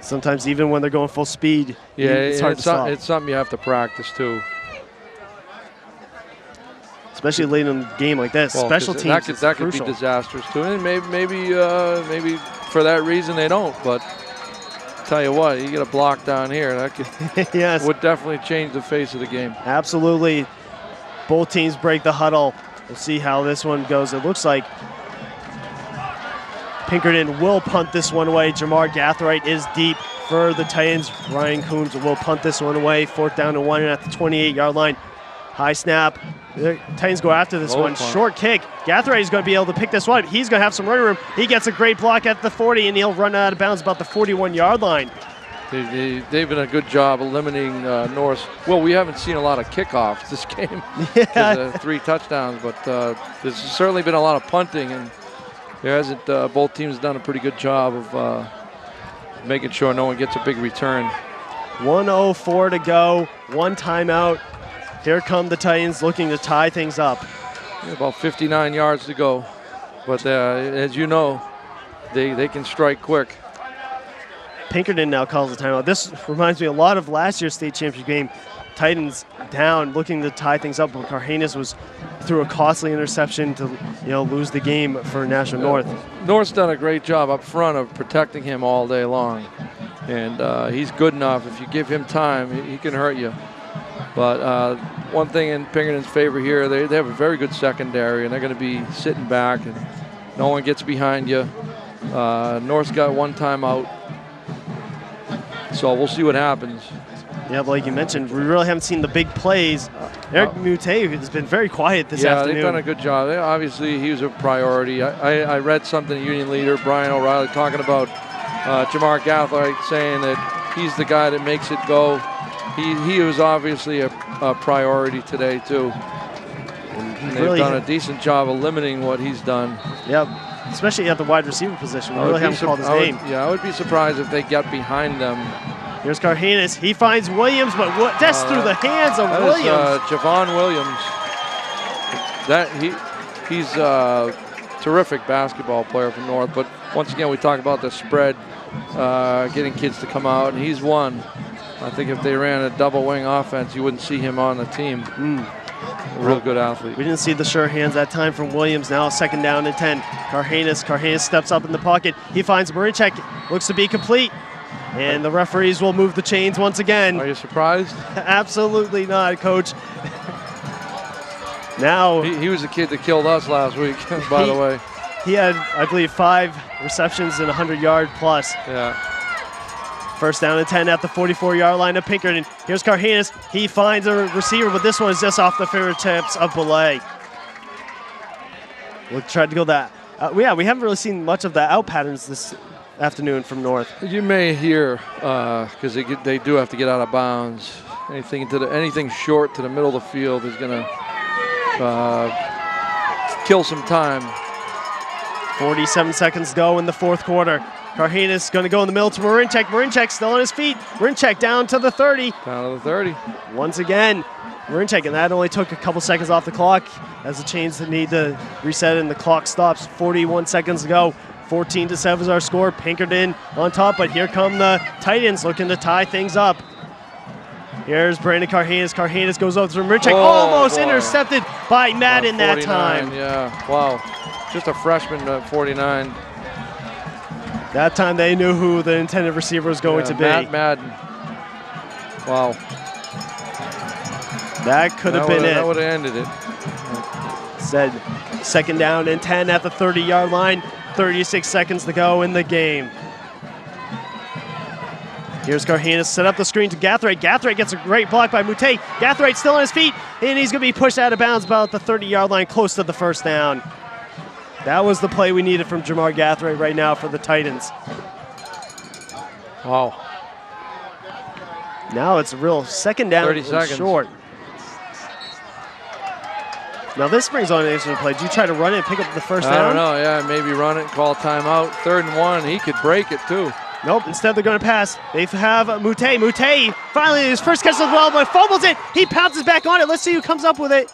Sometimes even when they're going full speed, yeah, it's hard to stop. It's something you have to practice too. Especially late in the game like this. Well, Special teams that could be disastrous too. And maybe for that reason they don't. But tell you what, you get a block down here, that could yes. would definitely change the face of the game. Absolutely. Both teams break the huddle. We'll see how this one goes. It looks like Pinkerton will punt this one away. Jamar Gathright is deep for the Titans. Ryan Coombs will punt this one away. 4th down and 1 at the 28-yard line. High snap. The Titans go after this one. Punt. Short kick. Gathright is going to be able to pick this one up. He's going to have some running room. He gets a great block at the 40, and he'll run out of bounds about the 41-yard line. They've done a good job eliminating North. Well, we haven't seen a lot of kickoffs this game. Yeah. 3 touchdowns, but there's certainly been a lot of punting, and there hasn't. Both teams done a pretty good job of making sure no one gets a big return. 1:04 to go. 1 timeout. Here come the Titans looking to tie things up. Yeah, about 59 yards to go, but as you know, they can strike quick. Pinkerton now calls the timeout. This reminds me a lot of last year's state championship game. Titans down, looking to tie things up. But Carhanis was through a costly interception to lose the game for Nashua North. North's done a great job up front of protecting him all day long, and he's good enough. If you give him time, he can hurt you. But one thing in Pinkerton's favor here, they have a very good secondary, and they're going to be sitting back, and no one gets behind you. North's got 1 timeout. So we'll see what happens. Yeah, but like you mentioned, we really haven't seen the big plays. Eric Mute has been very quiet this afternoon. Yeah, they've done a good job. Obviously, he was a priority. I read something, Union leader Brian O'Reilly talking about Jamar Gathright, saying that he's the guy that makes it go. He was obviously a priority today, too. And they've done a decent job of limiting what he's done. Yep. Especially at the wide receiver position. We really haven't called his name. I would be surprised if they get behind them. Here's Carhanis. He finds Williams, but that's through the hands of Williams. Javon Williams. He's a terrific basketball player from North. But once again, we talk about the spread, getting kids to come out, and he's one. I think if they ran a double wing offense, you wouldn't see him on the team. A real good athlete. We didn't see the sure hands that time from Williams. Now 2nd down and 10. Carhanis steps up in the pocket. He finds Marinchek. Looks to be complete. And the referees will move the chains once again. Are you surprised? Absolutely not, Coach. Now he was the kid that killed us last week, by the way. He had, I believe, 5 receptions and 100-yard plus. Yeah. 1st down and 10 at the 44-yard line of Pinkerton. Here's Carhanis. He finds a receiver, but this one is just off the fingertips of Belay. We'll try to go that. We haven't really seen much of the out patterns this afternoon from North. You may hear, because they do have to get out of bounds. Anything short to the middle of the field is going to kill some time. 47 seconds to go in the 4th quarter. Carhanis going to go in the middle to Marinchek. Marinchek still on his feet. Marinchek down to the 30. Down to the 30. Once again, Marinchek, and that only took a couple seconds off the clock as the chains need to reset and the clock stops. 41 seconds to go. 14-7 is our score. Pinkerton on top, but here come the Titans looking to tie things up. Here's Brandon Carhanis. Carhanis goes over to Marinchek. Almost intercepted by Madden that time. Yeah, wow. Just a freshman at 49. That time they knew who the intended receiver was going to be. Matt Madden. Wow. That could have been it. That would have ended it. Said second down and 10 at the 30-yard line. 36 seconds to go in the game. Here's Cardenas, set up the screen to Gathright. Gathright gets a great block by Mute. Gathright still on his feet, and he's going to be pushed out of bounds about the 30-yard line, close to the first down. That was the play we needed from Jamar Gathright right now for the Titans. Wow. Now it's a real second down 30 and seconds. short. Now this brings on an interesting play. Do you try to run it and pick up the first down? I don't know. Yeah, maybe run it, call timeout. 3rd and 1. He could break it too. Nope, instead they're going to pass. They have Mute. Mute finally his first catch of the ball, but fumbles it. He pounces back on it. Let's see who comes up with it.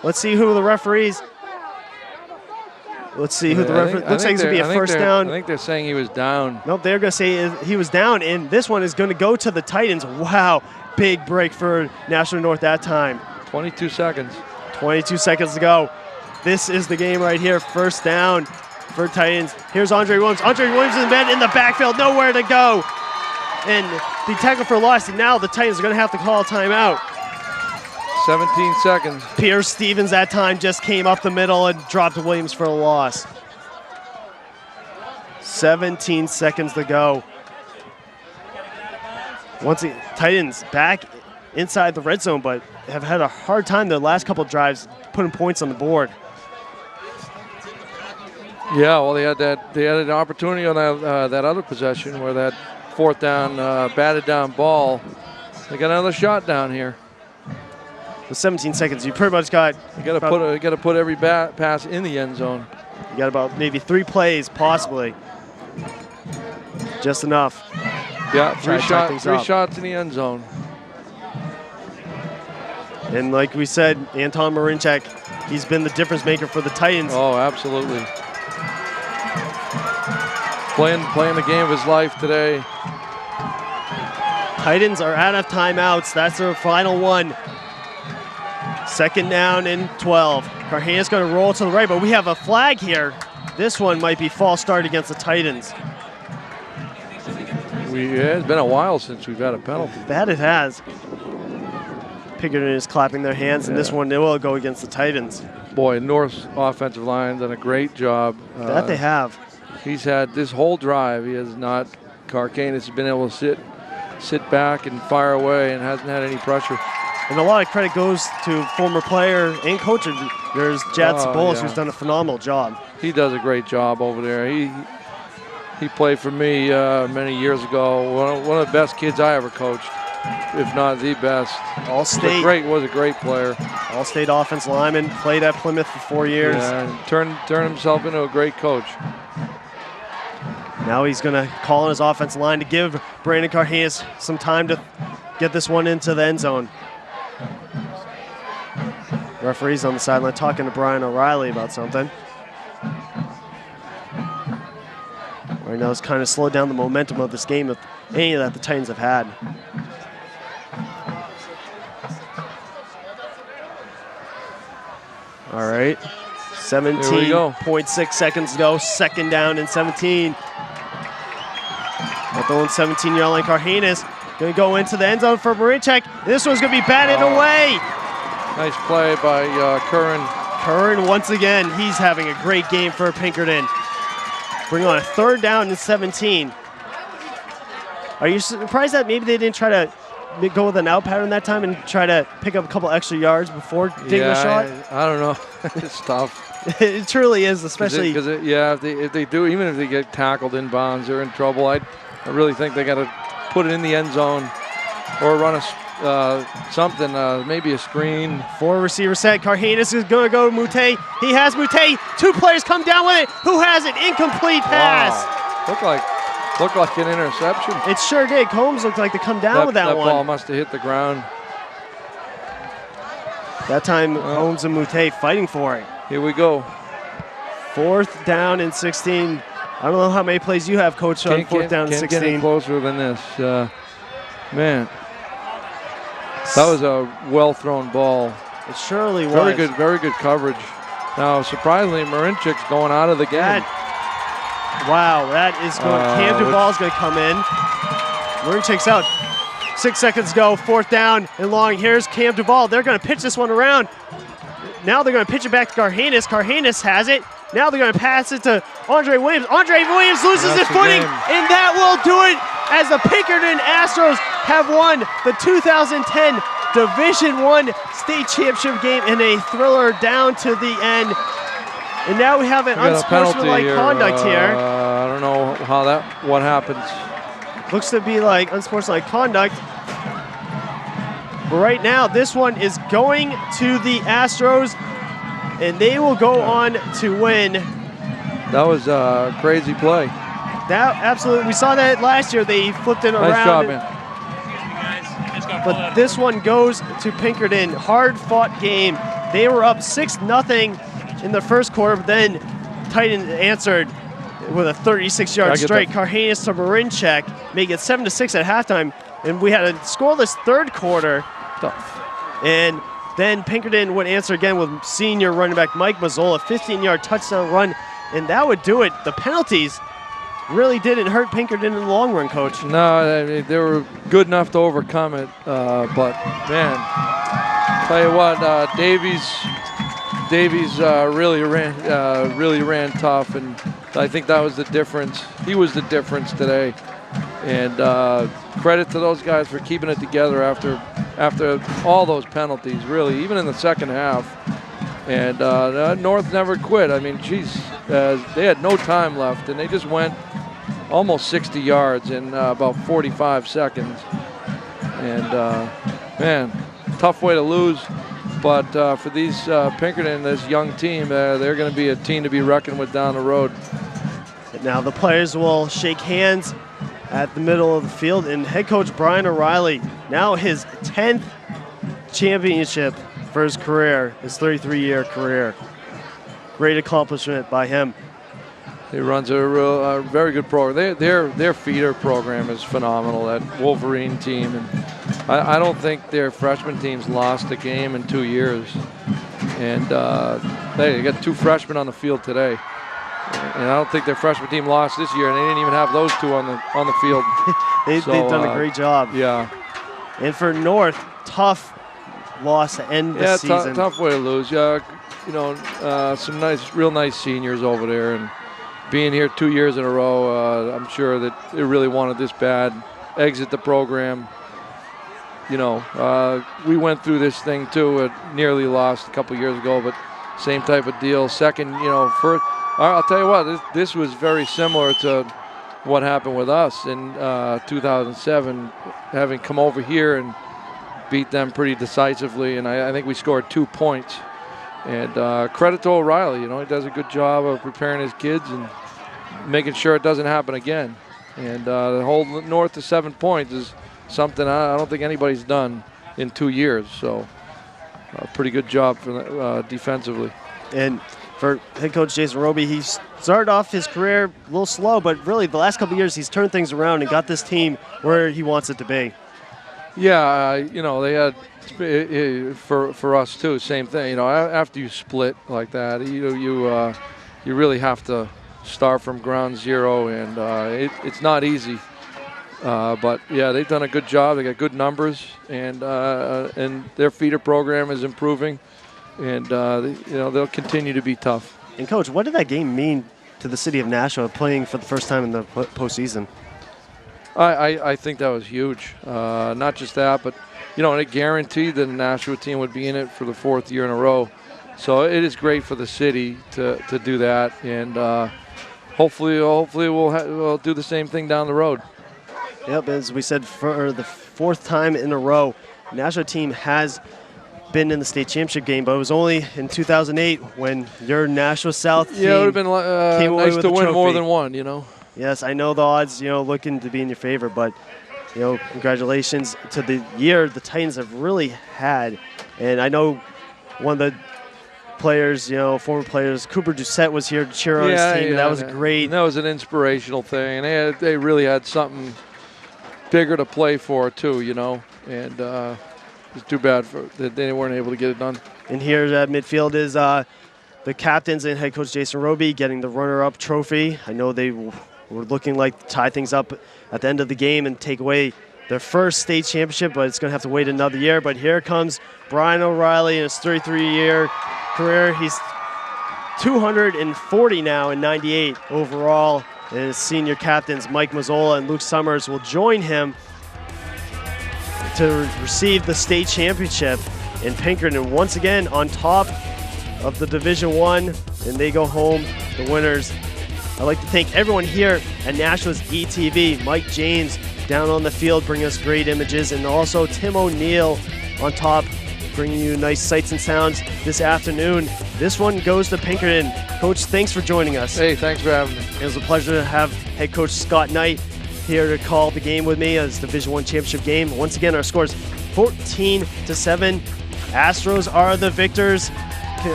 Let's see who the referees. Let's see who the referee. Looks like it's going to be a first down. I think they're saying he was down. Nope, they're going to say he was down, and this one is going to go to the Titans. Wow, big break for Nashua North that time. 22 seconds. 22 seconds to go. This is the game right here. First down for Titans. Here's Andre Williams. Andre Williams is in the backfield, nowhere to go. And the tackle for loss, and now the Titans are going to have to call a timeout. 17 seconds. Pierce Stevens that time just came up the middle and dropped Williams for a loss. 17 seconds to go. Once the Titans back inside the red zone, but have had a hard time the last couple of drives putting points on the board. Yeah, well, they had an opportunity on that other possession where that 4th down batted down ball. They got another shot down here. With 17 seconds, you pretty much got. You got to put every pass in the end zone. You got about maybe 3 plays, possibly. Just enough. Yeah, three shots in the end zone. And like we said, Anton Marinchak, he's been the difference maker for the Titans. Oh, absolutely. Playing the game of his life today. Titans are out of timeouts. That's their final one. Second down and 12. Cardenas going to roll to the right, but we have a flag here. This one might be false start against the Titans. It's been a while since we've had a penalty. That it has. Pinkerton is clapping their hands, and this one it will go against the Titans. Boy, North's offensive line done a great job. That they have. He's had this whole drive. He has not. Cardenas has been able to sit back and fire away, and hasn't had any pressure. And a lot of credit goes to former player and coach. There's Jad Sabolis, who's done a phenomenal job. He does a great job over there. He played for me many years ago. One of the best kids I ever coached, if not the best. All-State. Was a great player. All-State offense lineman, played at Plymouth for 4 years. Yeah, and turned himself into a great coach. Now he's going to call on his offensive line to give Brandon Cardenas some time to get this one into the end zone. Referee's on the sideline talking to Brian O'Reilly about something. Right now it's kind of slowed down the momentum of this game, if any that the Titans have had. All right, 17.6 seconds to go. Second down and 17. At the own 17-yard line, Cardenas going to go into the end zone for Marinchak. This one's going to be batted away. Nice play by Curran. Curran, once again, he's having a great game for Pinkerton. Bring on a 3rd down and 17. Are you surprised that maybe they didn't try to go with an out pattern that time and try to pick up a couple extra yards before taking a shot? I don't know. It's tough. It truly is, especially. If they do, even if they get tackled inbounds, they're in trouble. I really think they got to put it in the end zone or run something, maybe a screen. 4 receiver set. Cardenas is going to go to Mute. He has Mute. 2 players come down with it. Who has it? Incomplete pass. Wow. Looked like an interception. It sure did. Combs looked like to come down with that one. That ball must have hit the ground. That time, Holmes and Mute fighting for it. Here we go. 4th down and 16. I don't know how many plays you have, Coach, on 4th down and 16. Can't get any closer than this. Man, that was a well-thrown ball. It surely was. Very good coverage. Now, surprisingly, Marinchak's going out of the game. Wow, that is going. Camden Ball's going to come in. Marinchak's out. 6 seconds to go, 4th down and long. Here's Cam Duvall. They're going to pitch this one around. Now they're going to pitch it back to Carhanis. Carhanis has it. Now they're going to pass it to Andre Williams. Andre Williams loses his footing, and that will do it as the Pinkerton Astros have won the 2010 Division I state championship game in a thriller down to the end. And now we have an unsportsmanlike conduct here. I don't know what happens. Looks to be like unsportsmanlike conduct. But right now, this one is going to the Astros, and they will go on to win. That was a crazy play. That absolutely, we saw that last year. They flipped it around. Nice job, man. But this one goes to Pinkerton. Hard-fought game. They were up 6-0 in the first quarter, but then Titan answered with a 36-yard strike. Carhanis to Marinchek, make it 7-6 at halftime. And we had a scoreless third quarter. And then Pinkerton would answer again with senior running back Mike Mazzola, 15-yard touchdown run. And that would do it. The penalties really didn't hurt Pinkerton in the long run, Coach. No, I mean, they were good enough to overcome it. But, man, tell you what, Davies really ran tough, and I think that was the difference. He was the difference today. And credit to those guys for keeping it together after all those penalties, really, even in the second half. And North never quit. I mean, geez, they had no time left, and they just went almost 60 yards in about 45 seconds. And, man, tough way to lose. But for these Pinkerton, this young team, they're going to be a team to be reckoned with down the road. Now the players will shake hands at the middle of the field, and head coach Brian O'Reilly, now his 10th championship for his career, his 33-year career. Great accomplishment by him. He runs a very good program. Their feeder program is phenomenal, that Wolverine team. And I don't think their freshman team's lost a game in 2 years. And they got 2 freshmen on the field today. And I don't think their freshman team lost this year, and they didn't even have those 2 on the field. They've done a great job. Yeah. And for North, tough loss to end the season. Tough way to lose. Yeah, you know, some real nice seniors over there, and being here 2 years in a row, I'm sure that they really wanted this bad. Exit the program. You know, we went through this thing too. Nearly lost a couple years ago, but same type of deal. Second, you know, first. I'll tell you what, this was very similar to what happened with us in 2007, having come over here and beat them pretty decisively, and I think we scored 2 points. And credit to O'Reilly, you know, he does a good job of preparing his kids and making sure it doesn't happen again. And the whole North to 7 points is something I don't think anybody's done in 2 years, so a pretty good job for defensively. And for head coach Jason Roby, he started off his career a little slow, but really the last couple of years he's turned things around and got this team where he wants it to be. Yeah, you know, they had for us too, same thing. You know, after you split like that, you really have to start from ground zero, and it's not easy. But yeah, they've done a good job. They got good numbers, and their feeder program is improving. And, you know, they'll continue to be tough. And, Coach, what did that game mean to the city of Nashua playing for the first time in the postseason? I think that was huge. Not just that, but, you know, it guaranteed that the Nashua team would be in it for the 4th year in a row. So it is great for the city to do that. And hopefully we'll do the same thing down the road. Yep, as we said, for the 4th time in a row, Nashua team has been in the state championship game, but it was only in 2008 when your Nashua South team it would have been nice to win more than one, you know. Yes, I know the odds, you know, looking to be in your favor, but, you know, congratulations to the year the Titans have really had. And I know one of the players, you know, former players, Cooper Doucette was here to cheer on his team, and that was great. And that was an inspirational thing, and they really had something bigger to play for too, you know, and it's too bad that they weren't able to get it done. And here at midfield is the captains and head coach Jason Roby getting the runner-up trophy. I know they were looking like to tie things up at the end of the game and take away their first state championship, but it's going to have to wait another year. But here comes Brian O'Reilly in his 33-year career. He's 240 now in 98 overall. And his senior captains Mike Mazzola and Luke Summers will join him to receive the state championship in Pinkerton. Once again on top of the Division I, and they go home the winners. I'd like to thank everyone here at Nashua's ETV, Mike James down on the field bringing us great images, and also Tim O'Neill on top bringing you nice sights and sounds this afternoon. This one goes to Pinkerton. Coach, thanks for joining us. Hey, thanks for having me. It was a pleasure to have head coach Scott Knight here to call the game with me as Division I championship game. Once again, our score is 14-7. Astros are the victors.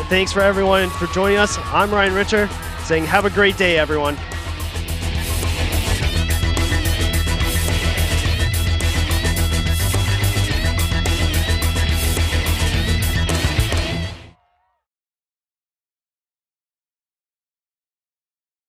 Thanks for everyone for joining us. I'm Ryan Richer saying have a great day, everyone.